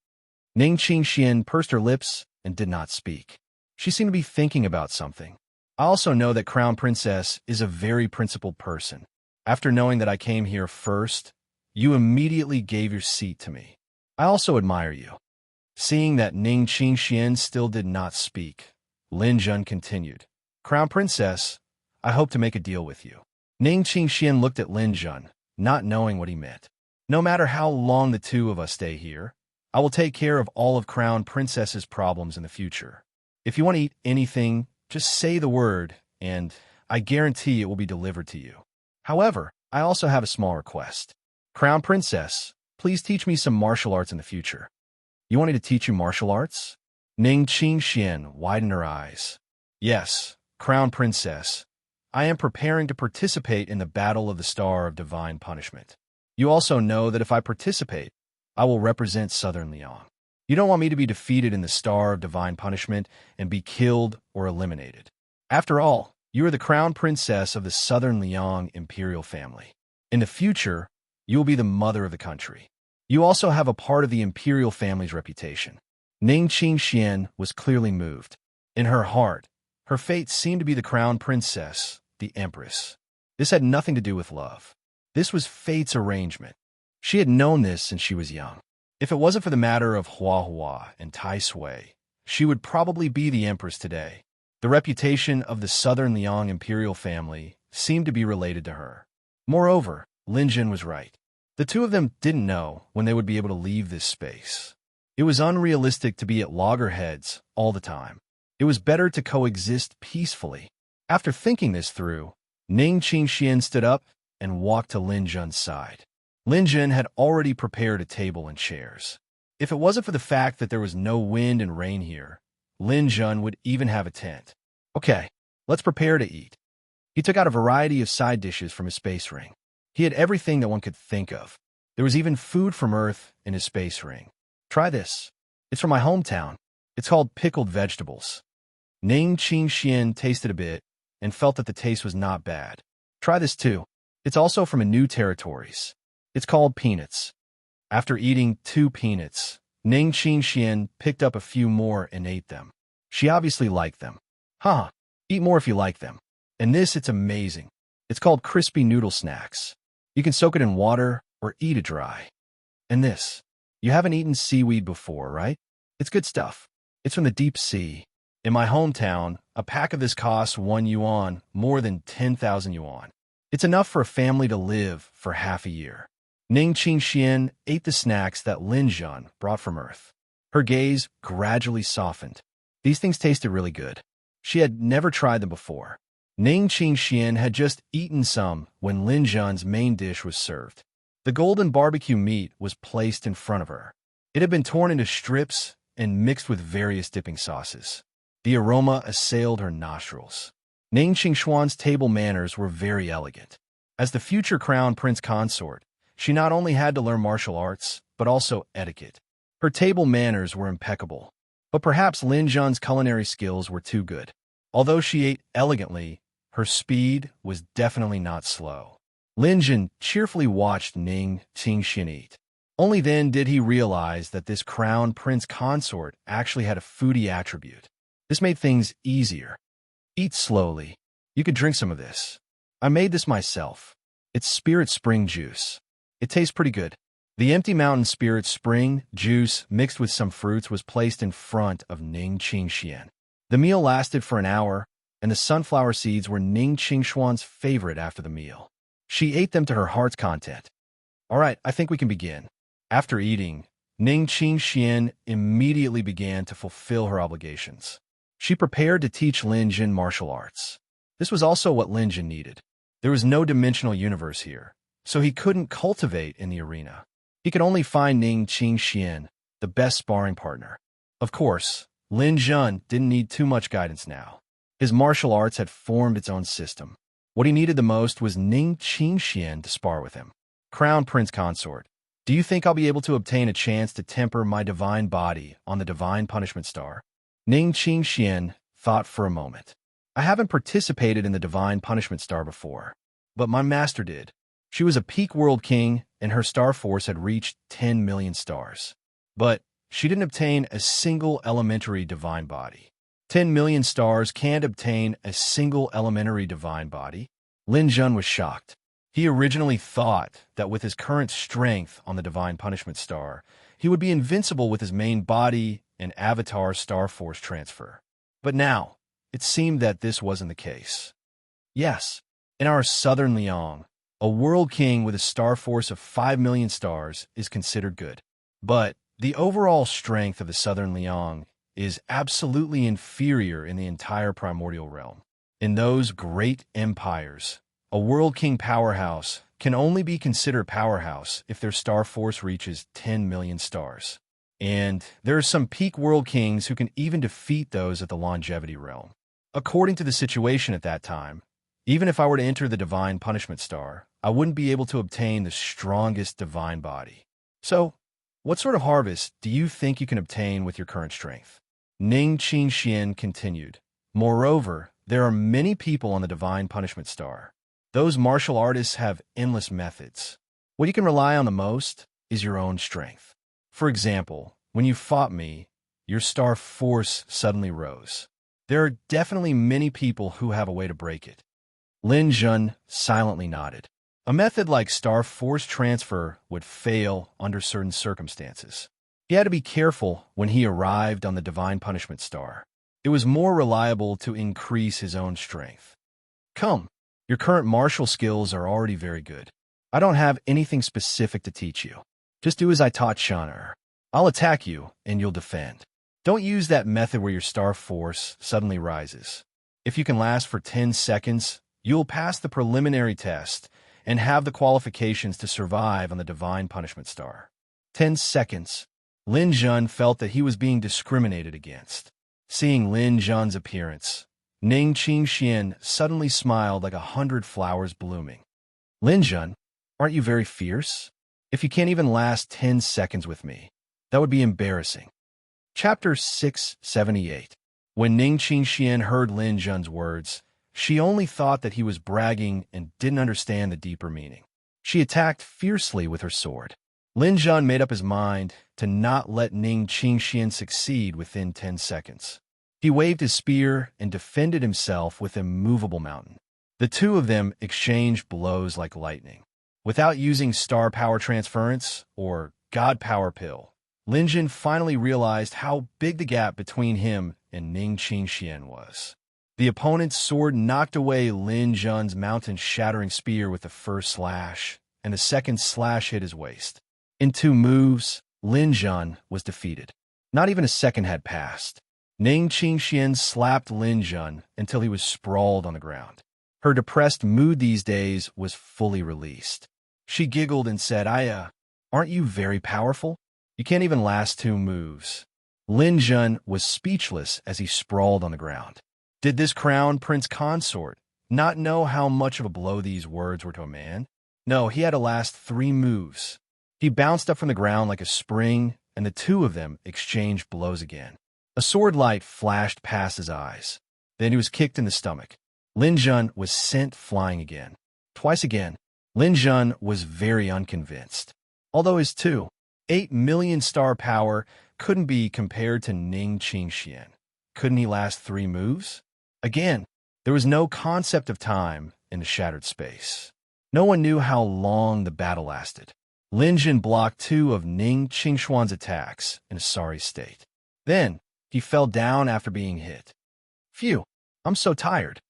Ning Qingxian pursed her lips and did not speak. She seemed to be thinking about something. I also know that Crown Princess is a very principled person. After knowing that I came here first, you immediately gave your seat to me. I also admire you. Seeing that Ning Qingxian still did not speak, Lin Jun continued. Crown Princess, I hope to make a deal with you. Ning Qingxian looked at Lin Jun, not knowing what he meant. No matter how long the two of us stay here, I will take care of all of Crown Princess's problems in the future. If you want to eat anything, just say the word, and I guarantee it will be delivered to you. However, I also have a small request. Crown Princess, please teach me some martial arts in the future. You want me to teach you martial arts? Ning Qingxian widened her eyes. Yes, Crown Princess. I am preparing to participate in the Battle of the Star of Divine Punishment. You also know that if I participate, I will represent Southern Liang. You don't want me to be defeated in the Star of Divine Punishment and be killed or eliminated. After all, you are the Crown Princess of the Southern Liang imperial family. In the future, you will be the mother of the country. You also have a part of the imperial family's reputation. Ning Qingxian was clearly moved. In her heart, her fate seemed to be the Crown Princess, the Empress. This had nothing to do with love. This was fate's arrangement. She had known this since she was young. If it wasn't for the matter of Hua Hua and Tai Sui, she would probably be the Empress today. The reputation of the Southern Liang imperial family seemed to be related to her. Moreover, Lin Jun was right. The two of them didn't know when they would be able to leave this space. It was unrealistic to be at loggerheads all the time. It was better to coexist peacefully. After thinking this through, Ning Qingxian stood up and walked to Lin Jun's side. Lin Jun had already prepared a table and chairs. If it wasn't for the fact that there was no wind and rain here, Lin Jun would even have a tent. Okay, let's prepare to eat. He took out a variety of side dishes from his space ring. He had everything that one could think of. There was even food from Earth in his space ring. Try this. It's from my hometown. It's called pickled vegetables. Ning Qingxian tasted a bit and felt that the taste was not bad. Try this too. It's also from a new territories. It's called peanuts. After eating 2 peanuts, Ning Qingxian picked up a few more and ate them. She obviously liked them. Huh, eat more if you like them. And this, it's amazing. It's called crispy noodle snacks. You can soak it in water or eat it dry. And this, you haven't eaten seaweed before, right? It's good stuff. It's from the deep sea. In my hometown, a pack of this costs 1 yuan, more than 10,000 yuan. It's enough for a family to live for half a year. Ning Qingxian ate the snacks that Lin Jun brought from Earth. Her gaze gradually softened. These things tasted really good. She had never tried them before. Ning Qingxian had just eaten some when Lin Jun's main dish was served. The golden barbecue meat was placed in front of her. It had been torn into strips and mixed with various dipping sauces. The aroma assailed her nostrils. Ning Qingxuan's table manners were very elegant. As the future crown prince consort, she not only had to learn martial arts, but also etiquette. Her table manners were impeccable. But perhaps Lin Jun's culinary skills were too good. Although she ate elegantly, her speed was definitely not slow. Lin Jun cheerfully watched Ning Qingxian eat. Only then did he realize that this crown prince consort actually had a foodie attribute. This made things easier. Eat slowly. You could drink some of this. I made this myself. It's spirit spring juice. It tastes pretty good. The empty mountain spirit spring juice mixed with some fruits was placed in front of Ning Qingxian. The meal lasted for an hour, and the sunflower seeds were Ning Qingxuan's favorite after the meal. She ate them to her heart's content. All right, I think we can begin. After eating, Ning Qingxian immediately began to fulfill her obligations. She prepared to teach Lin Jun martial arts. This was also what Lin Jun needed. There was no dimensional universe here, so he couldn't cultivate in the arena. He could only find Ning Qingxian, the best sparring partner. Of course, Lin Jun didn't need too much guidance now. His martial arts had formed its own system. What he needed the most was Ning Qingxian to spar with him. Crown Prince Consort, do you think I'll be able to obtain a chance to temper my divine body on the divine punishment star? Ning Qingxian thought for a moment. I haven't participated in the divine punishment star before, but my master did. She was a peak world king, and her star force had reached 10 million stars. But she didn't obtain a single elementary divine body. 10 million stars can't obtain a single elementary divine body. Lin Jun was shocked. He originally thought that with his current strength on the divine punishment star, he would be invincible with his main body and avatar star force transfer. But now, it seemed that this wasn't the case. Yes, in our southern Liang, a world king with a star force of 5 million stars is considered good. But the overall strength of the southern Liang is absolutely inferior in the entire primordial realm. In those great empires, a world king powerhouse can only be considered powerhouse if their star force reaches 10 million stars. And there are some peak world kings who can even defeat those at the longevity realm. According to the situation at that time, even if I were to enter the divine punishment star, I wouldn't be able to obtain the strongest divine body. So, what sort of harvest do you think you can obtain with your current strength? Ning Qingxian continued. Moreover, there are many people on the divine punishment star. Those martial artists have endless methods. What you can rely on the most is your own strength. For example, when you fought me, your star force suddenly rose. There are definitely many people who have a way to break it. Lin Jun silently nodded. A method like star force transfer would fail under certain circumstances. He had to be careful when he arrived on the divine punishment star. It was more reliable to increase his own strength. Come, your current martial skills are already very good. I don't have anything specific to teach you. Just do as I taught Shaner. I'll attack you, and you'll defend. Don't use that method where your star force suddenly rises. If you can last for 10 seconds, you'll pass the preliminary test and have the qualifications to survive on the divine punishment star. 10 seconds. Lin Jun felt that he was being discriminated against. Seeing Lin Jun's appearance, Ning Qingxian suddenly smiled like 100 flowers blooming. Lin Jun, aren't you very fierce? If you can't even last 10 seconds with me, that would be embarrassing. Chapter 678. When Ning Qingxian heard Lin Jun's words, she only thought that he was bragging and didn't understand the deeper meaning. She attacked fiercely with her sword. Lin Jun made up his mind to not let Ning Qingxian succeed within 10 seconds. He waved his spear and defended himself with immovable mountain. The two of them exchanged blows like lightning. Without using star power transference or god power pill, Lin Jun finally realized how big the gap between him and Ning Qingxian was. The opponent's sword knocked away Lin Jun's mountain-shattering spear with the first slash, and the second slash hit his waist. In 2 moves, Lin Jun was defeated. Not even a second had passed. Ning Qingxian slapped Lin Jun until he was sprawled on the ground. Her depressed mood these days was fully released. She giggled and said, aren't you very powerful? You can't even last 2 moves. Lin Jun was speechless as he sprawled on the ground. Did this crown prince consort not know how much of a blow these words were to a man? No, he had to last 3 moves. He bounced up from the ground like a spring, and the two of them exchanged blows again. A sword light flashed past his eyes. Then he was kicked in the stomach. Lin Jun was sent flying again. Twice again. Lin Jun was very unconvinced. Although his 8 million star power couldn't be compared to Ning Qingxian. Couldn't he last 3 moves? Again, there was no concept of time in the shattered space. No one knew how long the battle lasted. Lin Jun blocked 2 of Ning Qingxuan's attacks in a sorry state. Then, he fell down after being hit. Phew, I'm so tired.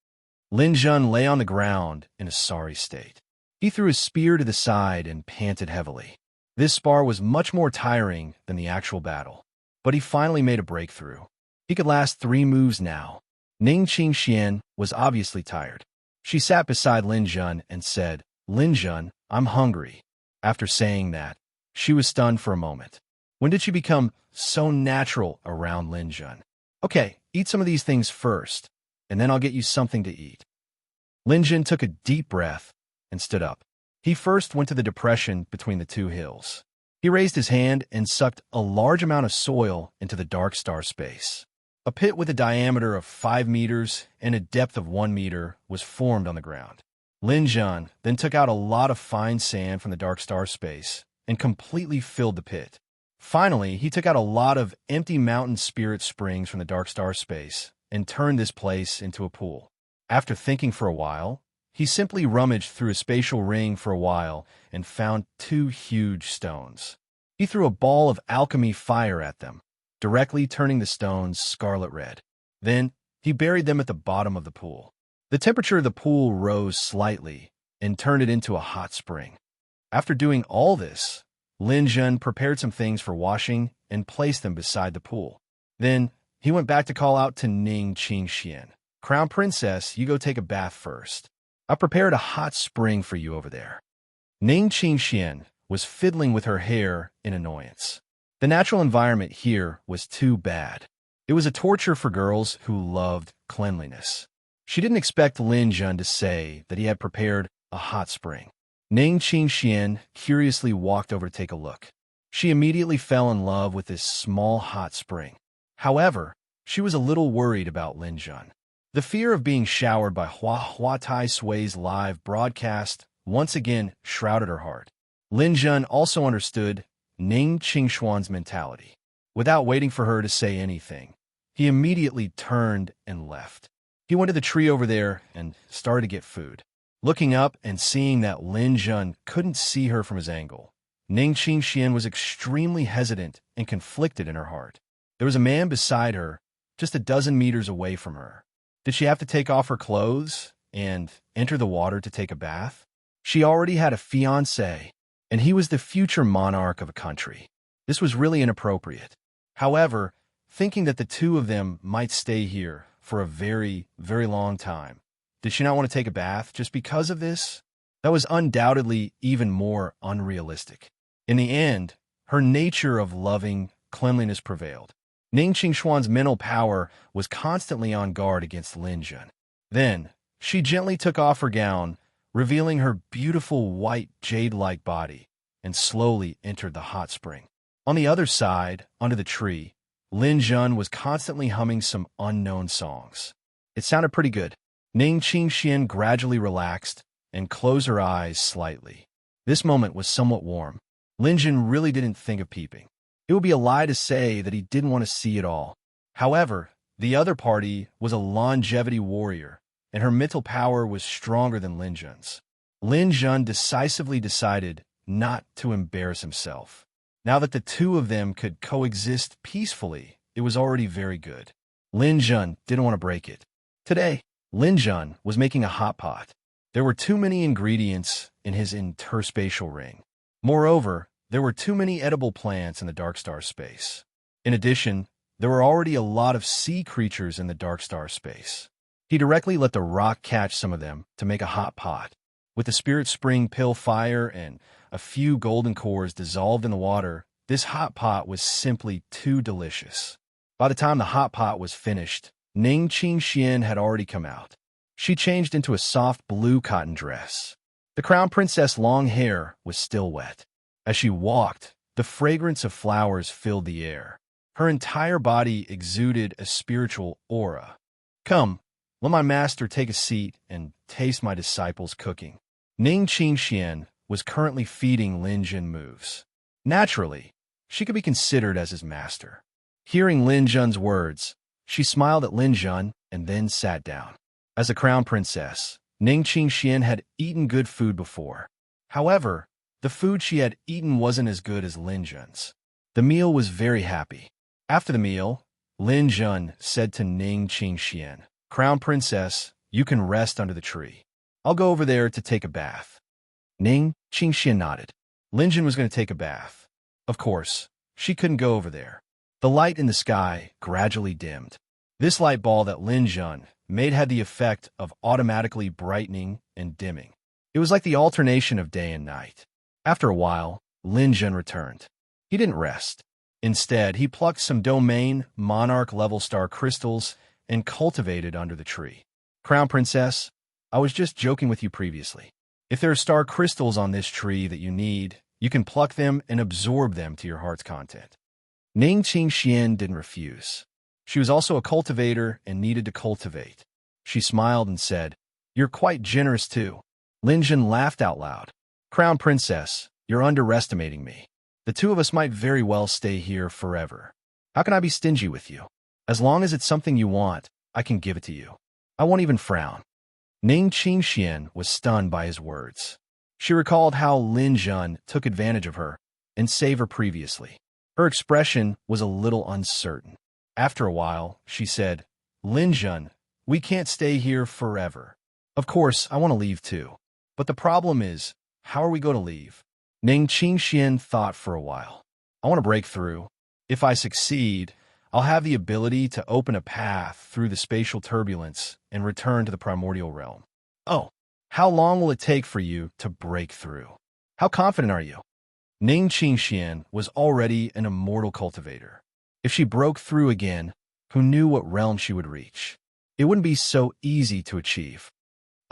Lin Jun lay on the ground in a sorry state. He threw his spear to the side and panted heavily. This spar was much more tiring than the actual battle, but he finally made a breakthrough. He could last 3 moves now. Ning Qingxian was obviously tired. She sat beside Lin Jun and said, Lin Jun, I'm hungry. After saying that, she was stunned for a moment. When did she become so natural around Lin Jun? Okay, eat some of these things first, and then I'll get you something to eat. Lin Jun took a deep breath and stood up. He first went to the depression between the 2 hills. He raised his hand and sucked a large amount of soil into the dark star space. A pit with a diameter of 5 meters and a depth of 1 meter was formed on the ground. Lin Jun then took out a lot of fine sand from the dark star space and completely filled the pit. Finally, he took out a lot of empty mountain spirit springs from the dark star space and turned this place into a pool. After thinking for a while, he simply rummaged through a spatial ring for a while and found 2 huge stones. He threw a ball of alchemy fire at them, directly turning the stones scarlet red. Then, he buried them at the bottom of the pool. The temperature of the pool rose slightly and turned it into a hot spring. After doing all this, Lin Jun prepared some things for washing and placed them beside the pool. Then, he went back to call out to Ning Qingxian. "Crown Princess, you go take a bath first. I prepared a hot spring for you over there." Ning Qingxian was fiddling with her hair in annoyance. The natural environment here was too bad. It was a torture for girls who loved cleanliness. She didn't expect Lin Jun to say that he had prepared a hot spring. Ning Qingxian curiously walked over to take a look. She immediately fell in love with this small hot spring. However, she was a little worried about Lin Jun. The fear of being showered by Hua Tai Sui's live broadcast once again shrouded her heart. Lin Jun also understood Ning Qingshuan's mentality. Without waiting for her to say anything, he immediately turned and left. He went to the tree over there and started to get food. Looking up and seeing that Lin Jun couldn't see her from his angle, Ning Qingxian was extremely hesitant and conflicted in her heart. There was a man beside her, just a dozen meters away from her. Did she have to take off her clothes and enter the water to take a bath? She already had a fiancé, and he was the future monarch of a country. This was really inappropriate. However, thinking that the 2 of them might stay here for a very, very long time, did she not want to take a bath just because of this? That was undoubtedly even more unrealistic. In the end, her nature of loving cleanliness prevailed. Ning Qingshuan's mental power was constantly on guard against Lin Jun. Then, she gently took off her gown, revealing her beautiful white jade-like body, and slowly entered the hot spring. On the other side, under the tree, Lin Jun was constantly humming some unknown songs. It sounded pretty good. Ning Qingxian gradually relaxed and closed her eyes slightly. This moment was somewhat warm. Lin Jun really didn't think of peeping. It would be a lie to say that he didn't want to see it all. However, the other party was a longevity warrior, and her mental power was stronger than Lin Jun's. Lin Jun decisively decided not to embarrass himself. Now that the 2 of them could coexist peacefully, it was already very good. Lin Jun didn't want to break it. Today, Lin Jun was making a hot pot. There were too many ingredients in his interspatial ring. Moreover, there were too many edible plants in the dark star space. In addition, there were already a lot of sea creatures in the dark star space. He directly let the rock catch some of them to make a hot pot. With the spirit spring pill fire and a few golden cores dissolved in the water, this hot pot was simply too delicious. By the time the hot pot was finished, Ning Qingxian had already come out. She changed into a soft blue cotton dress. The crown princess' long hair was still wet. As she walked, the fragrance of flowers filled the air. Her entire body exuded a spiritual aura. "Come, let my master take a seat and taste my disciple's cooking." Ning Qingxian was currently feeding Lin Jun moves. Naturally, she could be considered as his master. Hearing Lin Jun's words, she smiled at Lin Jun and then sat down. As a crown princess, Ning Qingxian had eaten good food before. However, the food she had eaten wasn't as good as Lin Jun's. The meal was very happy. After the meal, Lin Jun said to Ning Qingxian, "Crown princess, you can rest under the tree. I'll go over there to take a bath." Ning Qingxian nodded. Lin Jun was going to take a bath. Of course, she couldn't go over there. The light in the sky gradually dimmed. This light ball that Lin Jun made had the effect of automatically brightening and dimming. It was like the alternation of day and night. After a while, Lin Jun returned. He didn't rest. Instead, he plucked some domain monarch-level star crystals and cultivated under the tree. "Crown Princess, I was just joking with you previously. If there are star crystals on this tree that you need, you can pluck them and absorb them to your heart's content." Ning Qingxian didn't refuse. She was also a cultivator and needed to cultivate. She smiled and said, "You're quite generous too." Lin Jun laughed out loud. "Crown Princess, you're underestimating me. The two of us might very well stay here forever. How can I be stingy with you? As long as it's something you want, I can give it to you. I won't even frown. Ning Qingxian was stunned by his words. She recalled how Lin Jun took advantage of her and saved her previously. Her expression was a little uncertain. After a while, she said, Lin Jun, we can't stay here forever. Of course, I want to leave too. But the problem is, how are we going to leave? Ning Qingxian thought for a while. I want to break through. If I succeed, I'll have the ability to open a path through the spatial turbulence and return to the primordial realm. Oh, how long will it take for you to break through? How confident are you? Ning Qingxian was already an immortal cultivator. If she broke through again, who knew what realm she would reach? It wouldn't be so easy to achieve.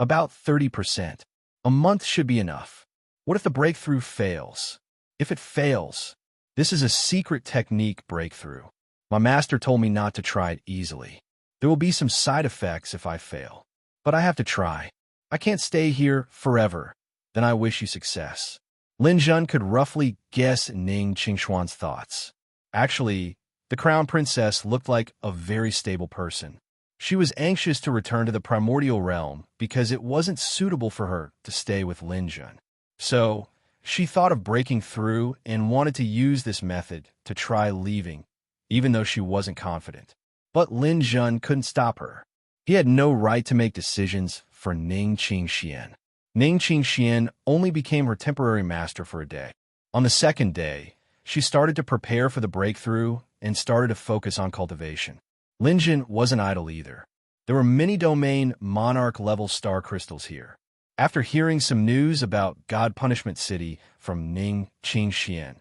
About 30%. A month should be enough. What if the breakthrough fails? If it fails, this is a secret technique breakthrough. My master told me not to try it easily. There will be some side effects if I fail. But I have to try. I can't stay here forever. Then I wish you success. Lin Jun could roughly guess Ning Qingxuan's thoughts. Actually, the crown princess looked like a very stable person. She was anxious to return to the primordial realm because it wasn't suitable for her to stay with Lin Jun. So, she thought of breaking through and wanted to use this method to try leaving, even though she wasn't confident. But Lin Jun couldn't stop her. He had no right to make decisions for Ning Qingxian. Ning Qingxian only became her temporary master for a day. On the second day, she started to prepare for the breakthrough and started to focus on cultivation. Lin Jun wasn't idle either. There were many domain monarch-level star crystals here. After hearing some news about God Punishment City from Ning Qingxian,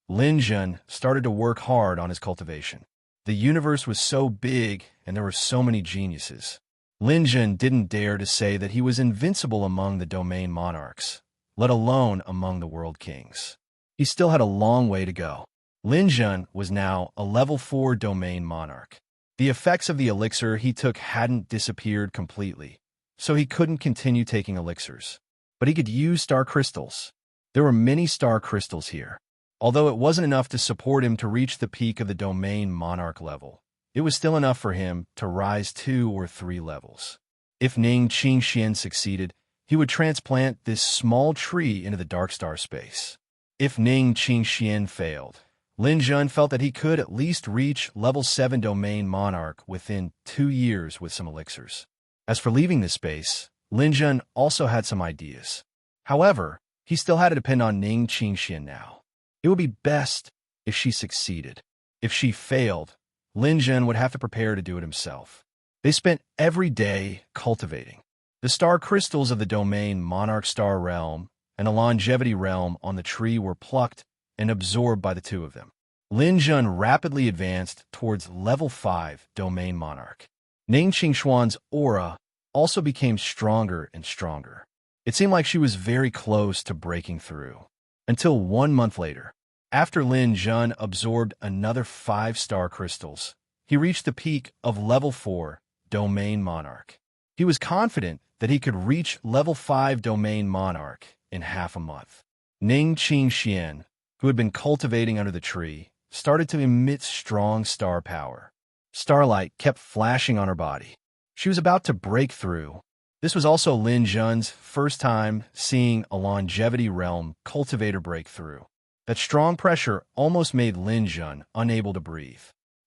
Lin Jun started to work hard on his cultivation. The universe was so big and there were so many geniuses. Lin Jun didn't dare to say that he was invincible among the domain monarchs, let alone among the world kings. He still had a long way to go. Lin Jun was now a level 4 domain monarch. The effects of the elixir he took hadn't disappeared completely, so he couldn't continue taking elixirs. But he could use star crystals. There were many star crystals here. Although it wasn't enough to support him to reach the peak of the domain monarch level, it was still enough for him to rise 2 or 3 levels. If Ning Qingxian succeeded, he would transplant this small tree into the dark star space. If Ning Qingxian failed, Lin Jun felt that he could at least reach level 7 domain monarch within 2 years with some elixirs. As for leaving this space, Lin Jun also had some ideas. However, he still had to depend on Ning Qingxian now. It would be best if she succeeded. If she failed, Lin Jun would have to prepare to do it himself. They spent every day cultivating. The star crystals of the domain monarch star realm and the longevity realm on the tree were plucked and absorbed by the two of them. Lin Jun rapidly advanced towards level 5 domain monarch. Ning Qingxuan's aura also became stronger and stronger. It seemed like she was very close to breaking through. Until 1 month later, after Lin Jun absorbed another 5 star crystals, he reached the peak of level 4 domain monarch. He was confident that he could reach level 5 domain monarch in half a month. Ning Qingxian, who had been cultivating under the tree, started to emit strong star power. Starlight kept flashing on her body. She was about to break through. This was also Lin Jun's first time seeing a longevity realm cultivator break through. That strong pressure almost made Lin Jun unable to breathe.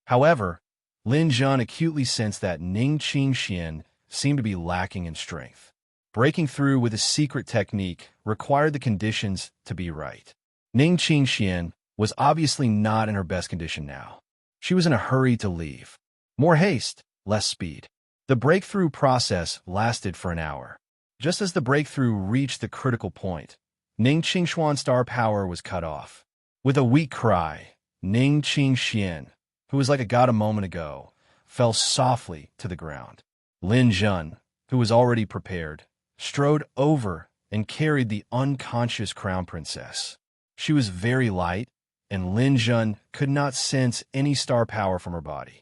However, Lin Jun acutely sensed that Ning Qingxian seemed to be lacking in strength. Breaking through with a secret technique required the conditions to be right. Ning Qingxian was obviously not in her best condition now. She was in a hurry to leave. More haste, less speed. The breakthrough process lasted for an hour. Just as the breakthrough reached the critical point, Ning Qingxuan's star power was cut off. With a weak cry, Ning Qingxian, who was like a god a moment ago, fell softly to the ground. Lin Jun, who was already prepared, strode over and carried the unconscious crown princess. She was very light, and Lin Jun could not sense any star power from her body.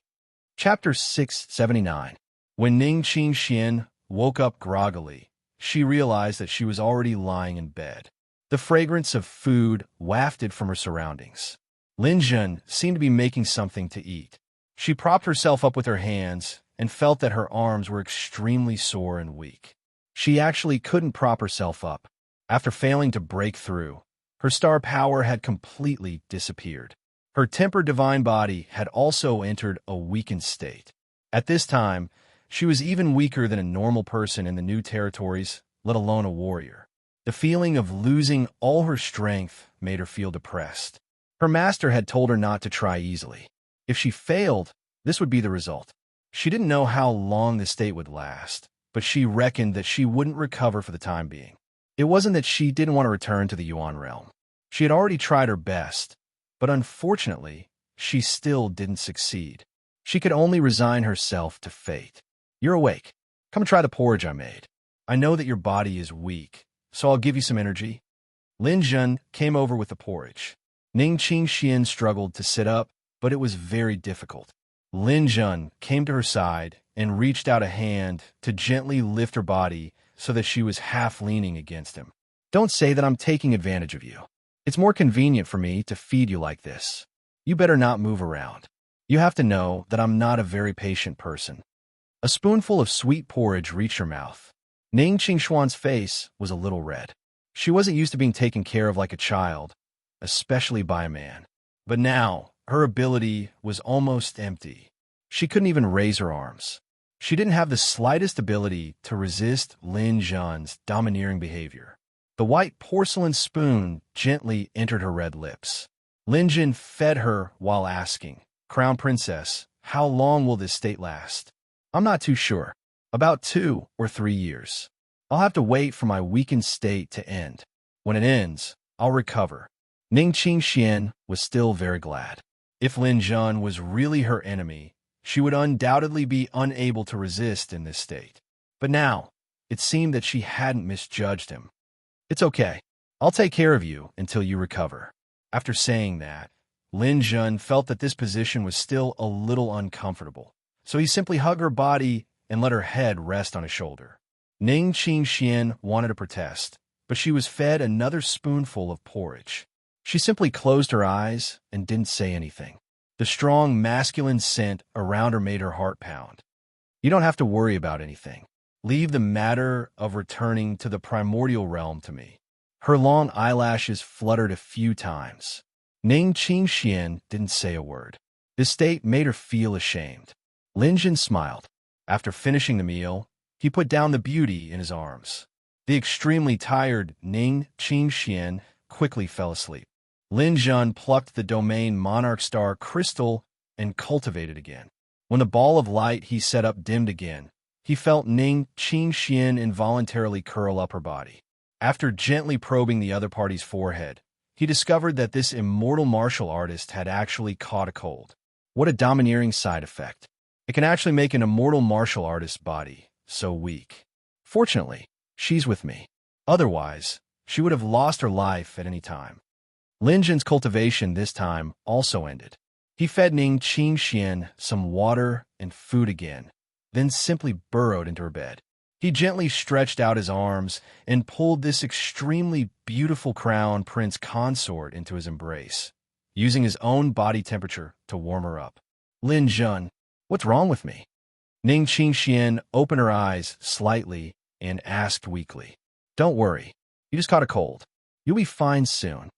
Chapter 679. When Ning Qingxian woke up groggily, she realized that she was already lying in bed. The fragrance of food wafted from her surroundings. Lin Jun seemed to be making something to eat. She propped herself up with her hands and felt that her arms were extremely sore and weak. She actually couldn't prop herself up. After failing to break through, her star power had completely disappeared. Her tempered divine body had also entered a weakened state. At this time, she was even weaker than a normal person in the new territories, let alone a warrior. The feeling of losing all her strength made her feel depressed. Her master had told her not to try easily. If she failed, this would be the result. She didn't know how long this state would last, but she reckoned that she wouldn't recover for the time being. It wasn't that she didn't want to return to the Yuan realm. She had already tried her best, but unfortunately, she still didn't succeed. She could only resign herself to fate. You're awake. Come try the porridge I made. I know that your body is weak, so I'll give you some energy. Lin Jun came over with the porridge. Ning Qingxian struggled to sit up, but it was very difficult. Lin Jun came to her side and reached out a hand to gently lift her body so that she was half leaning against him. Don't say that I'm taking advantage of you. It's more convenient for me to feed you like this. You better not move around. You have to know that I'm not a very patient person. A spoonful of sweet porridge reached her mouth. Ning Qingshuan's face was a little red. She wasn't used to being taken care of like a child, especially by a man. But now, her ability was almost empty. She couldn't even raise her arms. She didn't have the slightest ability to resist Lin Jun's domineering behavior. The white porcelain spoon gently entered her red lips. Lin Jun fed her while asking, "Crown Princess, how long will this state last?" "I'm not too sure. About 2 or 3 years. I'll have to wait for my weakened state to end. When it ends, I'll recover." Ning Qingxian was still very glad. If Lin Jun was really her enemy, she would undoubtedly be unable to resist in this state. But now, it seemed that she hadn't misjudged him. "It's okay. I'll take care of you until you recover." After saying that, Lin Jun felt that this position was still a little uncomfortable, so he simply hugged her body and let her head rest on his shoulder. Ning Qingxian wanted to protest, but she was fed another spoonful of porridge. She simply closed her eyes and didn't say anything. The strong masculine scent around her made her heart pound. "You don't have to worry about anything. Leave the matter of returning to the primordial realm to me." Her long eyelashes fluttered a few times. Ning Qingxian didn't say a word. This state made her feel ashamed. Lin Jun smiled. After finishing the meal, he put down the beauty in his arms. The extremely tired Ning Qingxian quickly fell asleep. Lin Jun plucked the domain monarch star crystal and cultivated again. When the ball of light he set up dimmed again, he felt Ning Qingxian involuntarily curl up her body. After gently probing the other party's forehead, he discovered that this immortal martial artist had actually caught a cold. What a domineering side effect. It can actually make an immortal martial artist's body so weak. Fortunately, she's with me. Otherwise, she would have lost her life at any time. Lin Jun's cultivation this time also ended. He fed Ning Qingxian some water and food again, then simply burrowed into her bed. He gently stretched out his arms and pulled this extremely beautiful crown prince consort into his embrace, using his own body temperature to warm her up. "Lin Jun, what's wrong with me?" Ning Qingxian opened her eyes slightly and asked weakly. "Don't worry. You just caught a cold. You'll be fine soon."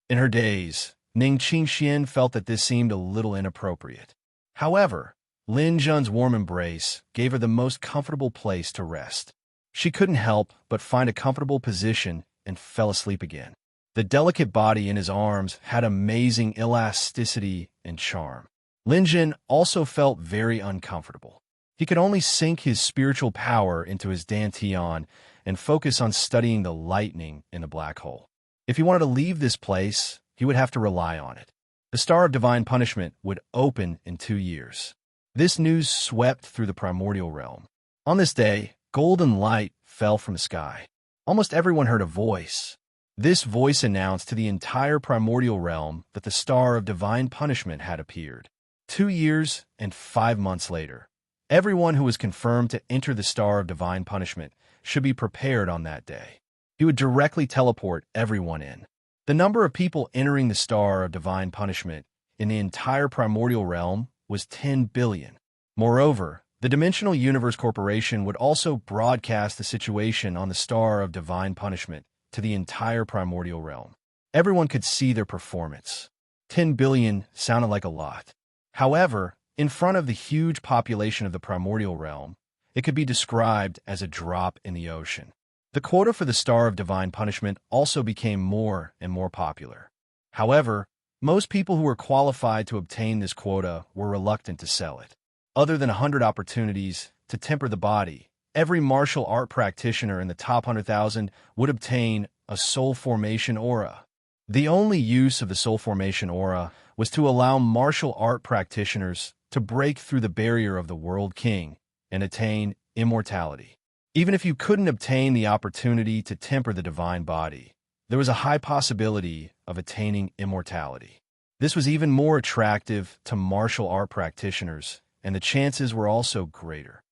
In her daze, Ning Qingxian felt that this seemed a little inappropriate. However, Lin Jun's warm embrace gave her the most comfortable place to rest. She couldn't help but find a comfortable position and fell asleep again. The delicate body in his arms had amazing elasticity and charm. Lin Jun also felt very uncomfortable. He could only sink his spiritual power into his dantian and focus on studying the lightning in the black hole. If he wanted to leave this place, he would have to rely on it. The Star of Divine Punishment would open in 2 years. This news swept through the primordial realm. On this day, golden light fell from the sky. Almost everyone heard a voice. This voice announced to the entire primordial realm that the Star of Divine Punishment had appeared. 2 years and 5 months later, everyone who was confirmed to enter the Star of Divine Punishment should be prepared on that day. He would directly teleport everyone in. The number of people entering the Star of Divine Punishment in the entire primordial realm was 10 billion. Moreover, the Dimensional Universe Corporation would also broadcast the situation on the Star of Divine Punishment to the entire primordial realm. Everyone could see their performance. 10 billion sounded like a lot. However, in front of the huge population of the primordial realm, it could be described as a drop in the ocean. The quota for the Star of Divine Punishment also became more and more popular. However, most people who were qualified to obtain this quota were reluctant to sell it. Other than 100 opportunities to temper the body, every martial art practitioner in the top 100,000 would obtain a soul formation aura. The only use of the soul formation aura was to allow martial art practitioners to break through the barrier of the World King and attain immortality. Even if you couldn't obtain the opportunity to temper the divine body, there was a high possibility of attaining immortality. This was even more attractive to martial art practitioners, and the chances were also greater.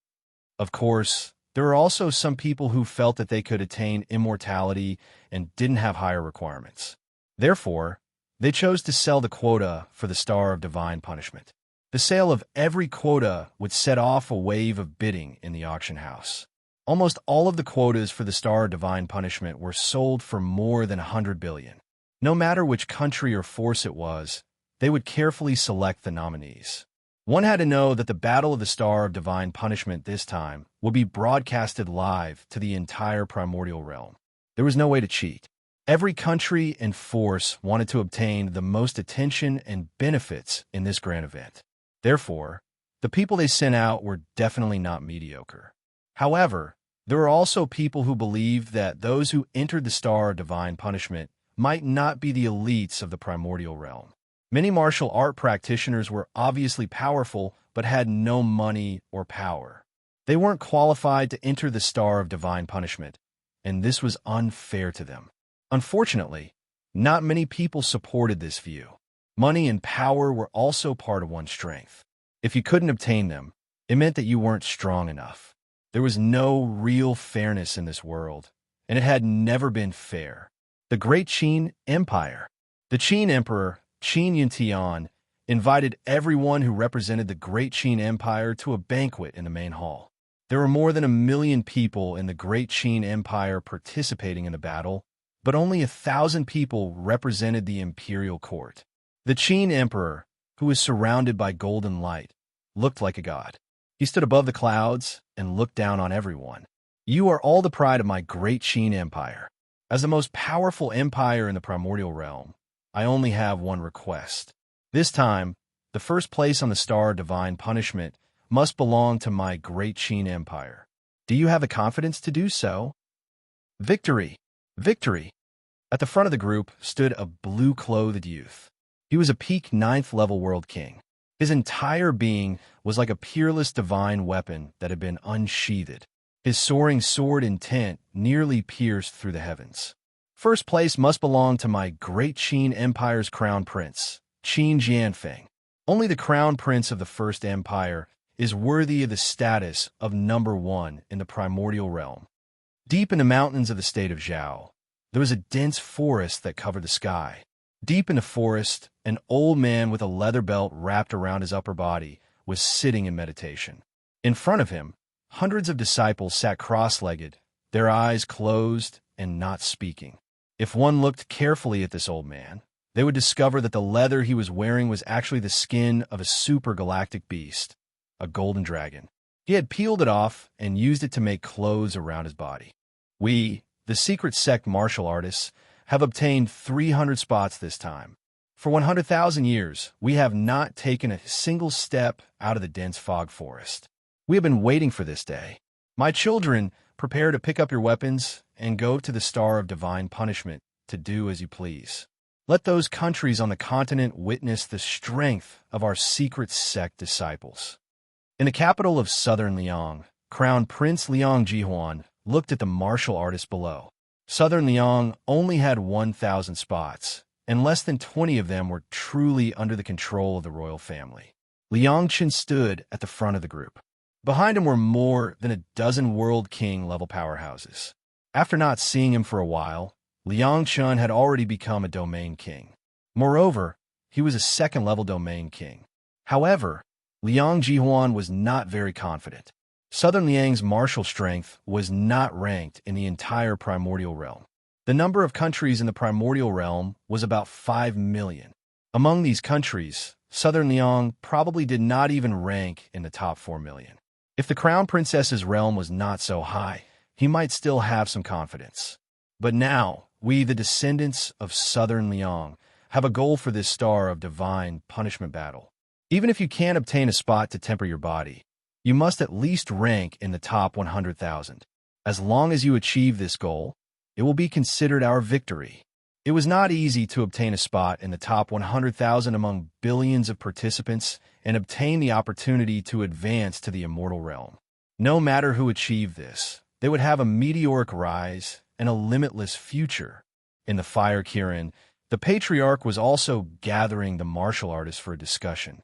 Of course, there were also some people who felt that they could attain immortality and didn't have higher requirements. Therefore, they chose to sell the quota for the Star of Divine Punishment. The sale of every quota would set off a wave of bidding in the auction house. Almost all of the quotas for the Star of Divine Punishment were sold for more than 100 billion. No matter which country or force it was, they would carefully select the nominees. One had to know that the Battle of the Star of Divine Punishment this time would be broadcasted live to the entire primordial realm. There was no way to cheat. Every country and force wanted to obtain the most attention and benefits in this grand event. Therefore, the people they sent out were definitely not mediocre. However, there were also people who believed that those who entered the Star of Divine Punishment might not be the elites of the primordial realm. Many martial art practitioners were obviously powerful but had no money or power. They weren't qualified to enter the Star of Divine Punishment, and this was unfair to them. Unfortunately, not many people supported this view. Money and power were also part of one's strength. If you couldn't obtain them, it meant that you weren't strong enough. There was no real fairness in this world, and it had never been fair. The Great Qin Empire. The Qin Emperor, Qin Yuntian, invited everyone who represented the Great Qin Empire to a banquet in the main hall. There were more than 1 million people in the Great Qin Empire participating in the battle, but only 1,000 people represented the imperial court. The Qin Emperor, who was surrounded by golden light, looked like a god. He stood above the clouds and looked down on everyone. You are all the pride of my Great Qin Empire. As the most powerful empire in the primordial realm, I only have one request. This time, the first place on the Star of Divine Punishment must belong to my Great Qin Empire. Do you have the confidence to do so? Victory! Victory! At the front of the group stood a blue-clothed youth. He was a peak 9th level world king. His entire being was like a peerless divine weapon that had been unsheathed. His soaring sword intent nearly pierced through the heavens. First place must belong to my Great Qin Empire's crown prince, Qin Jianfeng. Only the crown prince of the First Empire is worthy of the status of #1 in the primordial realm. Deep in the mountains of the state of Zhao, there was a dense forest that covered the sky. Deep in the forest, an old man with a leather belt wrapped around his upper body was sitting in meditation. In front of him, hundreds of disciples sat cross-legged, their eyes closed and not speaking. If one looked carefully at this old man, they would discover that the leather he was wearing was actually the skin of a super-galactic beast, a golden dragon. He had peeled it off and used it to make clothes around his body. We, the secret sect martial artists, have obtained 300 spots this time. For 100,000 years, we have not taken a single step out of the dense fog forest. We have been waiting for this day. My children, prepare to pick up your weapons and go to the Star of Divine Punishment to do as you please. Let those countries on the continent witness the strength of our secret sect disciples. In the capital of Southern Liang, Crown Prince Liang Jihuan looked at the martial artists below. Southern Liang only had 1,000 spots, and less than 20 of them were truly under the control of the royal family. Liang Chen stood at the front of the group. Behind him were more than a dozen World King level powerhouses. After not seeing him for a while, Liang Chun had already become a domain king. Moreover, he was a second-level domain king. However, Liang Jihuan was not very confident. Southern Liang's martial strength was not ranked in the entire primordial realm. The number of countries in the primordial realm was about 5 million. Among these countries, Southern Liang probably did not even rank in the top 4 million. If the crown princess's realm was not so high, he might still have some confidence. But now, we, the descendants of Southern Liang, have a goal for this star of divine punishment battle. Even if you can't obtain a spot to temper your body, you must at least rank in the top 100,000. As long as you achieve this goal, it will be considered our victory. It was not easy to obtain a spot in the top 100,000 among billions of participants and obtain the opportunity to advance to the immortal realm. No matter who achieved this, they would have a meteoric rise and a limitless future. In the Fire Kirin, the Patriarch was also gathering the martial artists for a discussion.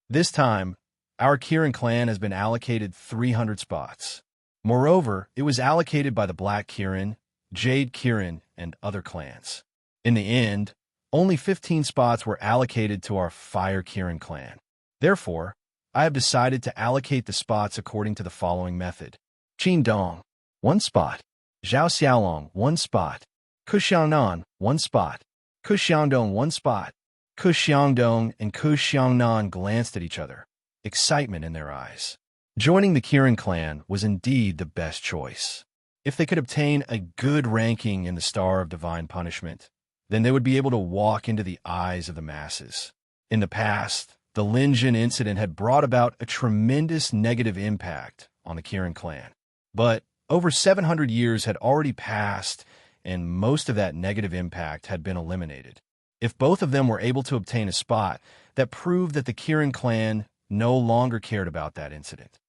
This time, our Kirin clan has been allocated 300 spots. Moreover, it was allocated by the Black Kirin, Jade Kirin, and other clans. In the end, only 15 spots were allocated to our Fire Kirin clan. Therefore, I have decided to allocate the spots according to the following method. Qin Dong, 1 spot. Zhao Xiaolong, 1 spot. Ku Xiangnan, 1 spot. Ku Xiangdong, 1 spot. Ku Xiangdong and Ku Xiangnan glanced at each other, excitement in their eyes. Joining the Kirin clan was indeed the best choice. If they could obtain a good ranking in the Star of Divine Punishment, then they would be able to walk into the eyes of the masses. In the past, the Lin Jin incident had brought about a tremendous negative impact on the Kirin clan. But over 700 years had already passed, and most of that negative impact had been eliminated. If both of them were able to obtain a spot, that proved that the Kirin clan no longer cared about that incident.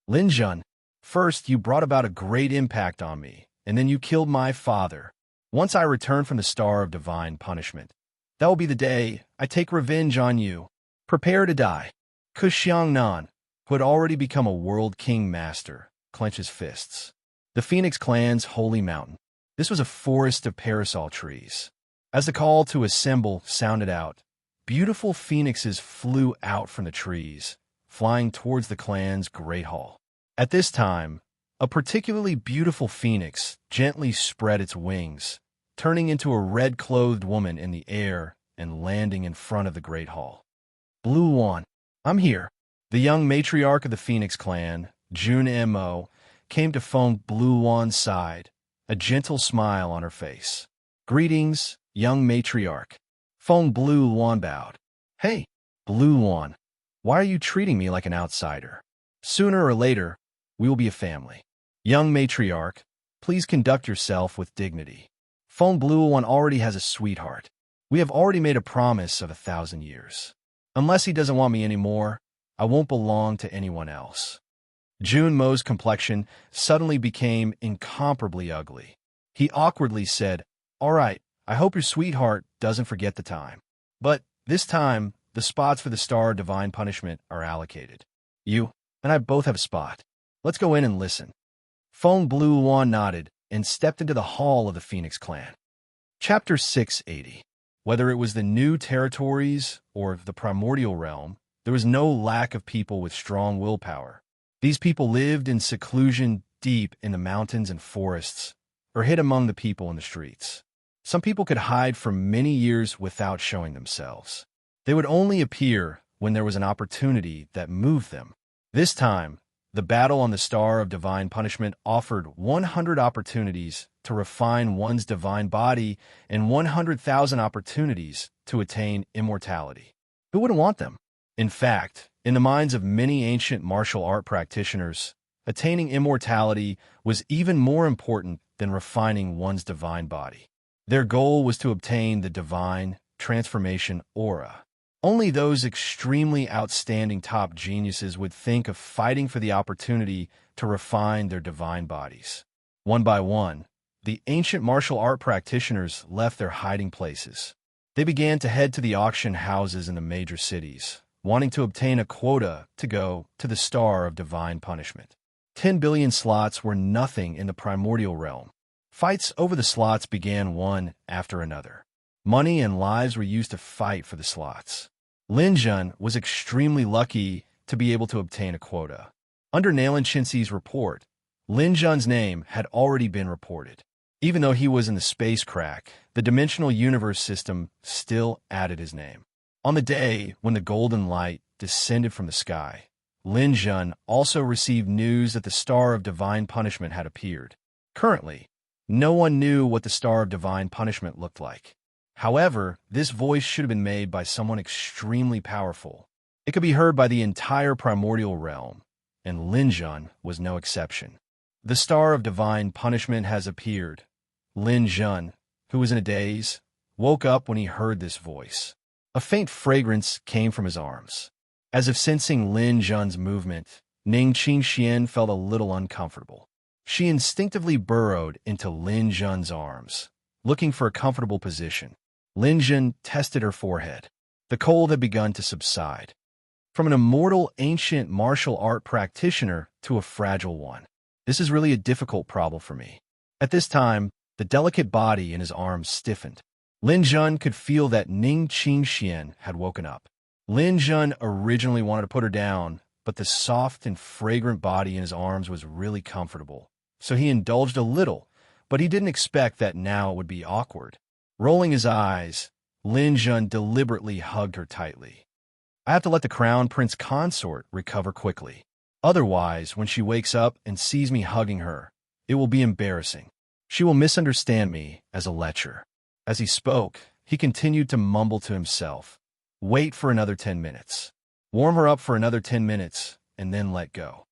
Lin Jun, first you brought about a great impact on me, and then you killed my father. Once I return from the Star of Divine Punishment, that will be the day I take revenge on you. Prepare to die. Ku Xiangnan, who had already become a world king master, clenches fists. The Phoenix clan's holy mountain. This was a forest of parasol trees. As the call to assemble sounded out, beautiful phoenixes flew out from the trees, flying towards the clan's great hall. At this time, a particularly beautiful phoenix gently spread its wings, turning into a red-clothed woman in the air and landing in front of the great hall. Blue Wan, I'm here. The young matriarch of the Phoenix clan, Jun Mo, came to Feng Blue Wan's side, a gentle smile on her face. Greetings, young matriarch. Feng Blue Wan bowed. Hey, Blue Wan, why are you treating me like an outsider? Sooner or later, we will be a family. Young matriarch, please conduct yourself with dignity. Feng Blue Wan already has a sweetheart. We have already made a promise of 1,000 years. Unless he doesn't want me anymore, I won't belong to anyone else. Jun Mo's complexion suddenly became incomparably ugly. He awkwardly said, All right, I hope your sweetheart doesn't forget the time. But this time, the spots for the Star of Divine Punishment are allocated. You and I both have a spot. Let's go in and listen. Feng Blue Wan nodded and stepped into the hall of the Phoenix clan. Chapter 680. Whether it was the new territories or the primordial realm, there was no lack of people with strong willpower. These people lived in seclusion deep in the mountains and forests, or hid among the people in the streets. Some people could hide for many years without showing themselves. They would only appear when there was an opportunity that moved them. This time, the battle on the Star of Divine Punishment offered 100 opportunities to refine one's divine body and 100,000 opportunities to attain immortality. Who wouldn't want them? In fact, in the minds of many ancient martial art practitioners, attaining immortality was even more important than refining one's divine body. Their goal was to obtain the divine transformation aura. Only those extremely outstanding top geniuses would think of fighting for the opportunity to refine their divine bodies. One by one, the ancient martial art practitioners left their hiding places. They began to head to the auction houses in the major cities, wanting to obtain a quota to go to the Star of Divine Punishment. 10 billion slots were nothing in the primordial realm. Fights over the slots began one after another. Money and lives were used to fight for the slots. Lin Jun was extremely lucky to be able to obtain a quota. Under Nalan Chinsi's report, Lin Jun's name had already been reported. Even though he was in the space crack, the dimensional universe system still added his name. On the day when the golden light descended from the sky, Lin Jun also received news that the Star of Divine Punishment had appeared. Currently, no one knew what the Star of Divine Punishment looked like. However, this voice should have been made by someone extremely powerful. It could be heard by the entire primordial realm, and Lin Jun was no exception. The Star of Divine Punishment has appeared. Lin Jun, who was in a daze, woke up when he heard this voice. A faint fragrance came from his arms. As if sensing Lin Jun's movement, Ning Qingxian felt a little uncomfortable. She instinctively burrowed into Lin Jun's arms, looking for a comfortable position. Lin Jun tested her forehead. The cold had begun to subside. From an immortal ancient martial art practitioner to a fragile one. This is really a difficult problem for me. At this time, the delicate body in his arms stiffened. Lin Jun could feel that Ning Qingxian had woken up. Lin Jun originally wanted to put her down, but the soft and fragrant body in his arms was really comfortable. So he indulged a little, but he didn't expect that now it would be awkward. Rolling his eyes, Lin Jun deliberately hugged her tightly. I have to let the crown prince consort recover quickly. Otherwise, when she wakes up and sees me hugging her, it will be embarrassing. She will misunderstand me as a lecher. As he spoke, he continued to mumble to himself. Wait for another 10 minutes. Warm her up for another 10 minutes, and then let go.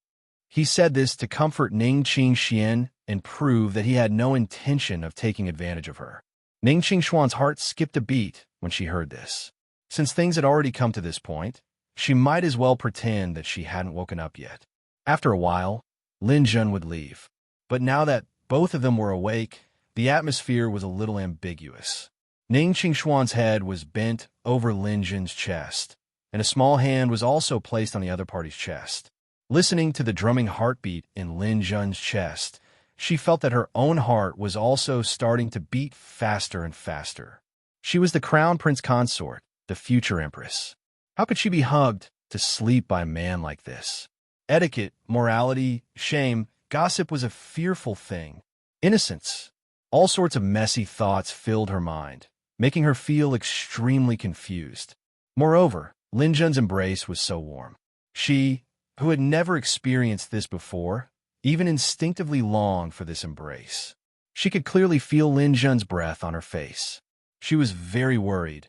He said this to comfort Ning Qingxian and prove that he had no intention of taking advantage of her. Ning Qingshuan's heart skipped a beat when she heard this. Since things had already come to this point, she might as well pretend that she hadn't woken up yet. After a while, Lin Jun would leave. But now that both of them were awake, the atmosphere was a little ambiguous. Ning Qingshuan's head was bent over Lin Jun's chest, and a small hand was also placed on the other party's chest. Listening to the drumming heartbeat in Lin Jun's chest, she felt that her own heart was also starting to beat faster and faster. She was the crown prince consort, the future empress. How could she be hugged to sleep by a man like this? Etiquette, morality, shame, gossip was a fearful thing. Innocence. All sorts of messy thoughts filled her mind, making her feel extremely confused. Moreover, Lin Jun's embrace was so warm. She, who had never experienced this before, even instinctively longed for this embrace. She could clearly feel Lin Jun's breath on her face. She was very worried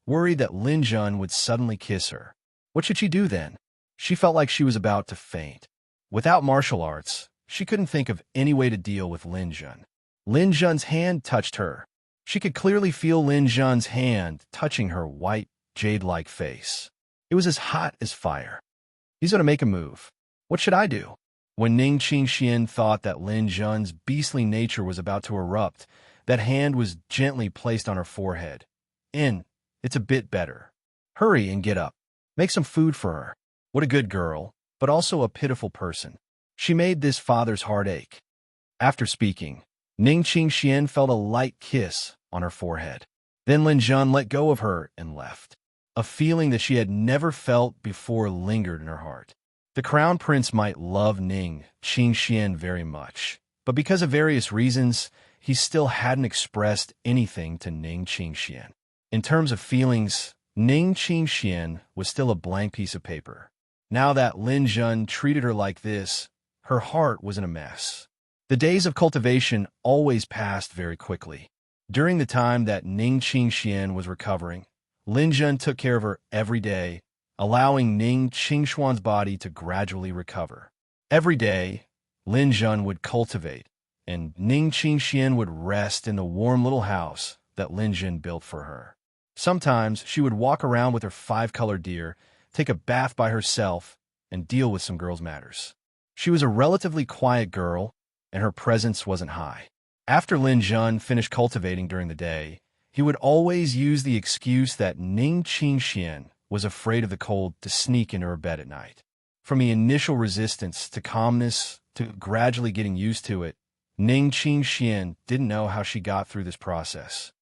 that Lin Jun would suddenly kiss her. What should she do then? She felt like she was about to faint. Without martial arts, she couldn't think of any way to deal with Lin Jun. Lin Jun's hand touched her. She could clearly feel Lin Jun's hand touching her white, jade-like face. It was as hot as fire. He's going to make a move. What should I do? When Ning Qingxian thought that Lin Jun's beastly nature was about to erupt, that hand was gently placed on her forehead. It's a bit better. Hurry and get up. Make some food for her. What a good girl, but also a pitiful person. She made this father's heart ache. After speaking, Ning Qingxian felt a light kiss on her forehead. Then Lin Jun let go of her and left. A feeling that she had never felt before lingered in her heart. The crown prince might love Ning Qingxian very much, but because of various reasons, he still hadn't expressed anything to Ning Qingxian. In terms of feelings, Ning Qingxian was still a blank piece of paper. Now that Lin Jun treated her like this, her heart was in a mess. The days of cultivation always passed very quickly. During the time that Ning Qingxian was recovering, Lin Jun took care of her every day, allowing Ning Qingshuan's body to gradually recover. Every day, Lin Jun would cultivate, and Ning Qingxian would rest in the warm little house that Lin Jun built for her. Sometimes she would walk around with her 5-colored deer, take a bath by herself, and deal with some girls' matters. She was a relatively quiet girl, and her presence wasn't high. After Lin Jun finished cultivating during the day, he would always use the excuse that Ning Qingxian was afraid of the cold to sneak into her bed at night. From the initial resistance to calmness to gradually getting used to it, Ning Qingxian didn't know how she got through this process.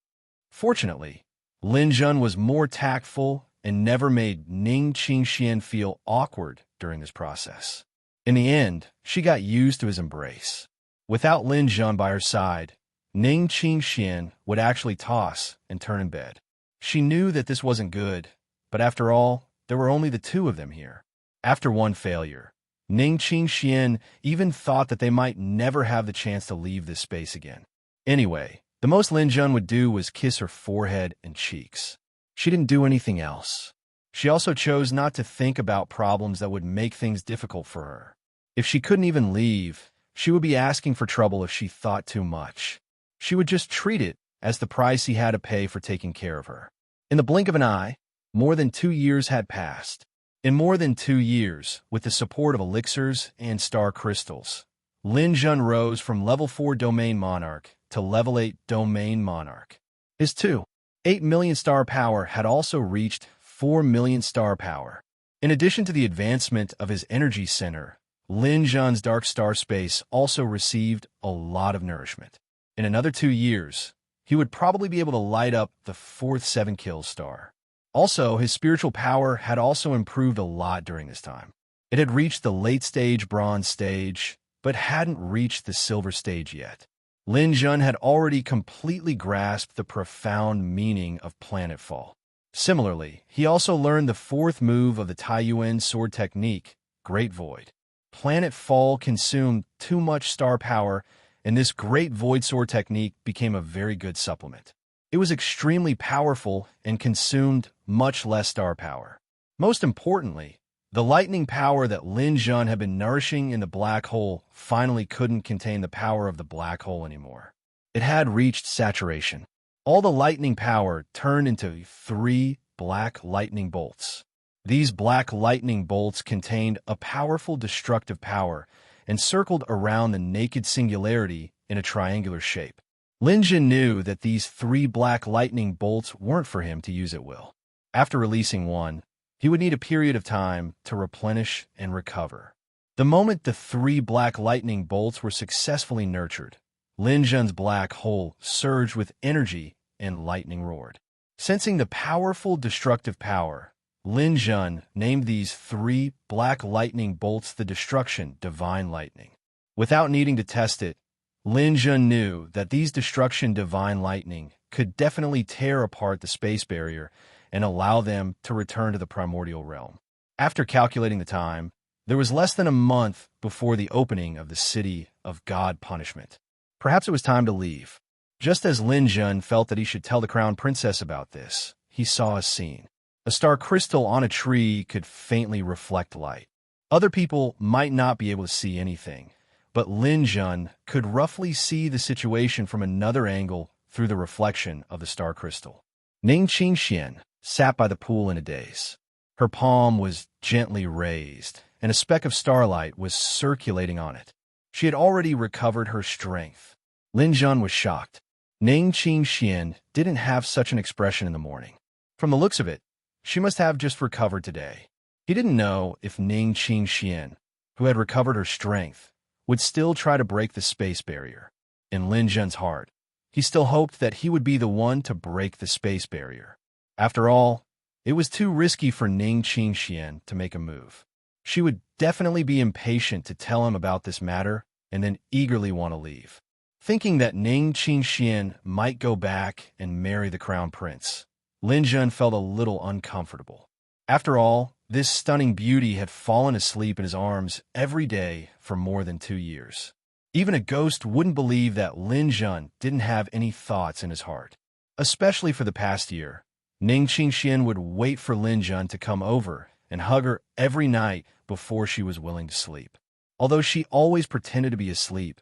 Fortunately, Lin Jun was more tactful and never made Ning Qingxian feel awkward during this process. In the end, she got used to his embrace. Without Lin Jun by her side, Ning Qingxian would actually toss and turn in bed. She knew that this wasn't good, but after all, there were only the two of them here. After one failure, Ning Qingxian even thought that they might never have the chance to leave this space again. Anyway, the most Lin Jun would do was kiss her forehead and cheeks. She didn't do anything else. She also chose not to think about problems that would make things difficult for her. If she couldn't even leave, she would be asking for trouble if she thought too much. She would just treat it as the price he had to pay for taking care of her. In the blink of an eye, more than 2 years had passed. In more than 2 years, with the support of elixirs and star crystals, Lin Jun rose from level 4 Domain Monarch to level 8 Domain Monarch. His 2.8 million star power had also reached 4 million star power. In addition to the advancement of his energy center, Lin Jun's dark star space also received a lot of nourishment. In another 2 years, he would probably be able to light up the 4th 7-kill star. Also, his spiritual power had also improved a lot during this time. It had reached the late-stage bronze stage, but hadn't reached the silver stage yet. Lin Jun had already completely grasped the profound meaning of planetfall. Similarly, he also learned the 4th move of the Taiyuan sword technique, Great Void. Planetfall consumed too much star power, and this Great Void sword technique became a very good supplement. It was extremely powerful and consumed much less star power. Most importantly, the lightning power that Lin Jun had been nourishing in the black hole finally couldn't contain the power of the black hole anymore. It had reached saturation. All the lightning power turned into 3 black lightning bolts. These black lightning bolts contained a powerful destructive power and circled around the naked singularity in a triangular shape. Lin Jun knew that these 3 black lightning bolts weren't for him to use at will. After releasing one, he would need a period of time to replenish and recover. The moment the 3 black lightning bolts were successfully nurtured, Lin Jun's black hole surged with energy and lightning roared. Sensing the powerful destructive power, Lin Jun named these 3 black lightning bolts the Destruction Divine Lightning. Without needing to test it, Lin Jun knew that these Destruction Divine Lightning could definitely tear apart the space barrier and allow them to return to the primordial realm. After calculating the time, there was less than a month before the opening of the City of God Punishment. Perhaps it was time to leave. Just as Lin Jun felt that he should tell the Crown Princess about this, he saw a scene. A star crystal on a tree could faintly reflect light. Other people might not be able to see anything, but Lin Jun could roughly see the situation from another angle through the reflection of the star crystal. Ning Qingxian sat by the pool in a daze. Her palm was gently raised, and a speck of starlight was circulating on it. She had already recovered her strength. Lin Jun was shocked. Ning Qingxian didn't have such an expression in the morning. From the looks of it, she must have just recovered today. He didn't know if Ning Qingxian, who had recovered her strength, would still try to break the space barrier. In Lin Jun's heart, he still hoped that he would be the one to break the space barrier. After all, it was too risky for Ning Qingxian to make a move. She would definitely be impatient to tell him about this matter and then eagerly want to leave. Thinking that Ning Qingxian might go back and marry the crown prince, Lin Jun felt a little uncomfortable. After all, this stunning beauty had fallen asleep in his arms every day for more than 2 years. Even a ghost wouldn't believe that Lin Jun didn't have any thoughts in his heart. Especially for the past year, Ning Qingxian would wait for Lin Jun to come over and hug her every night before she was willing to sleep. Although she always pretended to be asleep,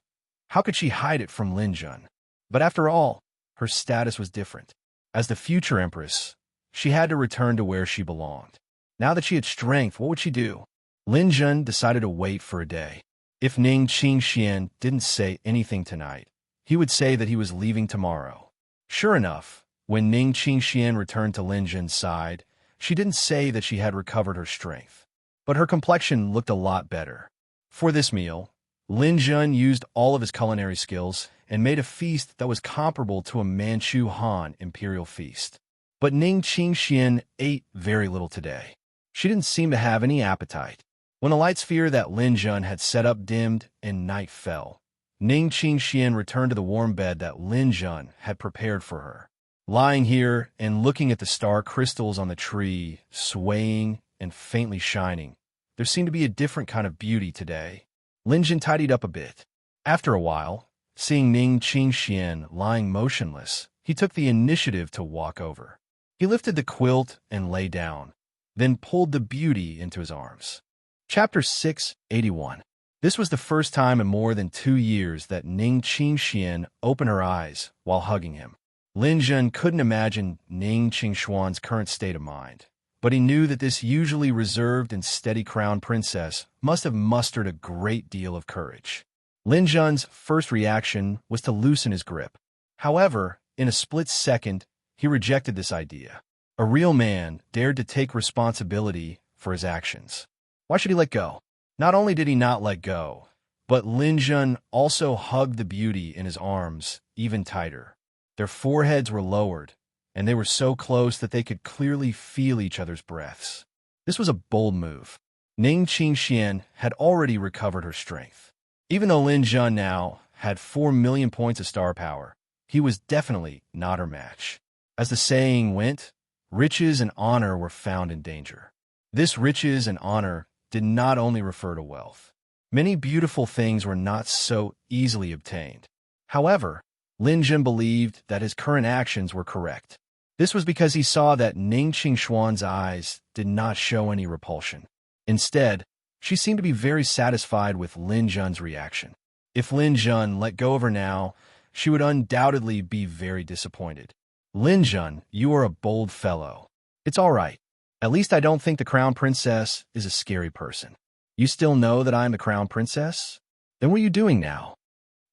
how could she hide it from Lin Jun? But after all, her status was different. As the future empress, she had to return to where she belonged. Now that she had strength, what would she do? Lin Jun decided to wait for a day. If Ning Qingxian didn't say anything tonight, he would say that he was leaving tomorrow. Sure enough, when Ning Qingxian returned to Lin Jun's side, she didn't say that she had recovered her strength. But her complexion looked a lot better. For this meal, Lin Jun used all of his culinary skills and made a feast that was comparable to a Manchu Han imperial feast. But Ning Qingxian ate very little today. She didn't seem to have any appetite. When the light sphere that Lin Jun had set up dimmed and night fell, Ning Qingxian returned to the warm bed that Lin Jun had prepared for her. Lying here and looking at the star crystals on the tree, swaying and faintly shining, there seemed to be a different kind of beauty today. Lin Jun tidied up a bit. After a while, seeing Ning Qingxian lying motionless, he took the initiative to walk over. He lifted the quilt and lay down, then pulled the beauty into his arms. Chapter 681. This was the first time in more than 2 years that Ning Qingxian opened her eyes while hugging him. Lin Jun couldn't imagine Ning Qingshuan's current state of mind, but he knew that this usually reserved and steady crown princess must have mustered a great deal of courage. Lin Jun's first reaction was to loosen his grip. However, in a split second, he rejected this idea. A real man dared to take responsibility for his actions. Why should he let go? Not only did he not let go, but Lin Jun also hugged the beauty in his arms even tighter. Their foreheads were lowered, and they were so close that they could clearly feel each other's breaths. This was a bold move. Ning Qingxian had already recovered her strength. Even though Lin Jun now had 4 million points of star power, he was definitely not her match. As the saying went, riches and honor were found in danger. This riches and honor did not only refer to wealth. Many beautiful things were not so easily obtained. However, Lin Jun believed that his current actions were correct. This was because he saw that Ning Qingshuan's eyes did not show any repulsion. Instead, she seemed to be very satisfied with Lin Jun's reaction. If Lin Jun let go of her now, she would undoubtedly be very disappointed. Lin Jun, you are a bold fellow. It's all right. At least I don't think the crown princess is a scary person. You still know that I am the crown princess? Then what are you doing now?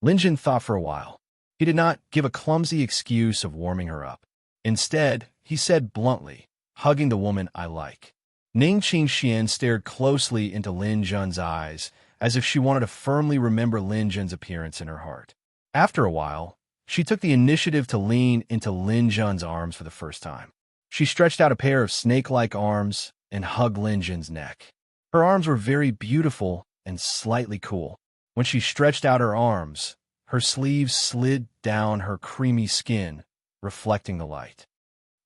Lin Jun thought for a while. He did not give a clumsy excuse of warming her up. Instead, he said bluntly, hugging the woman I like. Ning Qingxian stared closely into Lin Jun's eyes, as if she wanted to firmly remember Lin Jun's appearance in her heart. After a while, she took the initiative to lean into Lin Jun's arms for the first time. She stretched out a pair of snake-like arms and hugged Lin Jun's neck. Her arms were very beautiful and slightly cool. When she stretched out her arms, her sleeves slid down her creamy skin, reflecting the light.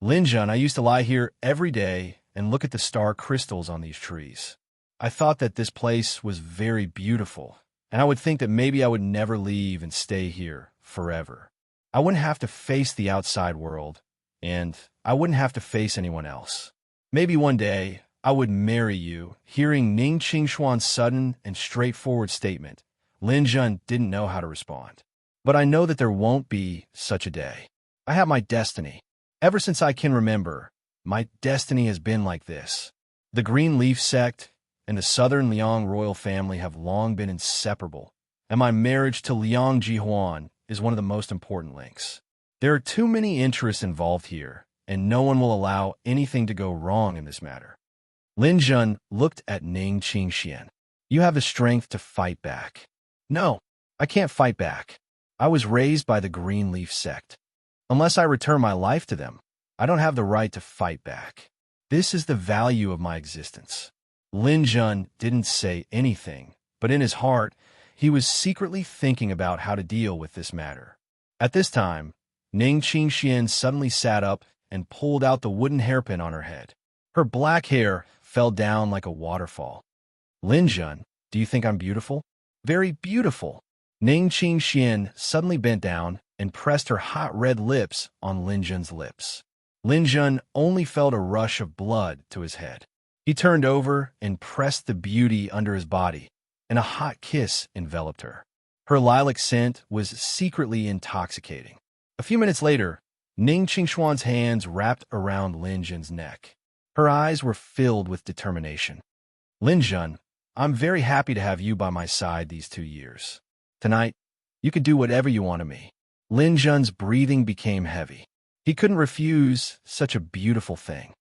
Lin Jun, I used to lie here every day and look at the star crystals on these trees. I thought that this place was very beautiful, and I would think that maybe I would never leave and stay here forever. I wouldn't have to face the outside world, and I wouldn't have to face anyone else. Maybe one day I would marry you. Hearing Ning Qingshuan's sudden and straightforward statement, Lin Jun didn't know how to respond. But I know that there won't be such a day. I have my destiny. Ever since I can remember, my destiny has been like this. The Green Leaf sect and the Southern Liang royal family have long been inseparable, and my marriage to Liang Jihuan is one of the most important links. There are too many interests involved here, and no one will allow anything to go wrong in this matter. Lin Jun looked at Ning Qingxian. You have the strength to fight back. No, I can't fight back. I was raised by the Green Leaf sect. Unless I return my life to them, I don't have the right to fight back. This is the value of my existence. Lin Jun didn't say anything, but in his heart, he was secretly thinking about how to deal with this matter. At this time, Ning Qingxian suddenly sat up and pulled out the wooden hairpin on her head. Her black hair fell down like a waterfall. Lin Jun, do you think I'm beautiful? Very beautiful. Ning Qingxian suddenly bent down and pressed her hot red lips on Lin Jun's lips. Lin Jun only felt a rush of blood to his head. He turned over and pressed the beauty under his body, and a hot kiss enveloped her. Her lilac scent was secretly intoxicating. A few minutes later, Ning Qingshuan's hands wrapped around Lin Jun's neck. Her eyes were filled with determination. Lin Jun, I'm very happy to have you by my side these 2 years. Tonight, you can do whatever you want of me. Lin Jun's breathing became heavy. He couldn't refuse such a beautiful thing.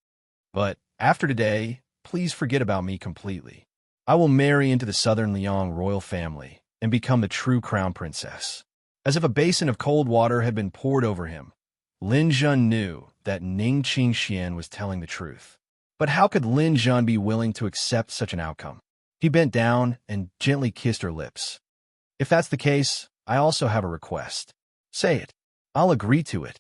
But after today, please forget about me completely. I will marry into the Southern Liang royal family, and become the true crown princess. As if a basin of cold water had been poured over him, Lin Jun knew that Ning Qingxian was telling the truth. But how could Lin Jun be willing to accept such an outcome? He bent down and gently kissed her lips. If that's the case, I also have a request. Say it. I'll agree to it.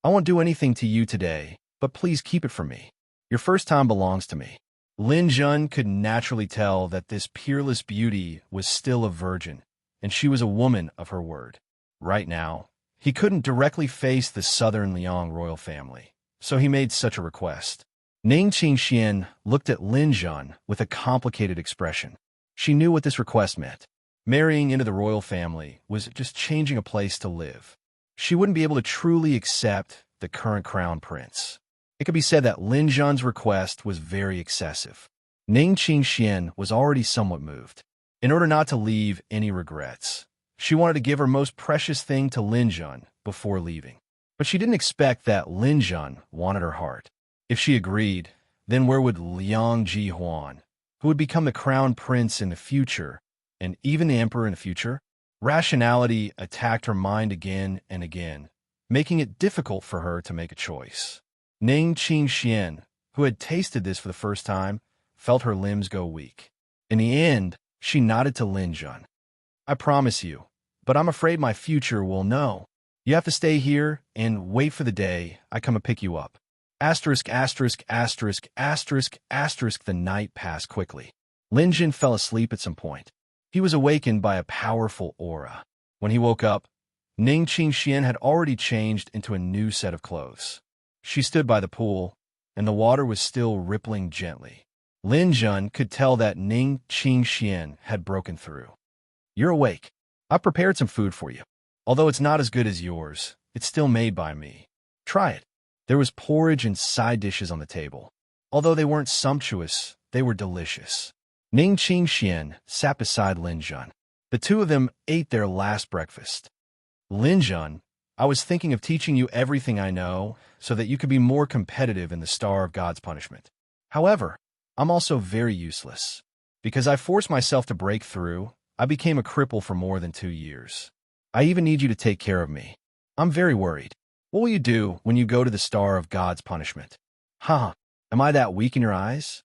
I won't do anything to you today, but please keep it from me. Your first time belongs to me. Lin Jun could naturally tell that this peerless beauty was still a virgin, and she was a woman of her word. Right now, he couldn't directly face the Southern Liang royal family, so he made such a request. Ning Qingxian looked at Lin Jun with a complicated expression. She knew what this request meant. Marrying into the royal family was just changing a place to live. She wouldn't be able to truly accept the current crown prince. It could be said that Lin Jun's request was very excessive. Ning Qingxian was already somewhat moved. In order not to leave any regrets, she wanted to give her most precious thing to Lin Jun before leaving. But she didn't expect that Lin Jun wanted her heart. If she agreed, then where would Liang Jihuan, who would become the crown prince in the future, and even the emperor in the future? Rationality attacked her mind again and again, making it difficult for her to make a choice. Ning Qingxian, who had tasted this for the first time, felt her limbs go weak. In the end, she nodded to Lin Jun. I promise you, but I'm afraid my future will know. You have to stay here and wait for the day I come and pick you up. Asterisk, asterisk, asterisk, asterisk, asterisk. The night passed quickly. Lin Jun fell asleep at some point. He was awakened by a powerful aura. When he woke up, Ning Qingxian had already changed into a new set of clothes. She stood by the pool, and the water was still rippling gently. Lin Jun could tell that Ning Qingxian had broken through. You're awake. I've prepared some food for you. Although it's not as good as yours, it's still made by me. Try it. There was porridge and side dishes on the table. Although they weren't sumptuous, they were delicious. Ning Qingxian sat beside Lin Jun. The two of them ate their last breakfast. Lin Jun, I was thinking of teaching you everything I know so that you could be more competitive in the Star of God's Punishment. However, I'm also very useless. Because I forced myself to break through, I became a cripple for more than 2 years. I even need you to take care of me. I'm very worried. What will you do when you go to the Star of God's Punishment? Huh, am I that weak in your eyes?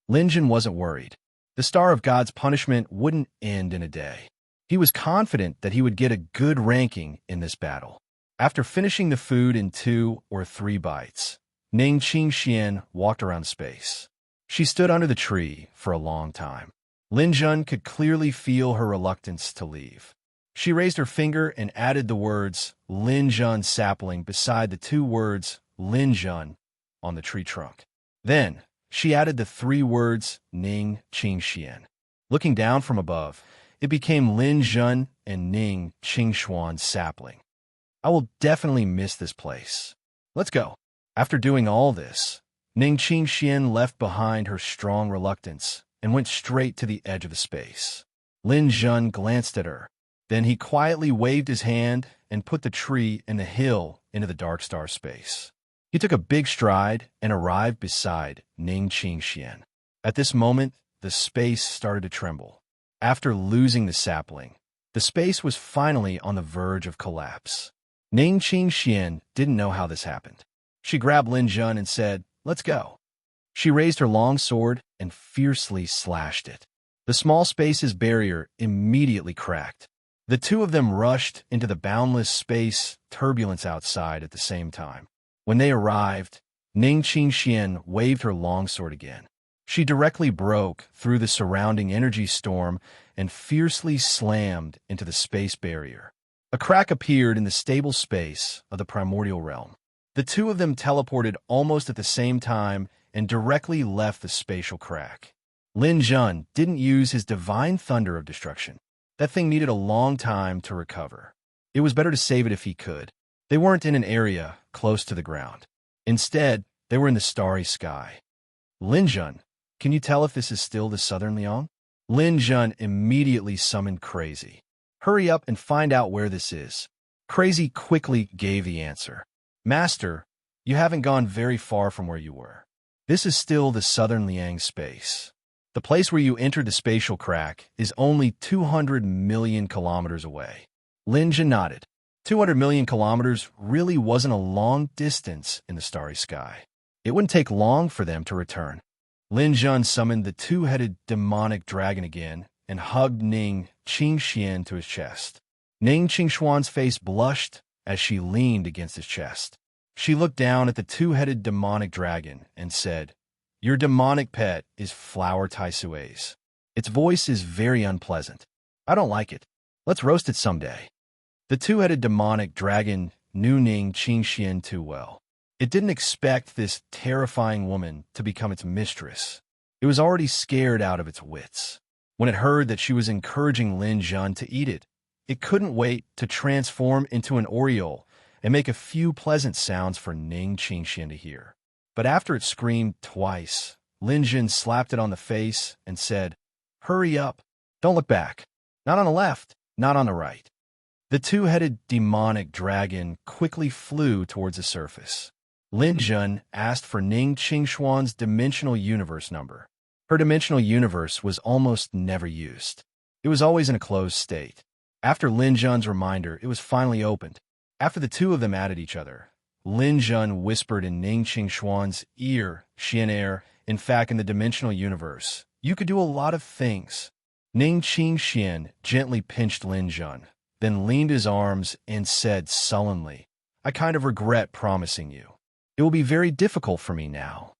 Lin Jun wasn't worried. The Star of God's Punishment wouldn't end in a day. He was confident that he would get a good ranking in this battle. After finishing the food in 2 or 3 bites, Ning Qingxian walked around space. She stood under the tree for a long time. Lin Jun could clearly feel her reluctance to leave. She raised her finger and added the words Lin Jun sapling beside the 2 words Lin Jun on the tree trunk. Then, she added the 3 words Ning Qingxian. Looking down from above, it became Lin Jun and Ning Qingxuan sapling. I will definitely miss this place. Let's go. After doing all this, Ning Qingxian left behind her strong reluctance and went straight to the edge of the space. Lin Jun glanced at her. Then he quietly waved his hand and put the tree and the hill into the dark star space. He took a big stride and arrived beside Ning Qingxian. At this moment, the space started to tremble. After losing the sapling, the space was finally on the verge of collapse. Ning Qingxian didn't know how this happened. She grabbed Lin Jun and said, "Let's go." She raised her long sword and fiercely slashed it. The small space's barrier immediately cracked. The two of them rushed into the boundless space turbulence outside at the same time. When they arrived, Ning Qingxian waved her longsword again. She directly broke through the surrounding energy storm and fiercely slammed into the space barrier. A crack appeared in the stable space of the primordial realm. The two of them teleported almost at the same time and directly left the spatial crack. Lin Jun didn't use his divine thunder of destruction. That thing needed a long time to recover. It was better to save it if he could. They weren't in an area close to the ground. Instead, they were in the starry sky. Lin Jun, can you tell if this is still the Southern Liang? Lin Jun immediately summoned Crazy. Hurry up and find out where this is. Crazy quickly gave the answer. Master, you haven't gone very far from where you were. This is still the Southern Liang space. The place where you entered the spatial crack is only 200 million kilometers away. Lin Jun nodded. 200 million kilometers really wasn't a long distance in the starry sky. It wouldn't take long for them to return. Lin Jun summoned the two-headed demonic dragon again and hugged Ning Qingxian to his chest. Ning Qingshuan's face blushed as she leaned against his chest. She looked down at the two-headed demonic dragon and said, "Your demonic pet is Flower Taisui's. Its voice is very unpleasant. I don't like it. Let's roast it someday." The two-headed demonic dragon knew Ning Qingxian too well. It didn't expect this terrifying woman to become its mistress. It was already scared out of its wits. When it heard that she was encouraging Lin Jun to eat it, it couldn't wait to transform into an oriole and make a few pleasant sounds for Ning Qingxian to hear. But after it screamed twice, Lin Jun slapped it on the face and said, "Hurry up. Don't look back. Not on the left, not on the right." The two-headed demonic dragon quickly flew towards the surface. Lin Jun asked for Ning Qingshuan's dimensional universe number. Her dimensional universe was almost never used. It was always in a closed state. After Lin Jun's reminder, it was finally opened. After the two of them added each other, Lin Jun whispered in Ning Qingshuan's ear, "Xian, in fact, in the dimensional universe, you could do a lot of things." Ning Qingxian gently pinched Lin Jun, then leaned his arms and said sullenly, "I kind of regret promising you. It will be very difficult for me now.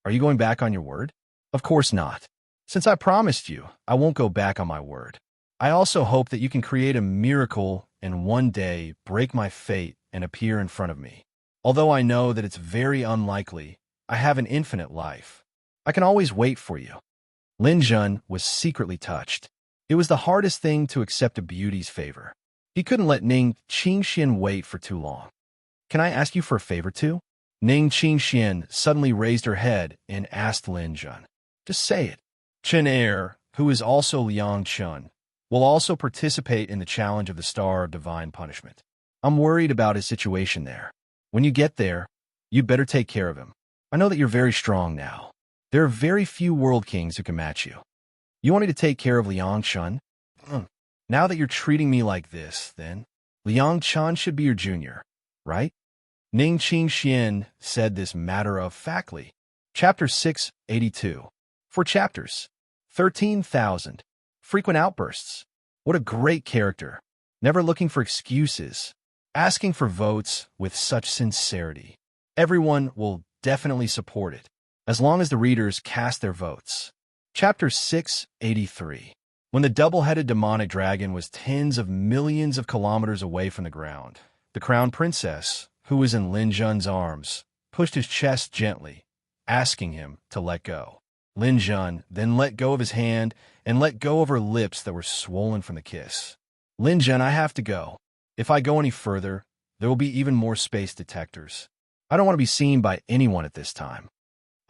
Are you going back on your word?" "Of course not. Since I promised you, I won't go back on my word. I also hope that you can create a miracle and one day break my fate and appear in front of me. Although I know that it's very unlikely, I have an infinite life. I can always wait for you." Lin Jun was secretly touched. It was the hardest thing to accept a beauty's favor. He couldn't let Ning Qingxian wait for too long. "Can I ask you for a favor too?" Ning Qingxian suddenly raised her head and asked Lin Jun. "Just say it." Chen Er, who is also Liang Chun, will also participate in the challenge of the Star of Divine Punishment. I'm worried about his situation there. When you get there, you'd better take care of him. I know that you're very strong now. There are very few world kings who can match you. You want me to take care of Liang Chun? Now that you're treating me like this, then, Liang Chun should be your junior, right? Ning Qingxian said this matter-of-factly. Chapter 682. 4 chapters. 13,000. Frequent outbursts. What a great character. Never looking for excuses. Asking for votes with such sincerity. Everyone will definitely support it, as long as the readers cast their votes. Chapter 683. When the double-headed demonic dragon was tens of millions of kilometers away from the ground, the crown princess, who was in Lin Jun's arms, pushed his chest gently, asking him to let go. Lin Jun then let go of his hand and let go of her lips that were swollen from the kiss. "Lin Jun, I have to go. If I go any further, there will be even more space detectors. I don't want to be seen by anyone at this time."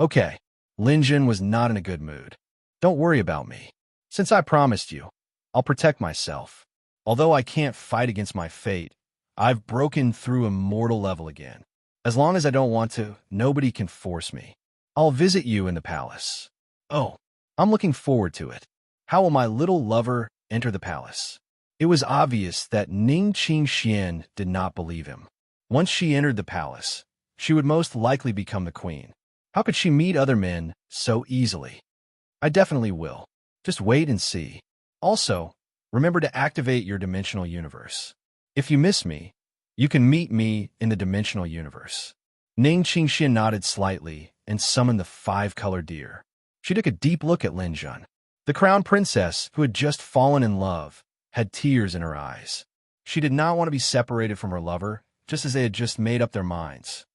"Okay." Lin Jun was not in a good mood. "Don't worry about me. Since I promised you, I'll protect myself. Although I can't fight against my fate, I've broken through a mortal level again. As long as I don't want to, nobody can force me. I'll visit you in the palace." "Oh, I'm looking forward to it. How will my little lover enter the palace?" It was obvious that Ning Qingxian did not believe him. Once she entered the palace, she would most likely become the queen. How could she meet other men so easily? "I definitely will. Just wait and see. Also, remember to activate your dimensional universe. If you miss me, you can meet me in the dimensional universe." Ning Qingxian nodded slightly and summoned the five-colored deer. She took a deep look at Lin Jun. The crown princess, who had just fallen in love, had tears in her eyes. She did not want to be separated from her lover, just as they had just made up their minds.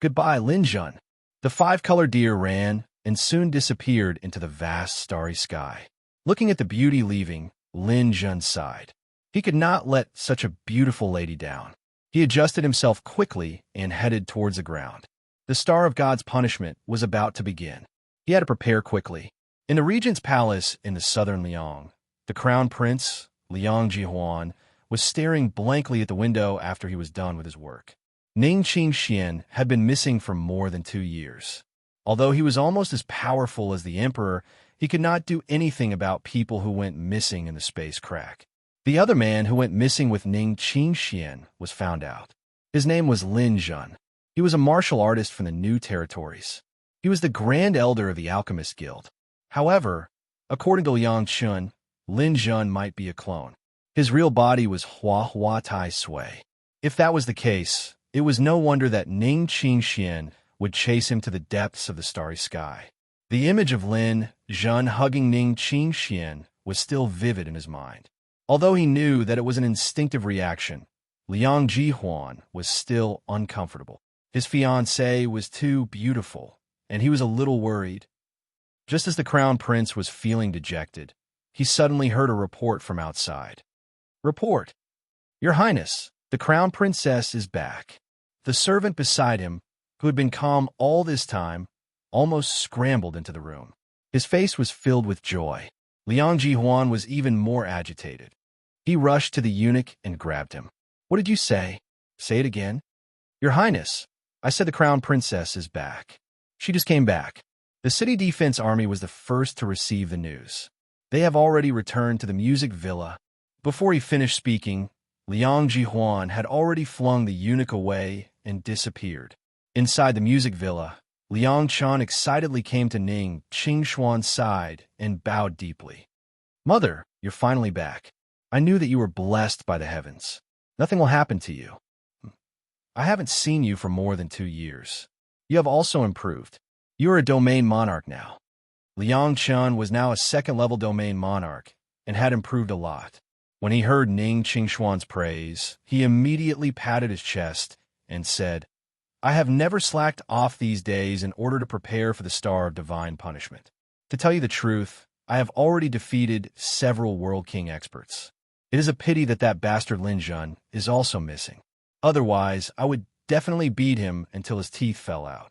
"Goodbye, Lin Jun." The five-colored deer ran and soon disappeared into the vast starry sky. Looking at the beauty leaving, Lin Jun sighed. He could not let such a beautiful lady down. He adjusted himself quickly and headed towards the ground. The Star of God's punishment was about to begin. He had to prepare quickly. In the regent's palace in the southern Liang, the crown prince, Liang Jihuan, was staring blankly at the window after he was done with his work. Ning Qingxian had been missing for more than 2 years. Although he was almost as powerful as the Emperor, he could not do anything about people who went missing in the space crack. The other man who went missing with Ning Qingxian was found out. His name was Lin Jun. He was a martial artist from the New Territories. He was the Grand Elder of the Alchemist Guild. However, according to Liang Chun, Lin Jun might be a clone. His real body was Hua Hua Tai Sui. If that was the case, it was no wonder that Ning Qingxian would chase him to the depths of the starry sky. The image of Lin Jun hugging Ning Qingxian was still vivid in his mind. Although he knew that it was an instinctive reaction, Liang Jihuan was still uncomfortable. His fiancée was too beautiful, and he was a little worried. Just as the crown prince was feeling dejected, he suddenly heard a report from outside. Report! Your Highness, the crown princess is back. The servant beside him, who had been calm all this time, almost scrambled into the room. His face was filled with joy. Liang Jihuan was even more agitated. He rushed to the eunuch and grabbed him. What did you say? Say it again. Your Highness, I said the crown princess is back. She just came back. The city defense army was the first to receive the news. They have already returned to the music villa. Before he finished speaking, Liang Jihuan had already flung the eunuch away and disappeared. Inside the music villa, Liang Chan excitedly came to Ning Qingxuan's side and bowed deeply. Mother, you're finally back. I knew that you were blessed by the heavens. Nothing will happen to you. I haven't seen you for more than 2 years. You have also improved. You are a domain monarch now. Liang Chan was now a second-level domain monarch and had improved a lot. When he heard Ning Qingxuan's praise, he immediately patted his chest and said, I have never slacked off these days in order to prepare for the Star of Divine Punishment. To tell you the truth, I have already defeated several World King experts. It is a pity that that bastard Lin Jun is also missing. Otherwise, I would definitely beat him until his teeth fell out.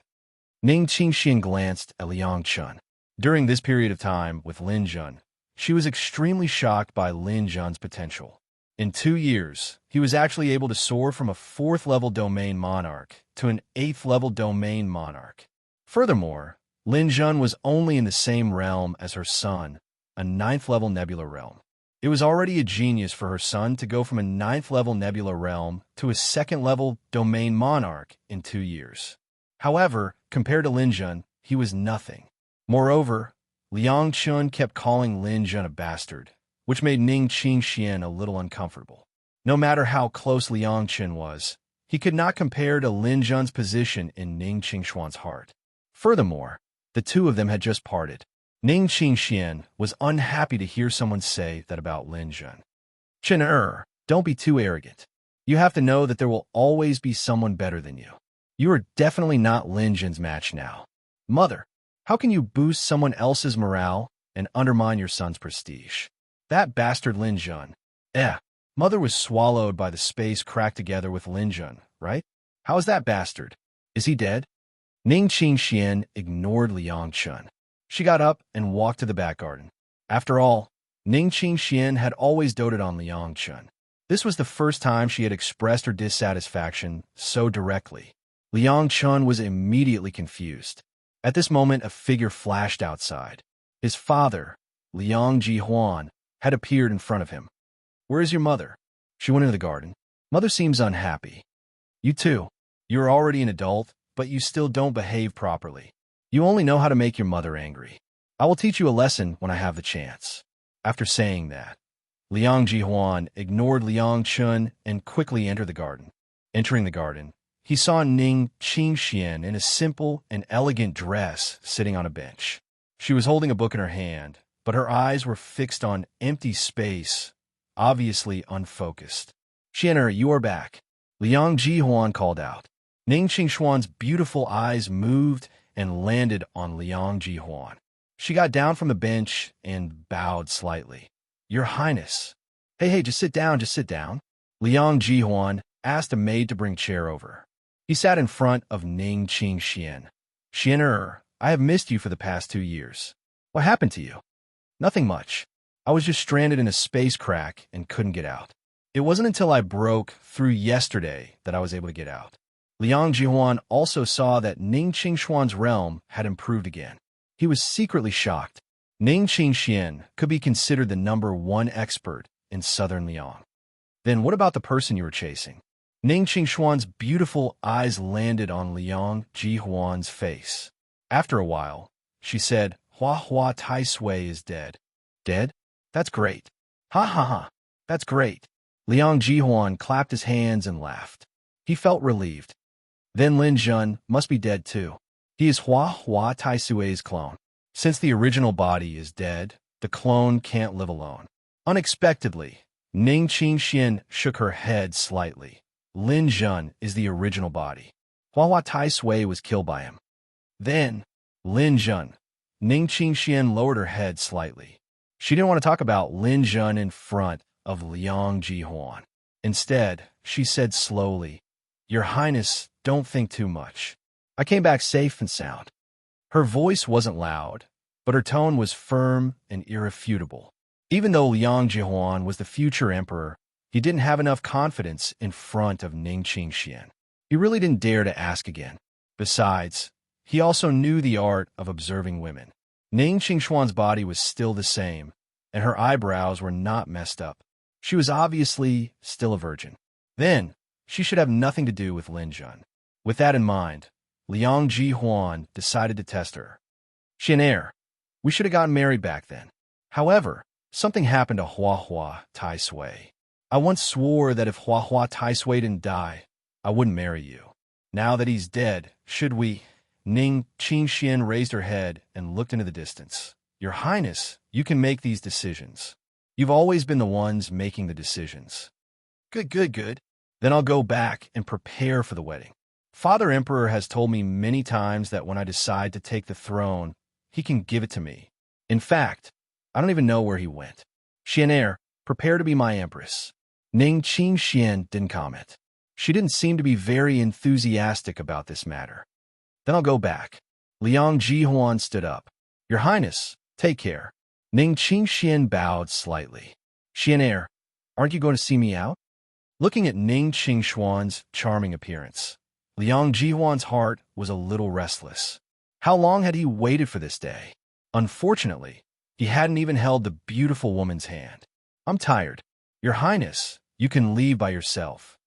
Ning Qingxian glanced at Liang Chun. During this period of time with Lin Jun, she was extremely shocked by Lin Jun's potential. In 2 years, he was actually able to soar from a 4th-level domain monarch to an 8th-level domain monarch. Furthermore, Lin Jun was only in the same realm as her son, a 9th-level nebula realm. It was already a genius for her son to go from a 9th-level nebula realm to a 2nd-level domain monarch in 2 years. However, compared to Lin Jun, he was nothing. Moreover, Liang Chun kept calling Lin Jun a bastard, which made Ning Qingxian a little uncomfortable. No matter how close Liang Chun was, he could not compare to Lin Jun's position in Ning Qingxuan's heart. Furthermore, the two of them had just parted. Ning Qingxian was unhappy to hear someone say that about Lin Jun. Chen don't be too arrogant. You have to know that there will always be someone better than you. You are definitely not Lin Jun's match now. Mother, how can you boost someone else's morale and undermine your son's prestige? That bastard Lin Jun. Mother was swallowed by the space cracked together with Lin Jun, right? How is that bastard? Is he dead? Ning Qingxian ignored Liang Chun. She got up and walked to the back garden. After all, Ning Qingxian had always doted on Liang Chun. This was the first time she had expressed her dissatisfaction so directly. Liang Chun was immediately confused. At this moment, a figure flashed outside. His father, Liang Jihuan, had appeared in front of him. Where is your mother? She went into the garden. Mother seems unhappy. You too. You're already an adult, but you still don't behave properly. You only know how to make your mother angry. I will teach you a lesson when I have the chance. After saying that, Liang Jihuan ignored Liang Chun and quickly entered the garden. Entering the garden, he saw Ning Qingxian in a simple and elegant dress sitting on a bench. She was holding a book in her hand, but her eyes were fixed on empty space, obviously unfocused. Xian'er, you are back. Liang Jihuan called out. Ning Qingxuan's beautiful eyes moved and landed on Liang Jihuan. She got down from the bench and bowed slightly. Your Highness. Hey, just sit down, just sit down. Liang Jihuan asked a maid to bring chair over. He sat in front of Ning Qingxian. Xian'er, I have missed you for the past 2 years. What happened to you? Nothing much. I was just stranded in a space crack and couldn't get out. It wasn't until I broke through yesterday that I was able to get out. Liang Jihuan also saw that Ning Qingshuan's realm had improved again. He was secretly shocked. Ning Qingxian could be considered the #1 expert in southern Liang. Then what about the person you were chasing? Ning Qingshuan's beautiful eyes landed on Liang Jihuan's face. After a while, she said, Hua Hua Tai Sui is dead. Dead? That's great. Ha ha ha. That's great. Liang Jihuan clapped his hands and laughed. He felt relieved. Then Lin Zhun must be dead too. He is Hua Hua Tai Sui's clone. Since the original body is dead, the clone can't live alone. Unexpectedly, Ning Qingxian shook her head slightly. Lin Zhun is the original body. Hua Hua Tai Sui was killed by him. Then, Lin Zhun. Ning Qingxian lowered her head slightly. She didn't want to talk about Lin Zhun in front of Liang Jihuan. Instead, she said slowly, Your Highness, don't think too much. I came back safe and sound. Her voice wasn't loud, but her tone was firm and irrefutable. Even though Liang Jihuan was the future emperor, he didn't have enough confidence in front of Ning Qingxian. He really didn't dare to ask again. Besides, he also knew the art of observing women. Ning Qingshuan's body was still the same, and her eyebrows were not messed up. She was obviously still a virgin. Then, she should have nothing to do with Lin Zhun. With that in mind, Liang Jihuan decided to test her. Xian'er, we should have gotten married back then. However, something happened to Hua Hua Tai Sui. I once swore that if Hua Hua Tai Sui didn't die, I wouldn't marry you. Now that he's dead, should we? Ning Qingxian raised her head and looked into the distance. Your Highness, you can make these decisions. You've always been the ones making the decisions. Good. Then I'll go back and prepare for the wedding. Father Emperor has told me many times that when I decide to take the throne, he can give it to me. In fact, I don't even know where he went. Xian'er, prepare to be my empress. Ning Qingxian didn't comment. She didn't seem to be very enthusiastic about this matter. Then I'll go back. Liang Jihuan stood up. Your Highness, take care. Ning Qingxian bowed slightly. Xian'er, aren't you going to see me out? Looking at Ning Qingshuan's charming appearance, Liang Jihuan's heart was a little restless. How long had he waited for this day? Unfortunately, he hadn't even held the beautiful woman's hand. I'm tired. Your Highness, you can leave by yourself.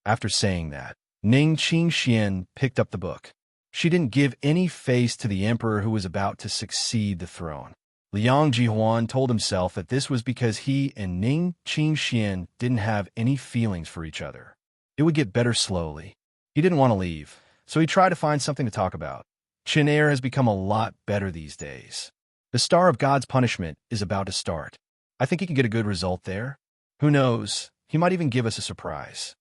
After saying that, Ning Qingxian picked up the book. She didn't give any face to the emperor who was about to succeed the throne. Liang Jihuan told himself that this was because he and Ning Qingxian didn't have any feelings for each other. It would get better slowly. He didn't want to leave, so he tried to find something to talk about. Xian'er has become a lot better these days. The Star of God's punishment is about to start. I think he can get a good result there. Who knows, he might even give us a surprise.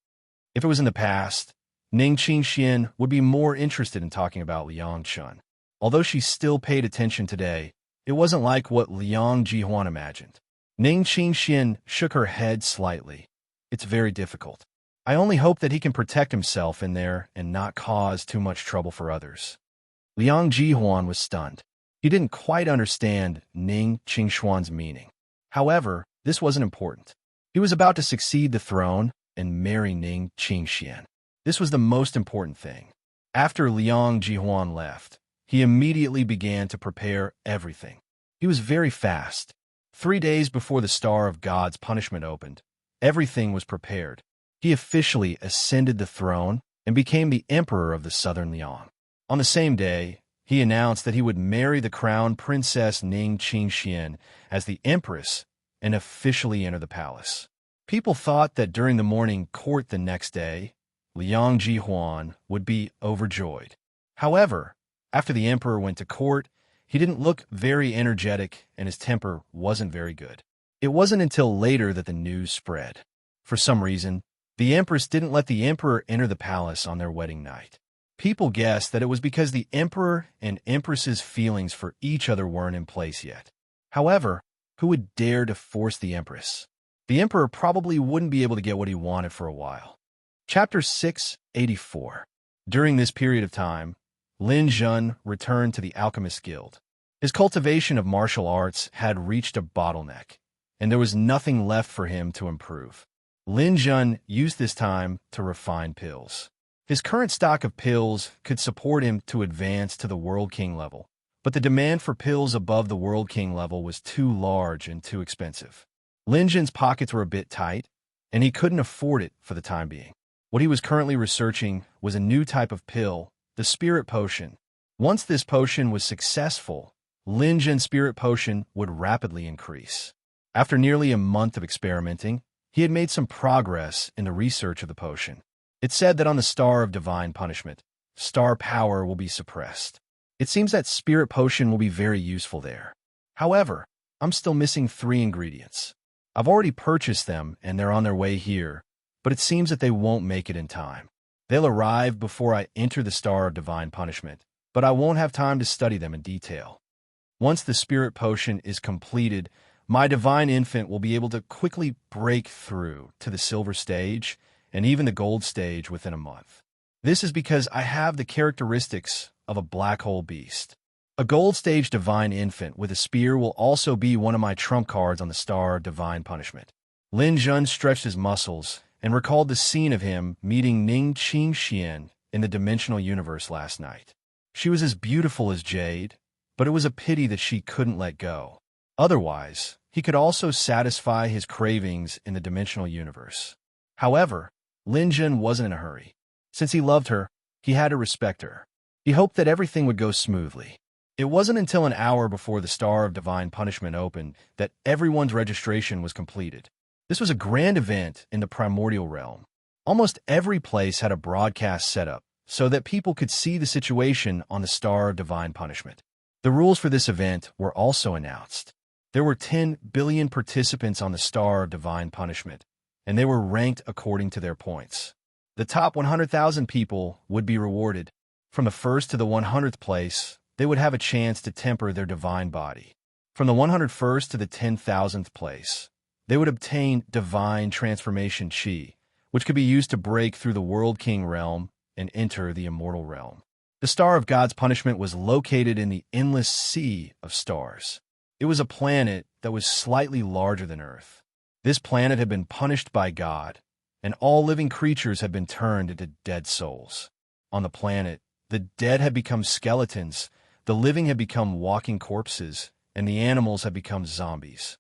If it was in the past, Ning Qingxian would be more interested in talking about Liang Chun. Although she still paid attention today, it wasn't like what Liang Jihuan imagined. Ning Qingxian shook her head slightly. It's very difficult. I only hope that he can protect himself in there and not cause too much trouble for others. Liang Jihuan was stunned. He didn't quite understand Ning Qingshuan's meaning. However, this wasn't important. He was about to succeed the throne and marry Ning Qingxian. This was the most important thing. After Liang Jihuan left, he immediately began to prepare everything. He was very fast. 3 days before the Star of God's punishment opened, everything was prepared. He officially ascended the throne and became the emperor of the southern Liang. On the same day, he announced that he would marry the crown princess Ning Qingxian as the empress and officially enter the palace. People thought that during the morning court the next day, Liang Jihuan would be overjoyed. However, after the emperor went to court, he didn't look very energetic and his temper wasn't very good. It wasn't until later that the news spread. For some reason, the empress didn't let the emperor enter the palace on their wedding night. People guessed that it was because the emperor and empress's feelings for each other weren't in place yet. However, who would dare to force the empress? The emperor probably wouldn't be able to get what he wanted for a while. Chapter 684. During this period of time, Lin Zhun returned to the Alchemist Guild. His cultivation of martial arts had reached a bottleneck, and there was nothing left for him to improve. Lin Zhun used this time to refine pills. His current stock of pills could support him to advance to the World King level, but the demand for pills above the World King level was too large and too expensive. Lin Zhen's pockets were a bit tight, and he couldn't afford it for the time being. What he was currently researching was a new type of pill, the Spirit Potion. Once this potion was successful, Lin Zhen's Spirit Potion would rapidly increase. After nearly a month of experimenting, he had made some progress in the research of the potion. It said that on the Star of Divine Punishment, star power will be suppressed. It seems that Spirit Potion will be very useful there. However, I'm still missing 3 ingredients. I've already purchased them and they're on their way here, but it seems that they won't make it in time. They'll arrive before I enter the Star of Divine Punishment, but I won't have time to study them in detail. Once the Spirit Potion is completed, my Divine Infant will be able to quickly break through to the Silver Stage and even the Gold Stage within a month. This is because I have the characteristics of a black hole beast. A Gold Stage Divine Infant with a spear will also be one of my trump cards on the Star of Divine Punishment. Lin Zhen stretched his muscles and recalled the scene of him meeting Ning Qingxian in the dimensional universe last night. She was as beautiful as jade, but it was a pity that she couldn't let go. Otherwise, he could also satisfy his cravings in the dimensional universe. However, Lin Zhen wasn't in a hurry. Since he loved her, he had to respect her. He hoped that everything would go smoothly. It wasn't until an hour before the Star of Divine Punishment opened that everyone's registration was completed. This was a grand event in the primordial realm. Almost every place had a broadcast set up so that people could see the situation on the Star of Divine Punishment. The rules for this event were also announced. There were 10 billion participants on the Star of Divine Punishment, and they were ranked according to their points. The top 100,000 people would be rewarded. From the 1st to the 100th place, they would have a chance to temper their divine body. From the 101st to the 10,000th place, they would obtain divine transformation chi, which could be used to break through the World King realm and enter the immortal realm. The Star of God's Punishment was located in the endless sea of stars. It was a planet that was slightly larger than Earth. This planet had been punished by God, and all living creatures had been turned into dead souls. On the planet, the dead had become skeletons, the living had become walking corpses, and the animals had become zombies.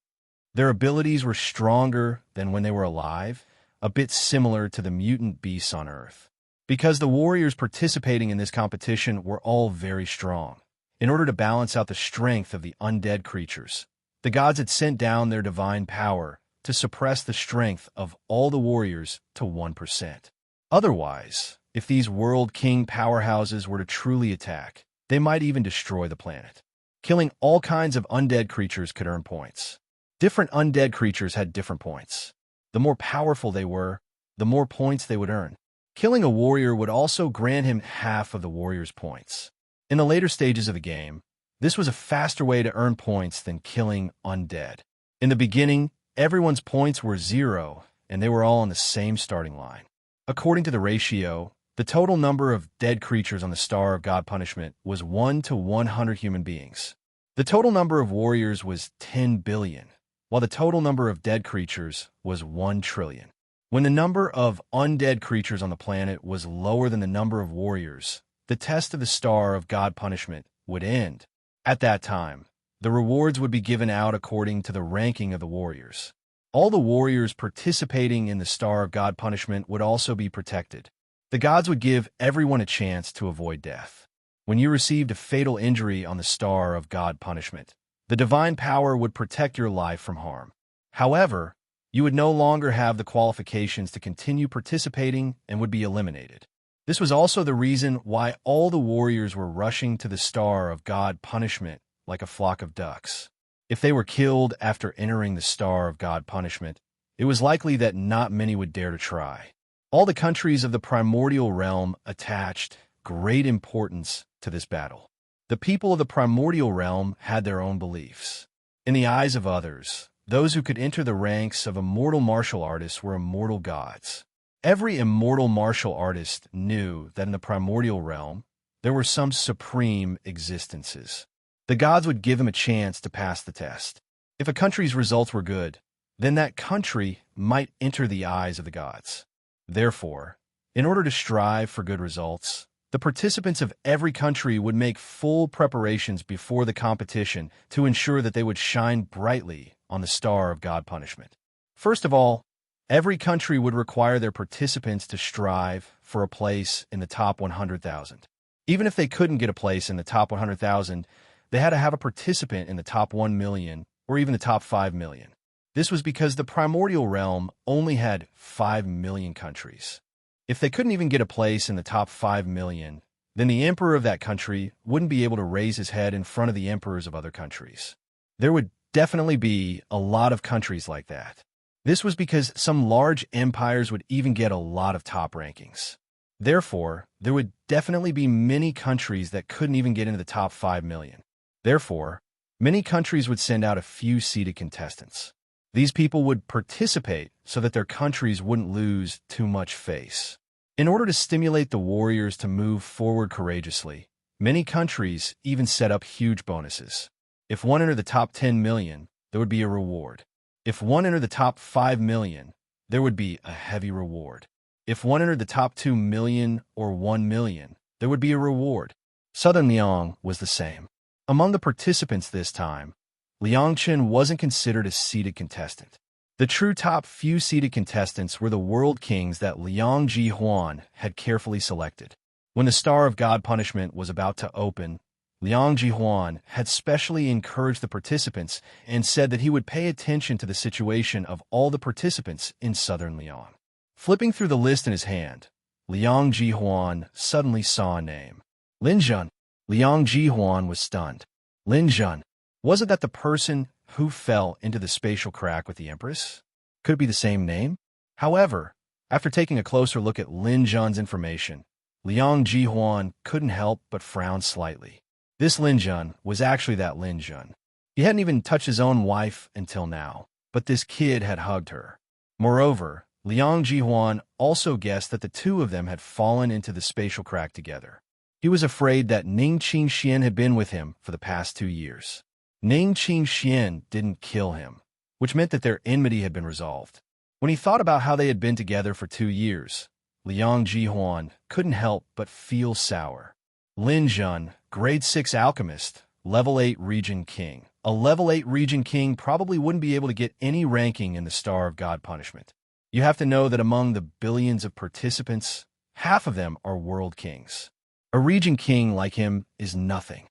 Their abilities were stronger than when they were alive, a bit similar to the mutant beasts on Earth. Because the warriors participating in this competition were all very strong. In order to balance out the strength of the undead creatures, the gods had sent down their divine power to suppress the strength of all the warriors to 1%. Otherwise, if these World King powerhouses were to truly attack, they might even destroy the planet. Killing all kinds of undead creatures could earn points. Different undead creatures had different points. The more powerful they were, the more points they would earn. Killing a warrior would also grant him half of the warrior's points. In the later stages of the game, this was a faster way to earn points than killing undead. In the beginning, everyone's points were 0, and they were all on the same starting line. According to the ratio, the total number of dead creatures on the Star of God Punishment was 1 to 100 human beings. The total number of warriors was 10 billion, while the total number of dead creatures was 1 trillion. When the number of undead creatures on the planet was lower than the number of warriors, the test of the Star of God Punishment would end. At that time, the rewards would be given out according to the ranking of the warriors. All the warriors participating in the Star of God Punishment would also be protected. The gods would give everyone a chance to avoid death. When you received a fatal injury on the Star of God Punishment, the divine power would protect your life from harm. However, you would no longer have the qualifications to continue participating and would be eliminated. This was also the reason why all the warriors were rushing to the Star of God Punishment like a flock of ducks. If they were killed after entering the Star of God Punishment, it was likely that not many would dare to try. All the countries of the primordial realm attached great importance to this battle. The people of the primordial realm had their own beliefs. In the eyes of others, those who could enter the ranks of immortal martial artists were immortal gods. Every immortal martial artist knew that in the primordial realm, there were some supreme existences. The gods would give him a chance to pass the test. If a country's results were good, then that country might enter the eyes of the gods. Therefore, In order to strive for good results, the participants of every country would make full preparations before the competition to ensure that they would shine brightly on the star of God punishment. First of all, every country would require their participants to strive for a place in the top 100,000. Even if they couldn't get a place in the top 100,000, they had to have a participant in the top 1 million or even the top 5 million. This was because the primordial realm only had 5 million countries. If they couldn't even get a place in the top 5 million, then the emperor of that country wouldn't be able to raise his head in front of the emperors of other countries. There would definitely be a lot of countries like that. This was because some large empires would even get a lot of top rankings. Therefore, there would definitely be many countries that couldn't even get into the top 5 million. Therefore, many countries would send out a few seeded contestants. These people would participate so that their countries wouldn't lose too much face. In order to stimulate the warriors to move forward courageously, many countries even set up huge bonuses. If one entered the top 10 million, there would be a reward. If one entered the top 5 million, there would be a heavy reward. If one entered the top 2 million or 1 million, there would be a reward. Southern Liang was the same. Among the participants this time, Liangchen wasn't considered a seeded contestant. The true top few seeded contestants were the world kings that Liang Jihuan had carefully selected. When the Star of God Punishment was about to open, Liang Jihuan had specially encouraged the participants and said that he would pay attention to the situation of all the participants in Southern Liang. Flipping through the list in his hand, Liang Jihuan suddenly saw a name. Lin Zhen. Liang Jihuan was stunned. Lin Zhen. Wasn't that the person who fell into the spatial crack with the Empress? Could it be the same name? However, after taking a closer look at Lin Zhen's information, Liang Jihuan couldn't help but frown slightly. This Lin Zhen was actually that Lin Zhen. He hadn't even touched his own wife until now, but this kid had hugged her. Moreover, Liang Jihuan also guessed that the two of them had fallen into the spatial crack together. He was afraid that Ning Qingxian had been with him for the past 2 years. Ning Qingxian didn't kill him, which meant that their enmity had been resolved. When he thought about how they had been together for 2 years, Liang Jihuan couldn't help but feel sour. Lin Zhen, grade 6 alchemist, level 8 region king. A level 8 region king probably wouldn't be able to get any ranking in the Star of God Punishment. You have to know that among the billions of participants, half of them are world kings. A region king like him is nothing.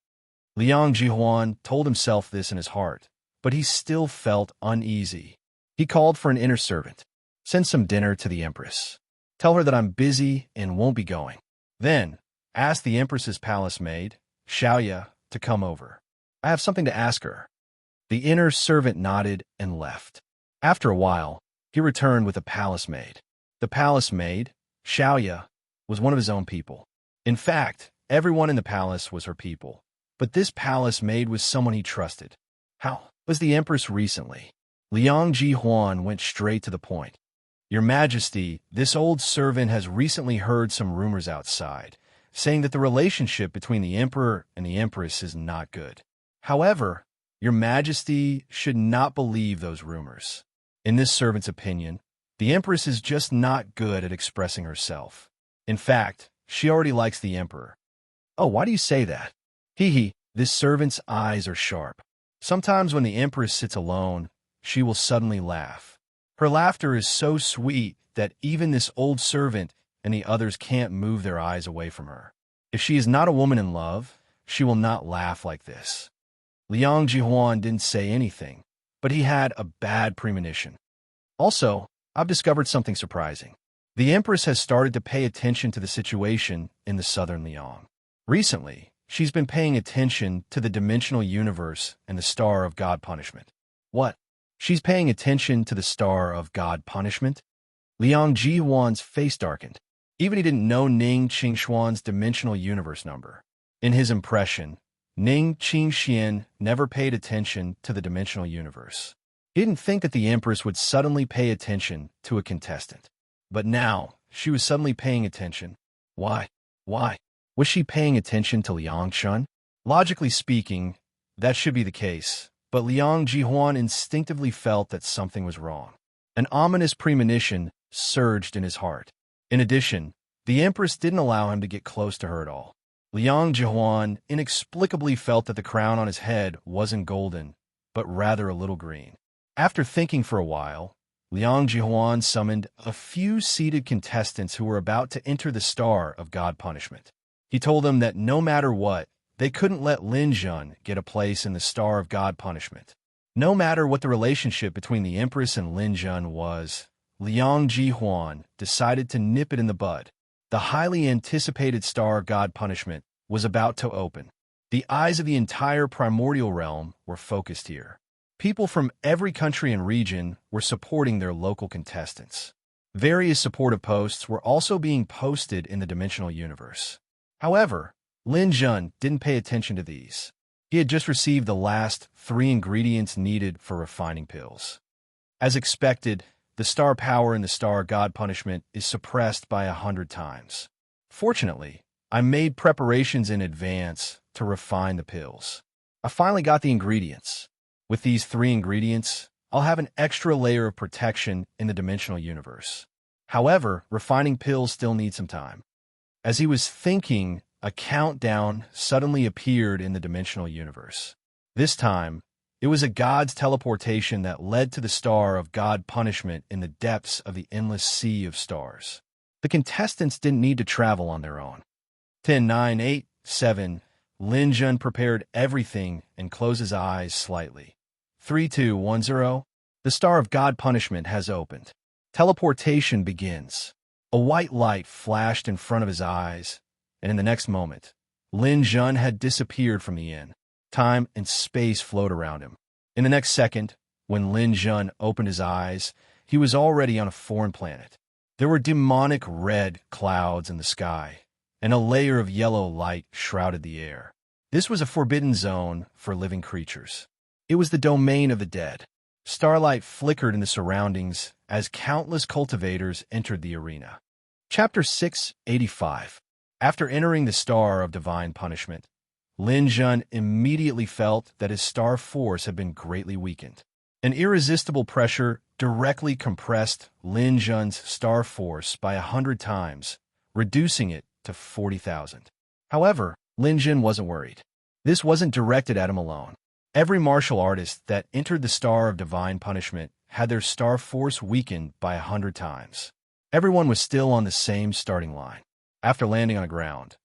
Liang Jihuan told himself this in his heart, but he still felt uneasy. He called for an inner servant. Send some dinner to the Empress. Tell her that I'm busy and won't be going. Then, ask the Empress's palace maid, Xiaoya, to come over. I have something to ask her. The inner servant nodded and left. After a while, he returned with a palace maid. The palace maid, Xiaoya, was one of his own people. In fact, everyone in the palace was her people. But this palace maid was someone he trusted. How was the Empress recently? Liang Jihuan went straight to the point. Your Majesty, this old servant has recently heard some rumors outside, saying that the relationship between the Emperor and the Empress is not good. However, Your Majesty should not believe those rumors. In this servant's opinion, the Empress is just not good at expressing herself. In fact, she already likes the Emperor. Oh, why do you say that? This servant's eyes are sharp. Sometimes when the Empress sits alone, she will suddenly laugh. Her laughter is so sweet that even this old servant and the others can't move their eyes away from her. If she is not a woman in love, she will not laugh like this. Liang Jihuan didn't say anything, but he had a bad premonition. Also, I've discovered something surprising. The Empress has started to pay attention to the situation in the Southern Liang. Recently, she's been paying attention to the dimensional universe and the Star of God Punishment. What? She's paying attention to the Star of God Punishment? Liang Jihuan's face darkened. Even he didn't know Ning Qingxuan's dimensional universe number. In his impression, Ning Qingxian never paid attention to the dimensional universe. He didn't think that the Empress would suddenly pay attention to a contestant. But now, she was suddenly paying attention. Why? Was she paying attention to Liang Chun? Logically speaking, that should be the case, but Liang Jihuan instinctively felt that something was wrong. An ominous premonition surged in his heart. In addition, The Empress didn't allow him to get close to her at all. Liang Jihuan inexplicably felt that the crown on his head wasn't golden, but rather a little green. After thinking for a while, Liang Jihuan summoned a few seated contestants who were about to enter the Star of God Punishment. He told them that no matter what, they couldn't let Lin Jun get a place in the Star of God Punishment. No matter what the relationship between the Empress and Lin Jun was, Liang Jihuan decided to nip it in the bud. The highly anticipated Star of God Punishment was about to open. The eyes of the entire primordial realm were focused here. People from every country and region were supporting their local contestants. Various supportive posts were also being posted in the dimensional universe. However, Lin Jun didn't pay attention to these. He had just received the last 3 ingredients needed for refining pills. As expected, the star power in the Star God Punishment is suppressed by 100 times. Fortunately, I made preparations in advance to refine the pills. I finally got the ingredients. With these 3 ingredients, I'll have an extra layer of protection in the dimensional universe. However, refining pills still need some time. As he was thinking, a countdown suddenly appeared in the dimensional universe. This time, it was a god's teleportation that led to the Star of God Punishment in the depths of the endless sea of stars. The contestants didn't need to travel on their own. 10, 9, 8, 7. Lin Jun prepared everything and closed his eyes slightly. 3, 2, 1, 0. The Star of God Punishment has opened. Teleportation begins. A white light flashed in front of his eyes, and in the next moment, Lin Jun had disappeared from the inn. Time and space flowed around him. In the next second, when Lin Jun opened his eyes, he was already on a foreign planet. There were demonic red clouds in the sky, and a layer of yellow light shrouded the air. This was a forbidden zone for living creatures. It was the domain of the dead. Starlight flickered in the surroundings as countless cultivators entered the arena. Chapter 685. After entering the Star of Divine Punishment, Lin Jun immediately felt that his star force had been greatly weakened. An irresistible pressure directly compressed Lin Jun's star force by 100 times, reducing it to 40,000. However, Lin Jun wasn't worried. This wasn't directed at him alone. Every martial artist that entered the Star of Divine Punishment had their star force weakened by 100 times. Everyone was still on the same starting line. After landing on the ground,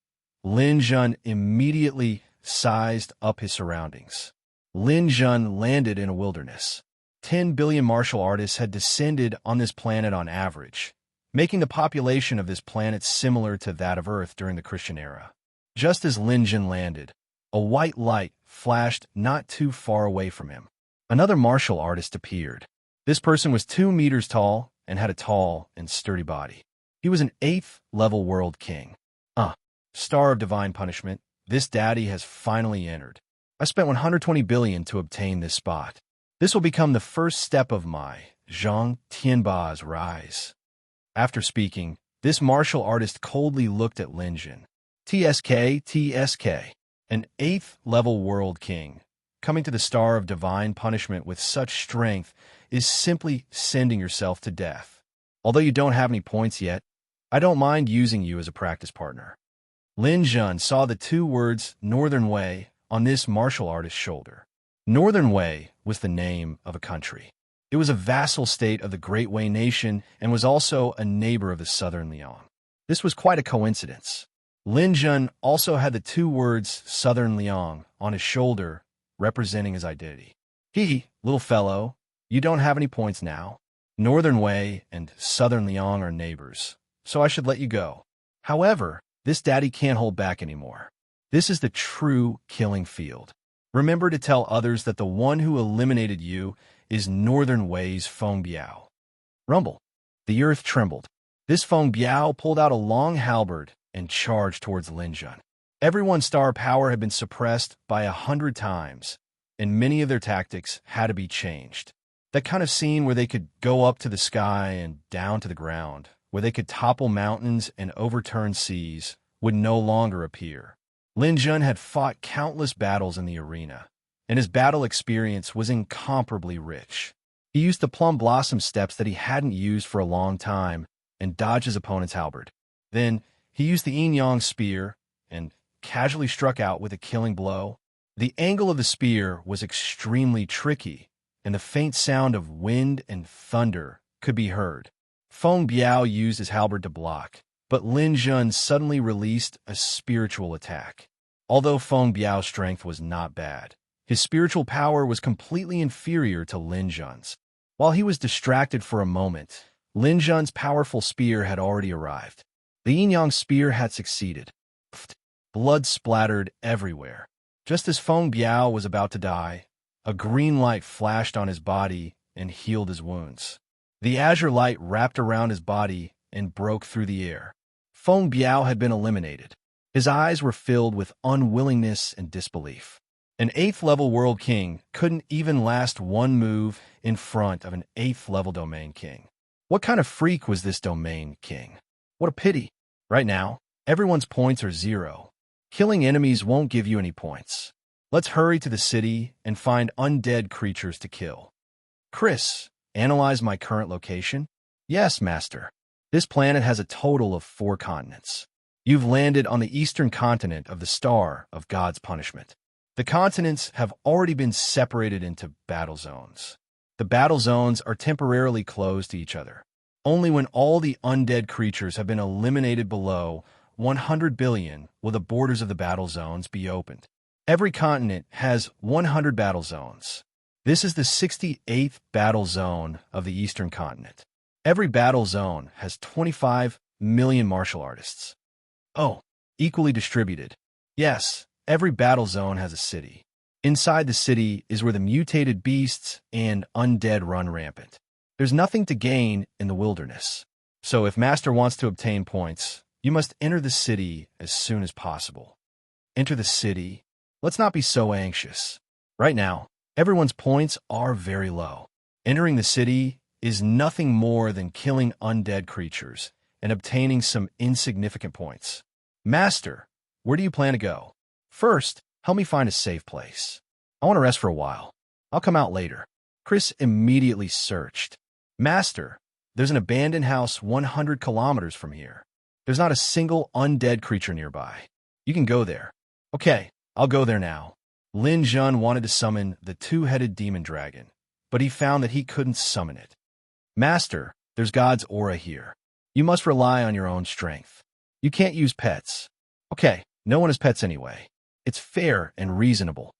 Lin Jun immediately sized up his surroundings. Lin Jun landed in a wilderness. 10 billion martial artists had descended on this planet on average, making the population of this planet similar to that of Earth during the Christian era. Just as Lin Jun landed, a white light flashed not too far away from him. Another martial artist appeared. This person was 2 meters tall and had a tall and sturdy body. He was an 8th level world king. Star of Divine Punishment, this daddy has finally entered. I spent 120 billion to obtain this spot. This will become the first step of my Zhang Tianba's rise. After speaking, this martial artist coldly looked at Lin Jun. TSK, an 8th level world king, coming to the Star of Divine Punishment with such strength is simply sending yourself to death. Although you don't have any points yet, I don't mind using you as a practice partner. Lin Jun saw the 2 words Northern Wei on this martial artist's shoulder. Northern Wei was the name of a country. It was a vassal state of the Great Wei nation and was also a neighbor of the Southern Liang. This was quite a coincidence. Lin Jun also had the 2 words Southern Liang on his shoulder, representing his identity. Little fellow, you don't have any points now. Northern Wei and Southern Liang are neighbors, so I should let you go. However, this daddy can't hold back anymore. This is the true killing field. Remember to tell others that the one who eliminated you is Northern Wei's Feng Biao. Rumble. The earth trembled. This Feng Biao pulled out a long halberd and charged towards Lin Jun. Everyone's star power had been suppressed by 100 times, and many of their tactics had to be changed. That kind of scene where they could go up to the sky and down to the ground, where they could topple mountains and overturn seas, would no longer appear. Lin Jun had fought countless battles in the arena, and his battle experience was incomparably rich. He used the plum blossom steps that he hadn't used for a long time and dodged his opponent's halberd. Then he used the yin-yang spear and casually struck out with a killing blow. The angle of the spear was extremely tricky, and the faint sound of wind and thunder could be heard. Feng Biao used his halberd to block, but Lin Jun suddenly released a spiritual attack. Although Feng Biao's strength was not bad, his spiritual power was completely inferior to Lin Jun's. While he was distracted for a moment, Lin Jun's powerful spear had already arrived. The yin-yang spear had succeeded. Blood splattered everywhere. Just as Feng Biao was about to die, a green light flashed on his body and healed his wounds. The azure light wrapped around his body and broke through the air. Feng Biao had been eliminated. His eyes were filled with unwillingness and disbelief. An 8th-level world king couldn't even last one move in front of an 8th-level domain king. What kind of freak was this domain king? What a pity. Right now, everyone's points are 0. Killing enemies won't give you any points. Let's hurry to the city and find undead creatures to kill. Chris, analyze my current location? Yes, Master. This planet has a total of 4 continents. You've landed on the eastern continent of the Star of God's Punishment. The continents have already been separated into battle zones. The battle zones are temporarily closed to each other. Only when all the undead creatures have been eliminated below 100 billion will the borders of the battle zones be opened. Every continent has 100 battle zones. This is the 68th battle zone of the eastern continent. Every battle zone has 25 million martial artists. Oh, equally distributed. Yes, every battle zone has a city. Inside the city is where the mutated beasts and undead run rampant. There's nothing to gain in the wilderness. So if Master wants to obtain points, you must enter the city as soon as possible. Enter the city? Let's not be so anxious. Right now, everyone's points are very low. Entering the city is nothing more than killing undead creatures and obtaining some insignificant points. Master, where do you plan to go? First, help me find a safe place. I want to rest for a while. I'll come out later. Chris immediately searched. Master, there's an abandoned house 100 kilometers from here. There's not a single undead creature nearby. You can go there. Okay, I'll go there now. Lin Jun wanted to summon the 2-headed demon dragon, but he found that he couldn't summon it. Master, there's God's aura here. You must rely on your own strength. You can't use pets. Okay, no one has pets anyway. It's fair and reasonable.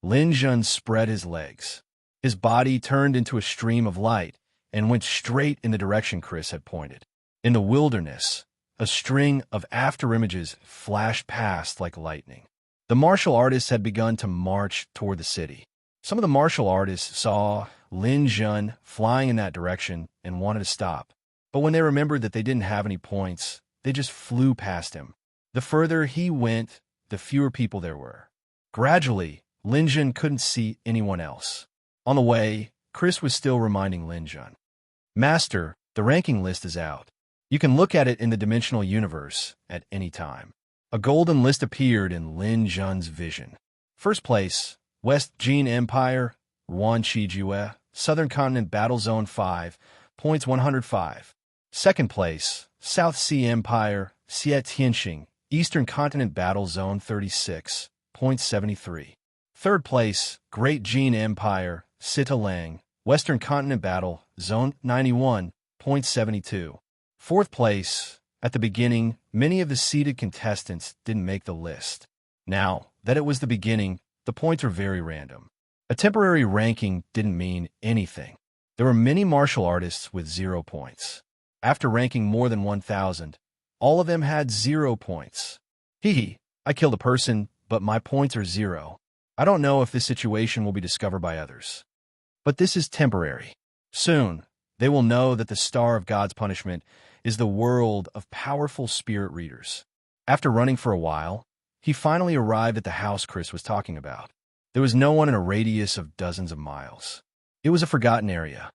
Lin Jun spread his legs. His body turned into a stream of light and went straight in the direction Chris had pointed. In the wilderness, a string of afterimages flashed past like lightning. The martial artists had begun to march toward the city. Some of the martial artists saw Lin Jun flying in that direction and wanted to stop. But when they remembered that they didn't have any points, they just flew past him. The further he went, the fewer people there were. Gradually, Lin Jun couldn't see anyone else. On the way, Chris was still reminding Lin Jun. Master, the ranking list is out. You can look at it in the dimensional universe at any time. A golden list appeared in Lin Jun's vision. First place, West Jin Empire, Wan Chi Jue, Southern Continent Battle Zone 5, points 105. Second place, South Sea Empire, Xie Tianxing, Eastern Continent Battle Zone 36, points 73. Third place, Great Jin Empire, Sita Lang, Western Continent Battle Zone 91, points 72. Fourth place, at the beginning, many of the seeded contestants didn't make the list. Now that it was the beginning, the points were very random. A temporary ranking didn't mean anything. There were many martial artists with 0 points. After ranking more than 1,000, all of them had 0 points. I killed a person, but my points are 0. I don't know if this situation will be discovered by others. But this is temporary. Soon, they will know that the Star of God's Punishment is the world of powerful spirit readers. After running for a while, he finally arrived at the house Chris was talking about. There was no one in a radius of dozens of miles. It was a forgotten area.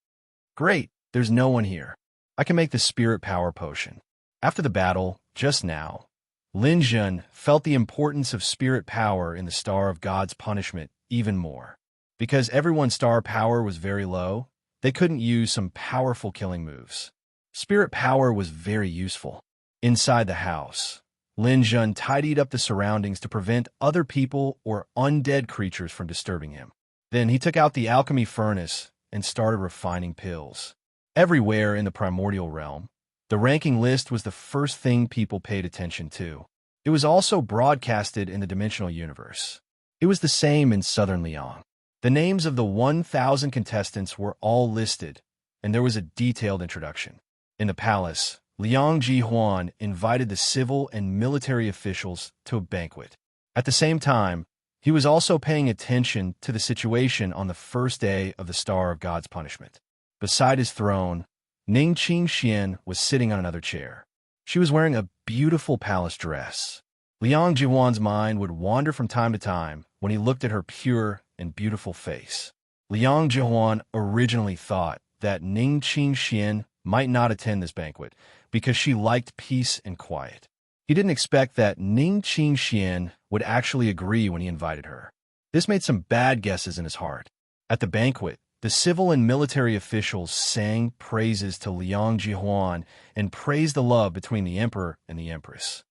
Great, there's no one here. I can make the spirit power potion. After the battle, just now, Lin Jun felt the importance of spirit power in the Star of God's Punishment even more. Because everyone's star power was very low, they couldn't use some powerful killing moves. Spirit power was very useful. Inside the house, Lin Jun tidied up the surroundings to prevent other people or undead creatures from disturbing him. Then he took out the alchemy furnace and started refining pills. Everywhere in the primordial realm, the ranking list was the first thing people paid attention to. It was also broadcasted in the dimensional universe. It was the same in southern Liang. The names of the 1,000 contestants were all listed, and there was a detailed introduction. In the palace, Liang Jihuan invited the civil and military officials to a banquet. At the same time, he was also paying attention to the situation on the first day of the Star of God's Punishment. Beside his throne, Ning Qingxian was sitting on another chair. She was wearing a beautiful palace dress. Liang Jihuan's mind would wander from time to time when he looked at her pure and beautiful face. Liang Jihuan originally thought that Ning Qingxian might not attend this banquet because she liked peace and quiet. He didn't expect that Ning Qingxian would actually agree when he invited her. This made some bad guesses in his heart. At the banquet, the civil and military officials sang praises to Liang Jihuan and praised the love between the emperor and the empress.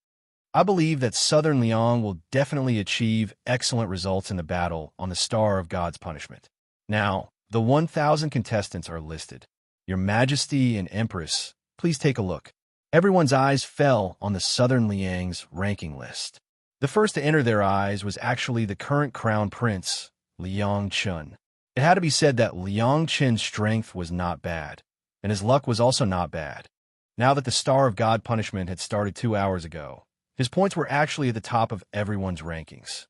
I believe that Southern Liang will definitely achieve excellent results in the battle on the Star of God's Punishment. Now, the 1,000 contestants are listed. Your Majesty and Empress, please take a look. Everyone's eyes fell on the Southern Liang's ranking list. The first to enter their eyes was actually the current crown prince, Liang Chun. It had to be said that Liang Chen's strength was not bad, and his luck was also not bad. Now that the Star of God Punishment had started 2 hours ago, his points were actually at the top of everyone's rankings.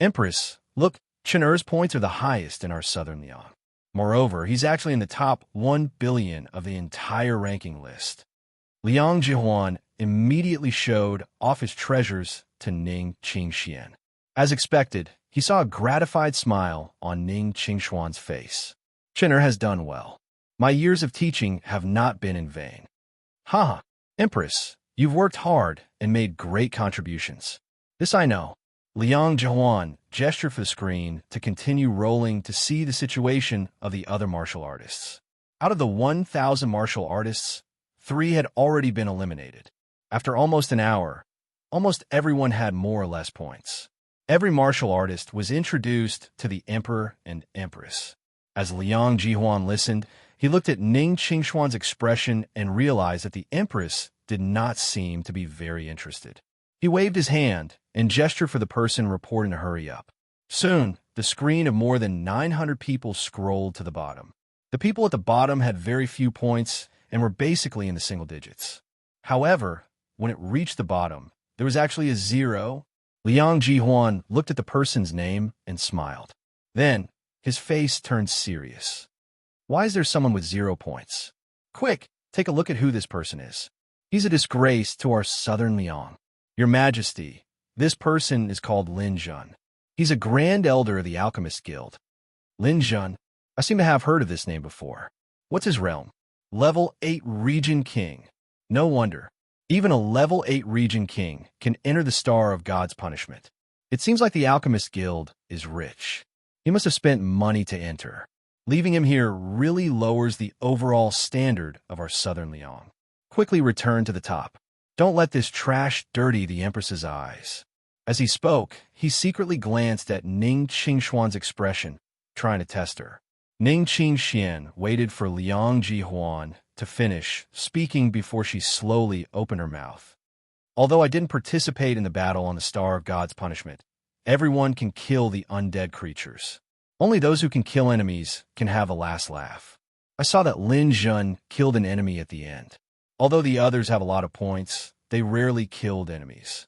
Empress, look, Chen Er's points are the highest in our Southern Liang. Moreover, he's actually in the top 1 billion of the entire ranking list. Liang Jihuan immediately showed off his treasures to Ning Qingxian. As expected, he saw a gratified smile on Ning Qingxuan's face. Chen Er has done well. My years of teaching have not been in vain. Empress, you've worked hard and made great contributions. This I know. Liang Jihuan gestured for the screen to continue rolling to see the situation of the other martial artists. Out of the 1,000 martial artists, 3 had already been eliminated. After almost an hour, almost everyone had more or less points. Every martial artist was introduced to the emperor and empress. As Liang Jihuan listened, he looked at Ning Qingxuan's expression and realized that the empress did not seem to be very interested. He waved his hand and gestured for the person reporting to hurry up. Soon, the screen of more than 900 people scrolled to the bottom. The people at the bottom had very few points and were basically in the single digits. However, when it reached the bottom, there was actually a 0. Liang Jihuan looked at the person's name and smiled. Then, his face turned serious. Why is there someone with 0 points? Quick, take a look at who this person is. He's a disgrace to our Southern Liang. Your Majesty, this person is called Lin Jun. He's a Grand Elder of the Alchemist Guild. Lin Jun, I seem to have heard of this name before. What's his realm? Level 8 Region King. No wonder. Even a level 8 Region King can enter the Star of God's Punishment. It seems like the Alchemist Guild is rich. He must have spent money to enter. Leaving him here really lowers the overall standard of our Southern Liang. Quickly return to the top. Don't let this trash dirty the Empress's eyes. As he spoke, he secretly glanced at Ning Qingxuan's expression, trying to test her. Ning Qingxian waited for Liang Jihuan to finish speaking before she slowly opened her mouth. Although I didn't participate in the battle on the Star of God's Punishment, everyone can kill the undead creatures. Only those who can kill enemies can have a last laugh. I saw that Lin Jun killed an enemy at the end. Although the others have a lot of points, they rarely killed enemies.